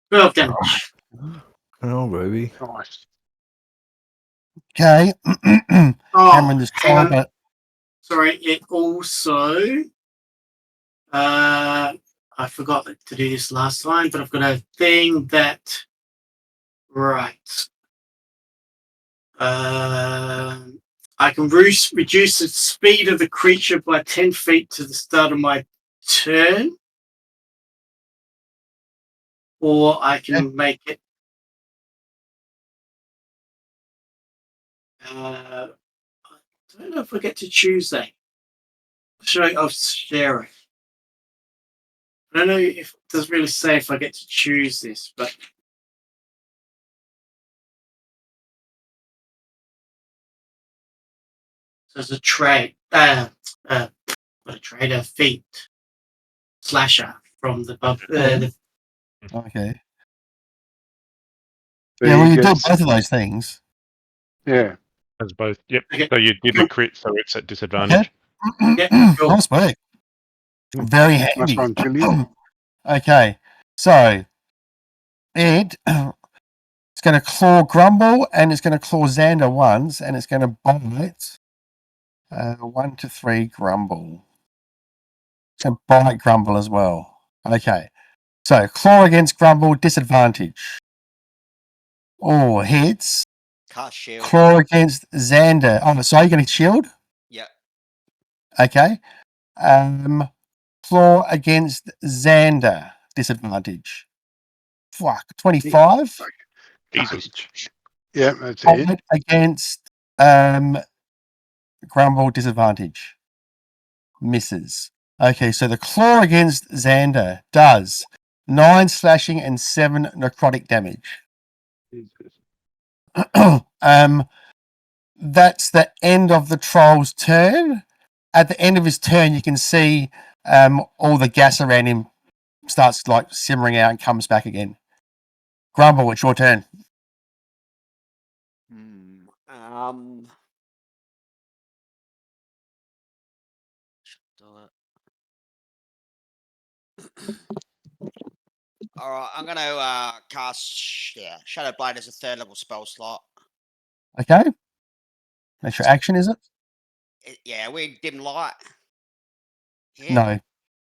12 damage. Oh, Ruby. Nice. okay. Oh, Hammering this hang troll, on. but Sorry, it also. I forgot to do this last time, but I've got a thing that. Right. I can reduce the speed of the creature by 10 feet to the start of my turn. Or I can make it. I don't know if I get to choose that. I'll share it. I don't know if it doesn't really say if I get to choose this, but there's a trade, a feat slasher from the okay. So Yeah, well, you do get both of those things. Yeah. As both. Yep. Okay. So you did the crit, so it's at disadvantage. Yeah, cool. Nice work. Very Nice handy. one, Julian. Okay, so Ed, it's going to claw Grumble and it's going to claw Xander once, and it's going to bite 1 to 3 Grumble. It's going to bite Grumble as well. Okay, so claw against Grumble, disadvantage. Oh, hits. Cast shield. Claw against Xander. Oh, so you're going to shield? Yep. Okay. Claw against Xander, disadvantage. Fuck, 25. Jesus. Yeah, that's it. Bite against Grumble, disadvantage. Misses. Okay, so the claw against Xander does 9 slashing and 7 necrotic damage. That's the end of the troll's turn. At the end of his turn, you can see all the gas around him starts like simmering out and comes back again. Grumble, it's your turn. Should do it. All right, I'm going to cast Shadow Blade as a 3rd level spell slot. Okay. That's your action, is it? Yeah, we dim light. Yeah. No.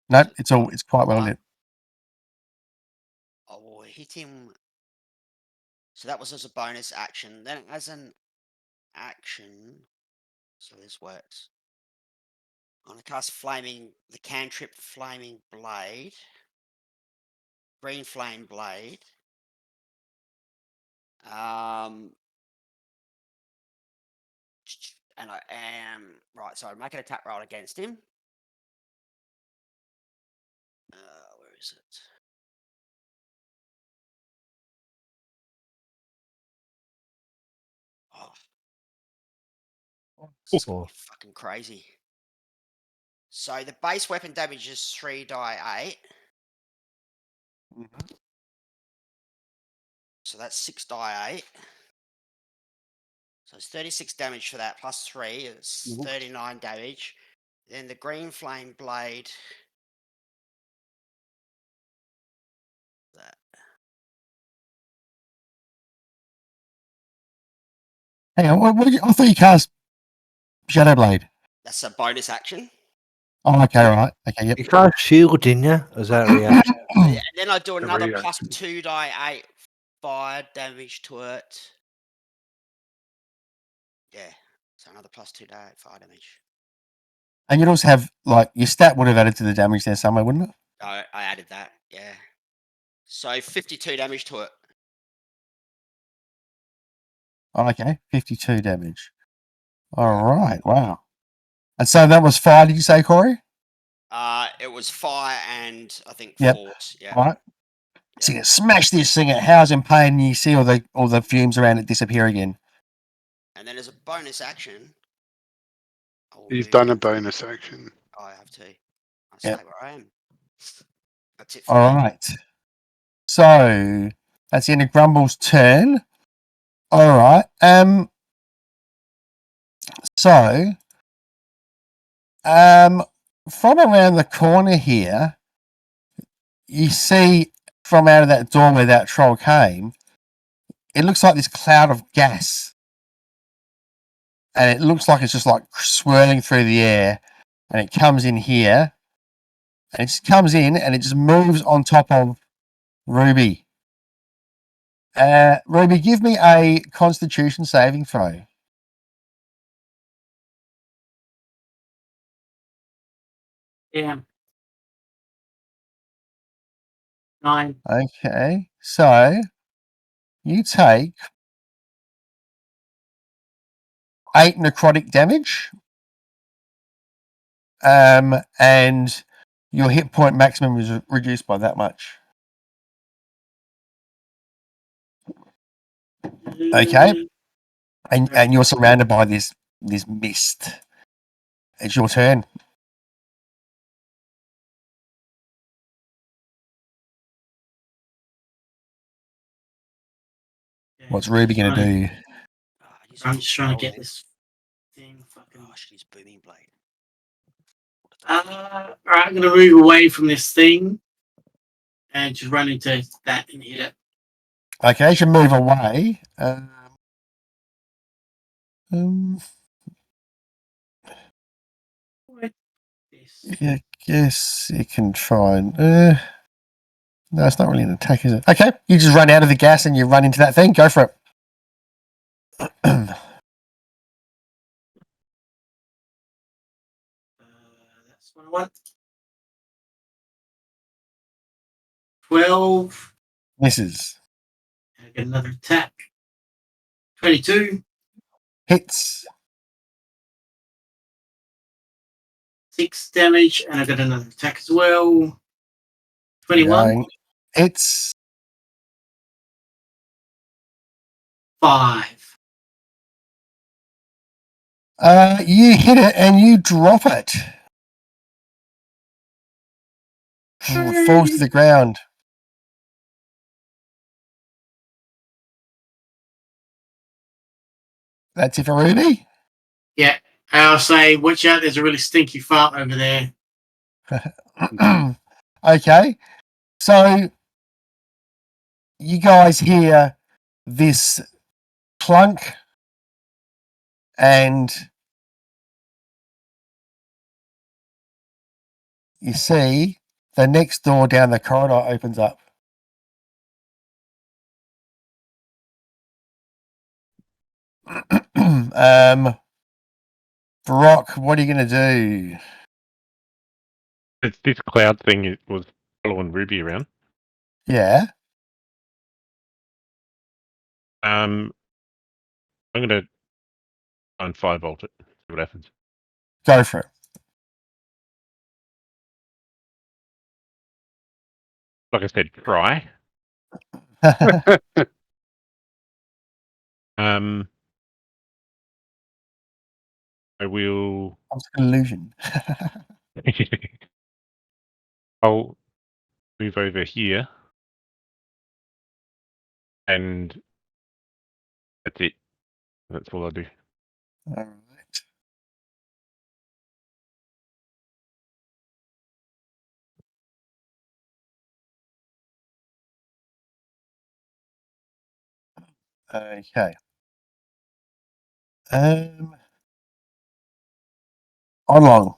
Nope, it's quite well lit. Oh, hit him. So that was as a bonus action. Then as an action, so this works. I'm going to cast the cantrip Flaming Blade. Green Flame Blade. And I am right. So I make an attack roll against him. Where is it? Oh, this is gonna be fucking crazy. So the base weapon damage is 3d8. So that's 6d8. So it's 36 damage for that, plus 3 is 39 damage. Then the green flame blade. That. Hang on, I thought you cast Shadow Blade. That's a bonus action. Oh, okay, right. Okay, yep. You cast shield, didn't you? Is that a reaction? Yeah, and then I do The another reaction. plus 2d8 fire damage to it. Yeah, so another plus 2d8 fire damage. And you'd also have, like, your stat would have added to the damage there somewhere, wouldn't it? I added that, yeah. So 52 damage to it. Oh, okay, 52 damage. All right, wow. And so that was fire, did you say, Corey? It was fire and I think Yep. force. Yeah. All right. So you smash this thing, it howls in pain, and you see all the fumes around it disappear again. And then as a bonus action, You've done a bonus action. I have to. I Yep. stay where I am. That's it for All me. right. So that's the end of Grumble's turn. All right. So, from around the corner here, you see from out of that door where that troll came, it looks like this cloud of gas. And it looks like it's just like swirling through the air. And it comes in here. And it just comes in and it just moves on top of Ruby. Ruby, give me a Constitution saving throw. Yeah. 9. Okay, so you take 8 necrotic damage, and your hit point maximum is reduced by that much. Okay, and you're surrounded by this mist. It's your turn. What's Ruby going to do? Oh, I just I'm need just trying to roll get it. this thing fucking. Oh, she needs booming blade. Alright, I'm gonna move away from this thing and just run into that and hit it. Okay, you should move away. This. Yeah, I guess you can try and. No, it's not really an attack, is it? Okay, you just run out of the gas and you run into that thing. Go for it. That's what I want. 12. Misses. And I get another attack. 22. Hits. 6 damage, and I got another attack as well. 21. Nine. Hits. 5. You hit it and you drop it. It falls to the ground. That's it for Ruby. Yeah, I'll say, watch out, there's a really stinky fart over there. Okay, so you guys hear this clunk and you see the next door down the corridor opens up. Brock, what are you going to do? It's this cloud thing. It was following Ruby around. Yeah, I'm gonna try and 5-volt it. See what happens. go for Like I said, try. it. I will. It's an illusion. I'll move over here, and that's it. That's all I do. All right. Okay. Oblong.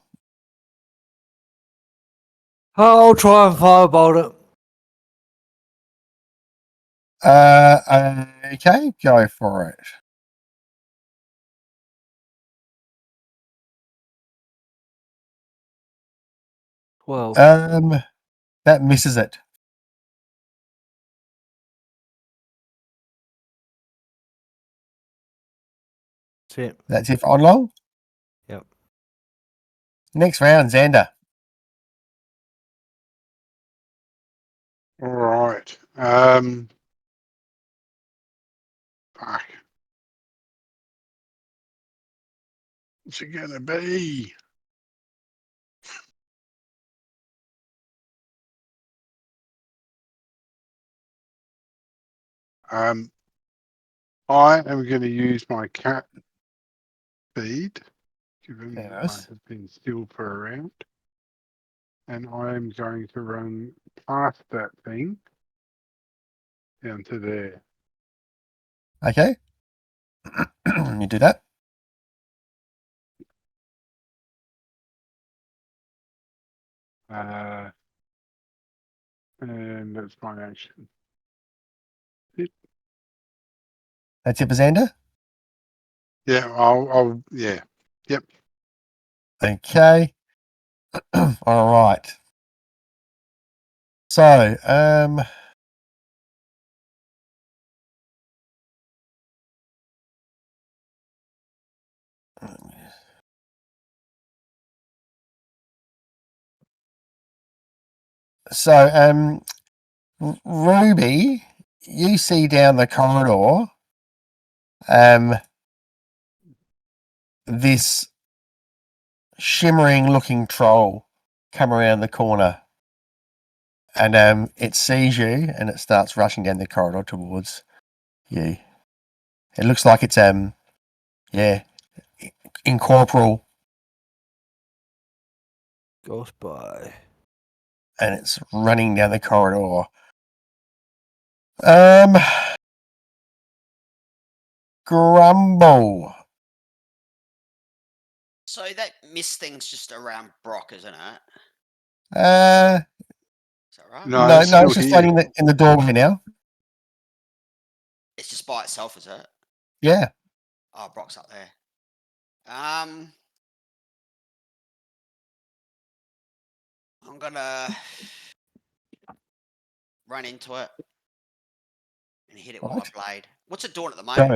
I'll try and firebolt it. Okay, go for it. Well, That misses it. that's it. That's it for Oblong. Yep. Next round, Xander. All right. Fuck. What's it gonna be? I am going to use my cat speed, given I Yes. have been still for a round. And I'm going to run past that thing down to there. Okay. You do that. And that's my action. That's it for Xander. Yeah, I'll yeah. Yep. Okay. All right. So, Ruby, you see down the corridor, this shimmering looking troll come around the corner, and it sees you and it starts rushing down the corridor towards you. It looks like it's incorporeal, Goes by. and it's running down the corridor. Grumble. So that mist thing's just around Brock, isn't it? Uh, Is that right? No, no, it's it's still just here. floating in the doorway now. It's just by itself, is it? Yeah. Oh, Brock's up there. I'm gonna run into it and hit it with Right. my blade. What's it doing at the moment? So,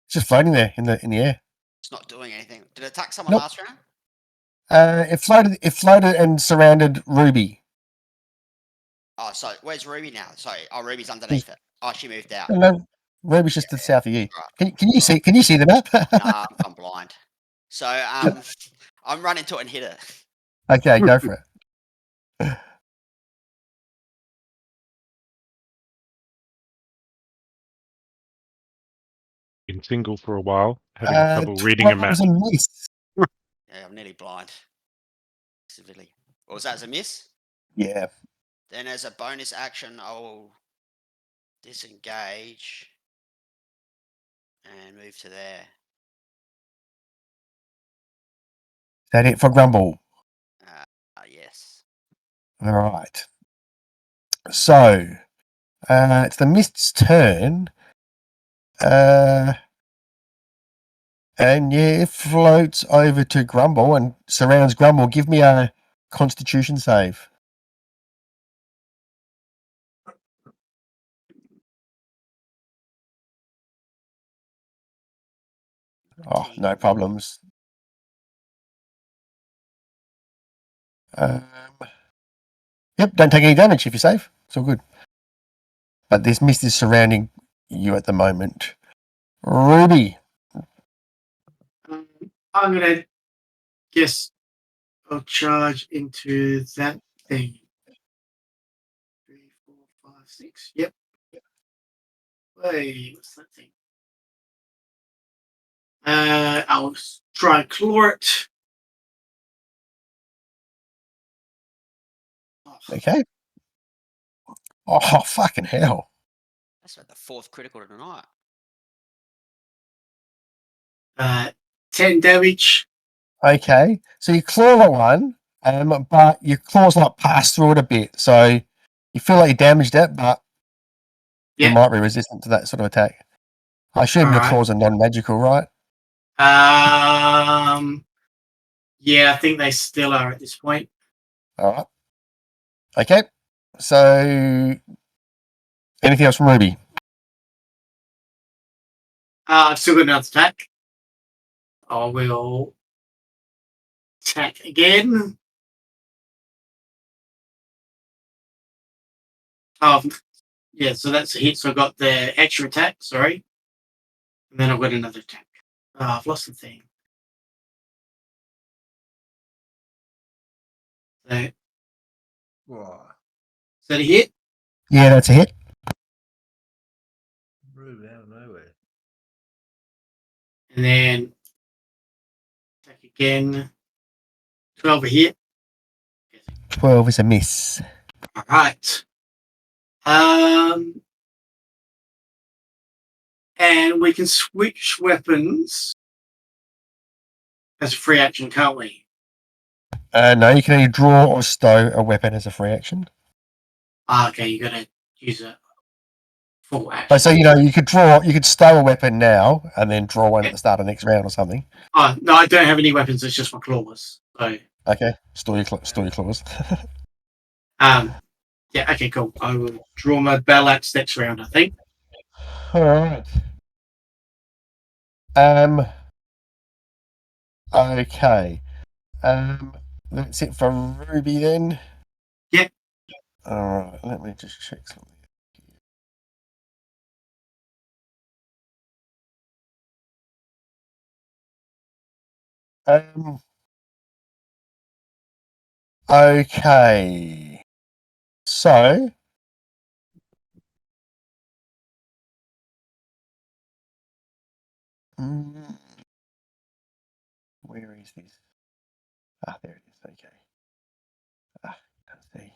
it's just floating there in the air. It's not doing anything. Did it attack someone Nope. last round? It floated and surrounded Ruby. Oh, so where's Ruby now? Sorry, Ruby's underneath it. Oh, she moved out. No, Ruby's just to the south of you. Right. Can you see? Can you see the map? Nah, I'm blind. So I'm running to it and hit it. Okay, go for it. Been single for a while, having trouble reading a 12 map. was a miss. Yeah, I'm nearly blind. Civilly. What was that as a miss? Yeah. Then as a bonus action, I will disengage and move to there. Is that it for Grumble? Yes. All right. So, it's the mist's turn. And yeah, it floats over to Grumble and surrounds Grumble. Give me a Constitution save. Oh, no problems. Yep, don't take any damage if you're safe. It's all good. But this mist is surrounding you at the moment. Ruby. I'm gonna guess I'll charge into that thing. 3, 4, 5, 6. Yep. Wait, what's that thing? I'll try and claw it. Oh, Okay. Oh, fucking hell. That's like the fourth critical tonight. 10 damage. Okay. So you claw the one, but your claws like pass through it a bit. So you feel like you damaged it, but you Yeah. might be resistant to that sort of attack. I assume your Alright. claws are non-magical, right? Yeah, I think they still are at this point. All right. Okay. So anything else from Ruby? I've still got another attack. I will attack again. Yeah, so that's a hit. So I got the extra attack, sorry. And then I've got another attack. I've lost the thing. So, is that a hit? Yeah, that's a hit. Rude out of nowhere. And then attack again. 12 a hit. 12 is a miss. All right. And we can switch weapons as a free action, can't we? No, you can either draw or stow a weapon as a free action. Okay, you got to use a full action. So you could stow a weapon now and then draw one at the start of the next round or something. No, I don't have any weapons. It's just my claws. So Okay, store your claws. yeah, okay, cool. I will draw my bell axe next round, I think. All right. Okay. That's it for Ruby then. Yep. All right. Let me just check something. Okay. So. Where is this? Ah, there it is. Okay. Let's see.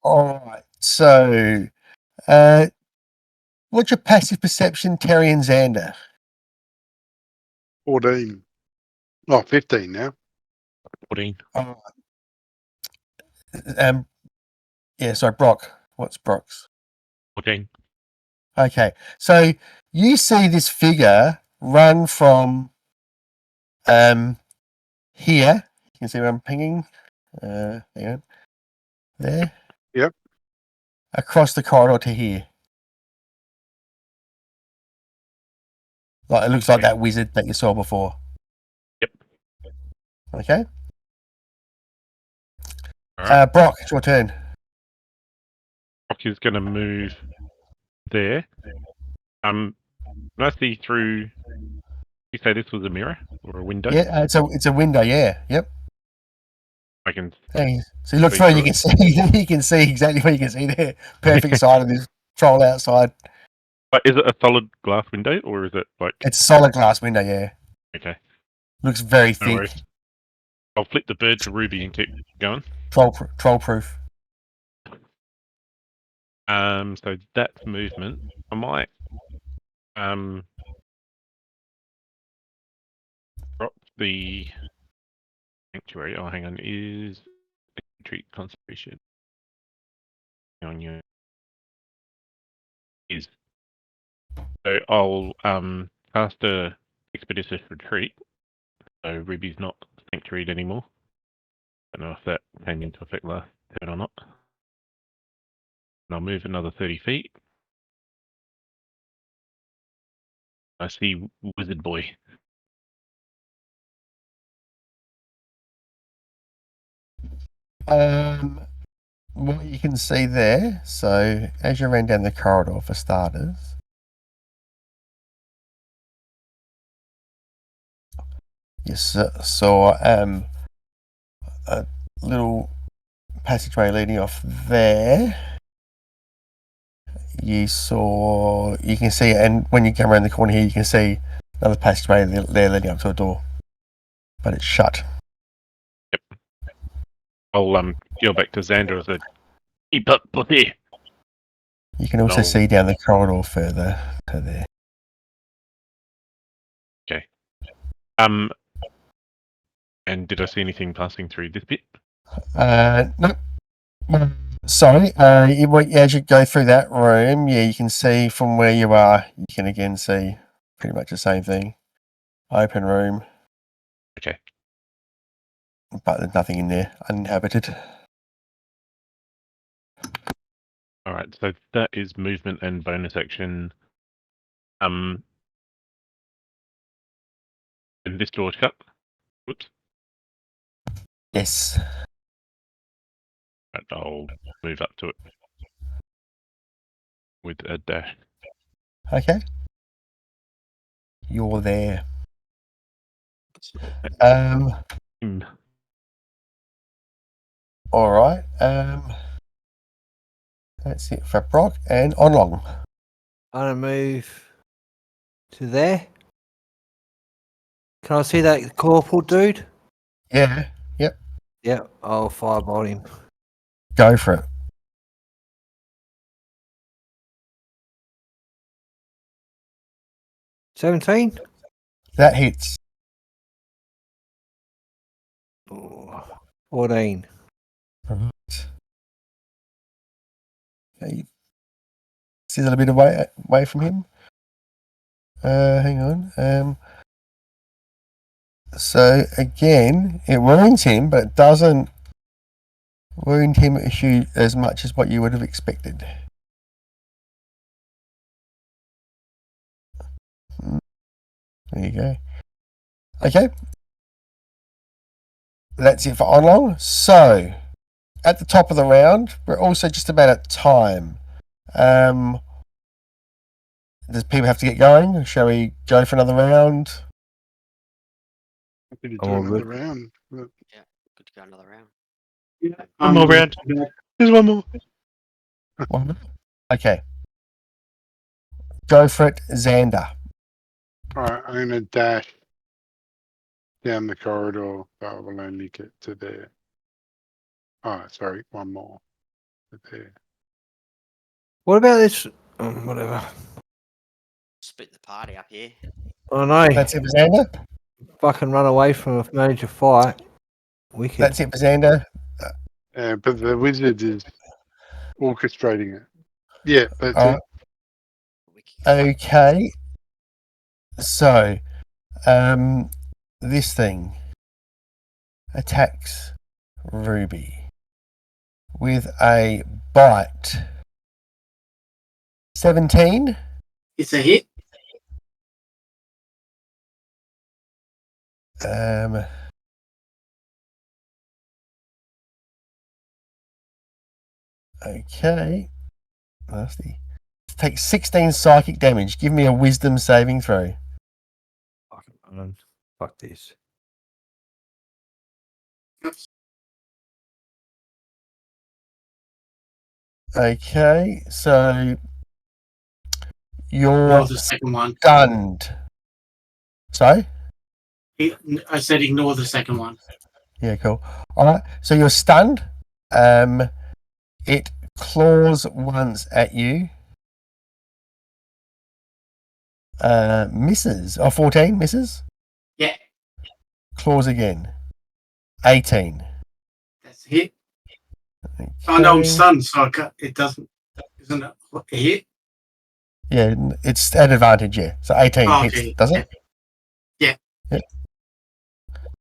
All right. So, what's your passive perception, Terry and Xander? 14. Oh, 15 now. 14. Yeah. Sorry, Brock. What's Brock's? 14. Okay. So you see this figure run from here. You can see where I'm pinging. Hang on. There. Yep. Across the corridor to here. Like it looks like that wizard that you saw before. Yep. Okay. All right. Brock, it's your turn. Brock is going to move there. Can I see through? You say this was a mirror or a window? Yeah, it's a window. Yeah. Yep. I can. Hey, so you look See through, through you can see you can see exactly what you can see there. Perfect side of this troll outside. But is it a solid glass window or is it like? It's solid glass window. Yeah. Okay. Looks very No thick. worries. I'll flip the bird to Ruby and keep going. Troll proof. So that's movement. I might drop the sanctuary. Oh, hang on. Is retreat concentration on you? Is so I'll cast a expeditious retreat. So Ruby's not sanctuaried anymore. I don't know if that came into effect last turn or not. And I'll move another 30 feet. I see Wizard Boy. What you can see there. So as you ran down the corridor, for starters, you saw a little passageway leading off there. You can see, and when you come around the corner here, you can see another passageway there leading up to a door, but it's shut. Yep. I'll go back to Xander as a keep up, buddy. You can also No. see down the corridor further to there. Okay. And did I see anything passing through this bit? No. Sorry. As you go through that room, yeah, you can see from where you are. You can again see pretty much the same thing. Open room. Okay. But there's nothing in there. Uninhabited. All right. So that is movement and bonus action. And this door's shut. Whoops. Yes. Right, I'll move up to it with a dash. Okay. You're there. All right. That's it for Brock and on long. I'm gonna move to there. Can I see that corporal dude? Yeah. Yep. Yeah, I'll firebolt him. Go for it. 17. That hits. Oh, 14. Right. Okay. See a little bit away from him. Hang on. So again, it wounds him, but it doesn't wound him as much as what you would have expected. There you go. Okay. That's it for Onlong. So, at the top of the round, we're also just about at time. Does people have to get going? Shall we go for another round? Happy to I'm do all another good. round. But Yeah, good to go another round. Yeah, One more round. There's one more. One more? Okay. Go for it, Xander. all right, I'm gonna dash down the corridor, but I will only get to there. Oh, sorry, one more to there. What about this? Whatever. Split the party up here. I know. That's it for Xander. Fucking run away from a major fight. Wicked. That's it for Xander. But the wizard is orchestrating it. Yeah, that's All it. We can fuck Okay. So, this thing attacks Ruby with a bite. 17. it's a hit. Okay. Nasty. Take 16 psychic damage. Give me a wisdom saving throw. Fuck this. Okay, so you're Ignore the second one. stunned. Sorry? I said ignore the second one. Yeah, cool. All right, so you're stunned. It claws once at you. Misses. Oh, 14 misses. Yeah, Claws again. 18. that's a hit. Okay. Oh no, I'm stunned, so it doesn't. Isn't it a hit? Yeah, it's at advantage, yeah. So 18 Oh, hits, okay. does it? Yeah. Yeah.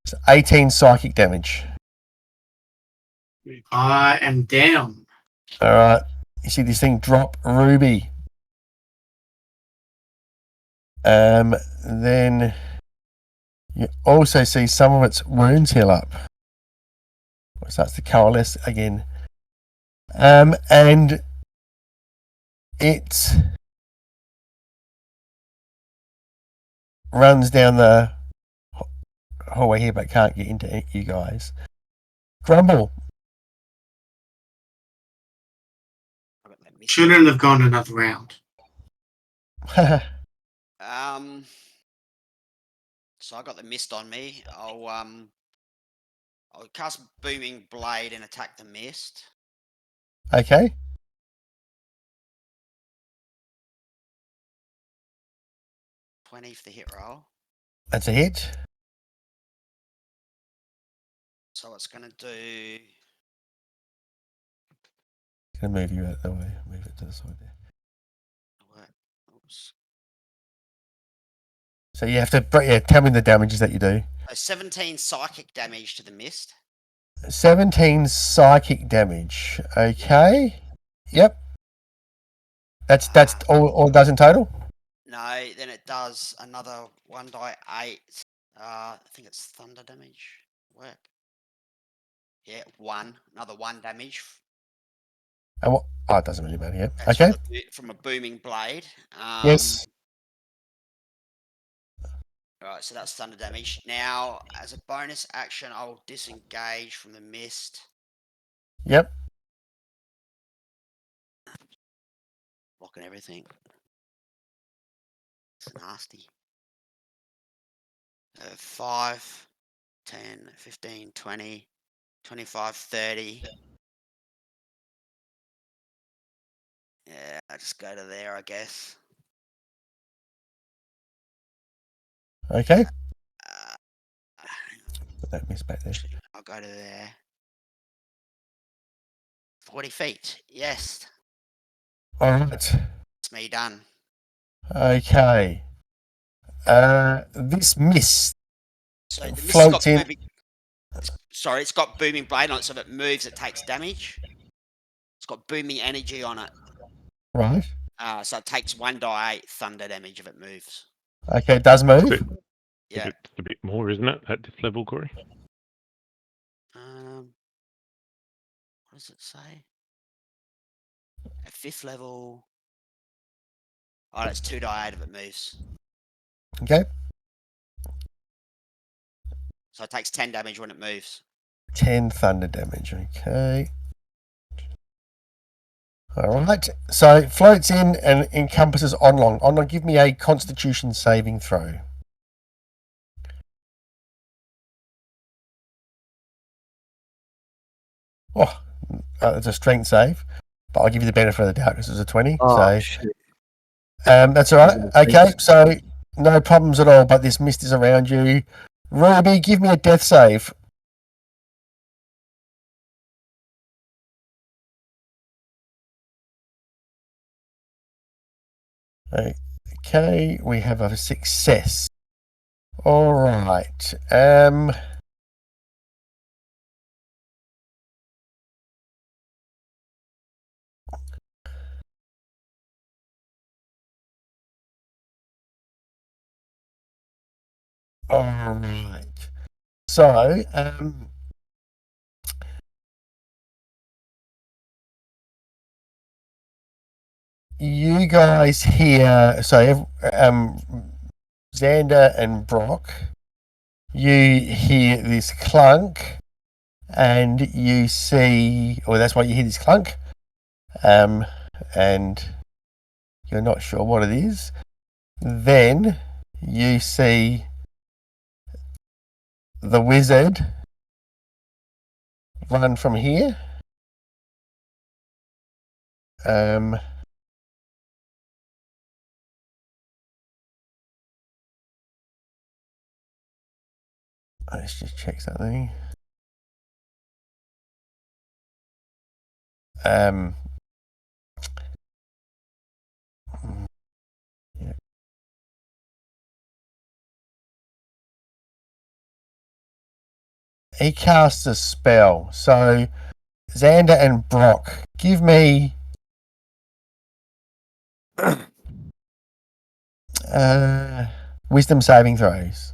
So 18 psychic damage. I am down. All right. You see this thing drop Ruby. Then you also see some of its wounds heal up. It starts to coalesce again. And it runs down the hallway here, but can't get into you guys. Grumble. I got that mist. Shouldn't have gone another round. So I got the mist on me. I'll cast booming blade and attack the mist. Okay. 20 for the hit roll. That's a hit. So it's gonna do. Gonna move you out the way. Move it to the side there. Oops. So you have to, tell me the damages that you do. 17 psychic damage to the mist. 17 psychic damage. Okay. Yep. That's all it does in total. No, then it does another 1d8. I think it's thunder damage. Work. Yeah, another 1 damage. And what? Oh, it doesn't really matter. Yeah. That's Okay. from a booming blade. Yes. Alright, so that's thunder damage. Now, as a bonus action, I'll disengage from the mist. Yep. Blocking everything. It's nasty. 5, 10, 15, 20, 25, 30. Yeah, I just go to there, I guess. Okay. Uh, Put that miss back there. I'll go to there. 40 feet. Yes. All right. It's me done. Okay. This mist So the mist has floats got in. booming. Sorry, it's got booming blade on it, so if it moves, it takes damage. It's got booming energy on it. Right. So it takes 1d8 thunder damage if it moves. Okay, it does move. But Yeah. it's a bit more, isn't it, at this level, Corey? What does it say? At 5th level. Oh, it's 2d8 if it moves. Okay. So it takes 10 damage when it moves. 10 thunder damage. Okay. All right. So it floats in and encompasses Onlong. Onlong, give me a Constitution saving throw. Oh, it's a strength save, but I'll give you the benefit of the doubt because it's a 20. Oh, so shit. that's all right. Okay, so no problems at all, but this mist is around you. Ruby, give me a death save. Okay, we have a success. All right. All right. So, you guys hear, so Xander and Brock, you hear this clunk and you see, or that's why you hear this clunk, and you're not sure what it is. Then you see the wizard run from here. Let's just check something. Yeah. He casts a spell. So, Xander and Brock, give me wisdom saving throws.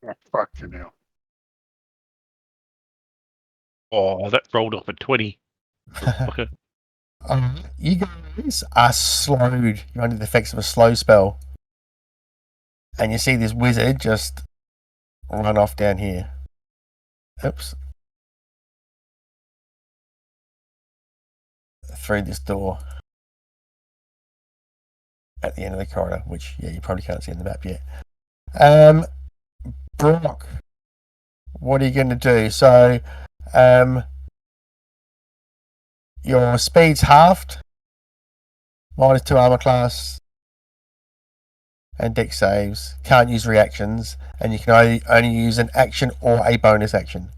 Oh, fucking hell. Oh, that rolled off a 20. Okay. You guys are slowed. You're under the effects of a slow spell. And you see this wizard just run off down here. Oops. Through this door at the end of the corridor, which, yeah, you probably can't see in the map yet. Brock, what are you going to do? So, your speed's halved, -2 armor class, and dex saves. Can't use reactions, and you can only use an action or a bonus action.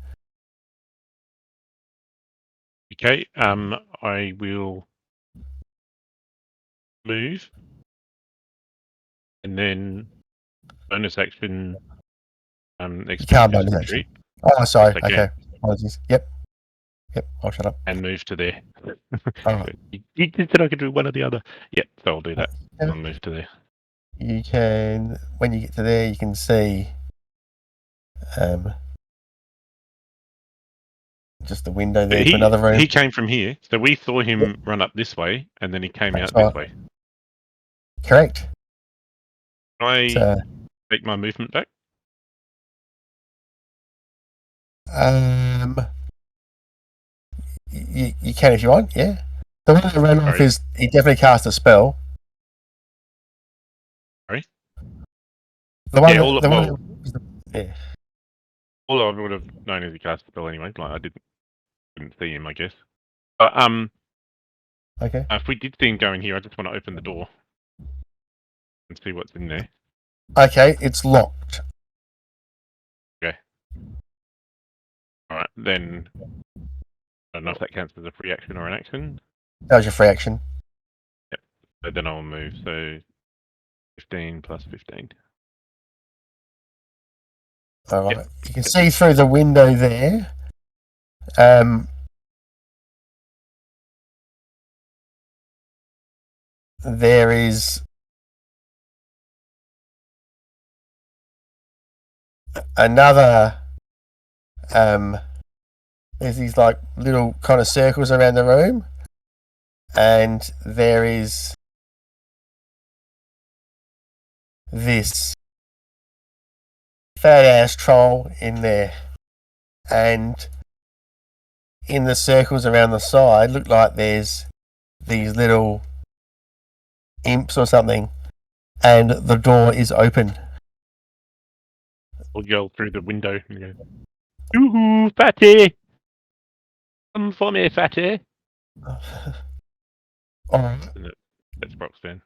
Okay, I will move. And then bonus action, You expect can't just bonus retreat. action. Oh, sorry. Yes, I can. Okay. Apologies. Yep. I'll shut up. And move to there. All right. You said I could do one or the other. Yep, so I'll do that. Yeah. I'll move to there. You can, when you get to there, you can see just the window there to another room. He came from here, so we saw him run up this way, and then he came That's out this right. way. Correct. Can I So, take my movement back? you can if you want, yeah. The one that ran off Sorry. is he definitely cast a spell. Sorry? The one Yeah, that, the one yeah. all I would have known is he cast a spell anyway. Like I didn't see him, I guess. But Okay. if we did see him go in here, I just want to open the door and see what's in there. Okay, it's locked. All right, then I don't know if that counts as a free action or an action. That was your free action. So then I'll move. So 15 plus 15. All right. You can see through the window there. There is another. There's these like little kind of circles around the room, and there is this fat ass troll in there, and in the circles around the side look like there's these little imps or something, and the door is open. I'll yell through the window and go, "Ooh, fatty! Come for me, fatty!" Alright, And that's Brock's turn.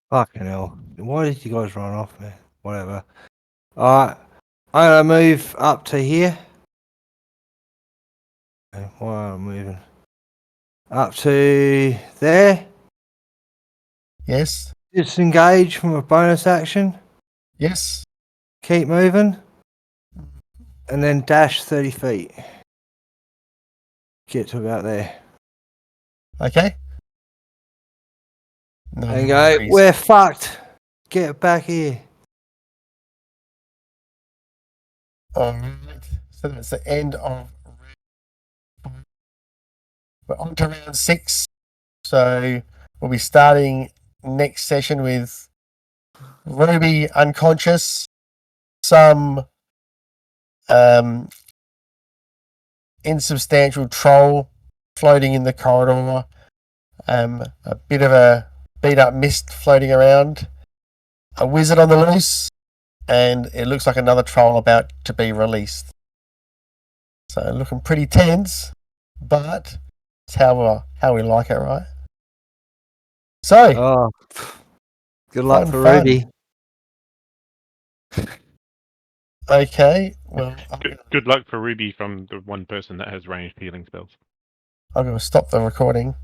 Fucking hell. Why did you guys run off, man? Whatever. Alright. I'm gonna move up to here. Why am I moving? Up to there. Yes, Disengage from a bonus action. yes. Keep moving. And then dash 30 feet. Get to about there. Okay. No And go, worries. we're fucked. Get back here. Alright, so that's the end of. We're on to round 6. So we'll be starting next session with Ruby unconscious, some insubstantial troll floating in the corridor, a bit of a beat up mist floating around, a wizard on the loose, and it looks like another troll about to be released. So looking pretty tense, but it's how we like it, right? So, Oh, good luck Fun, for fun. Ruby. okay, well, Good luck for Ruby from the one person that has ranged healing spells. I'm going to stop the recording.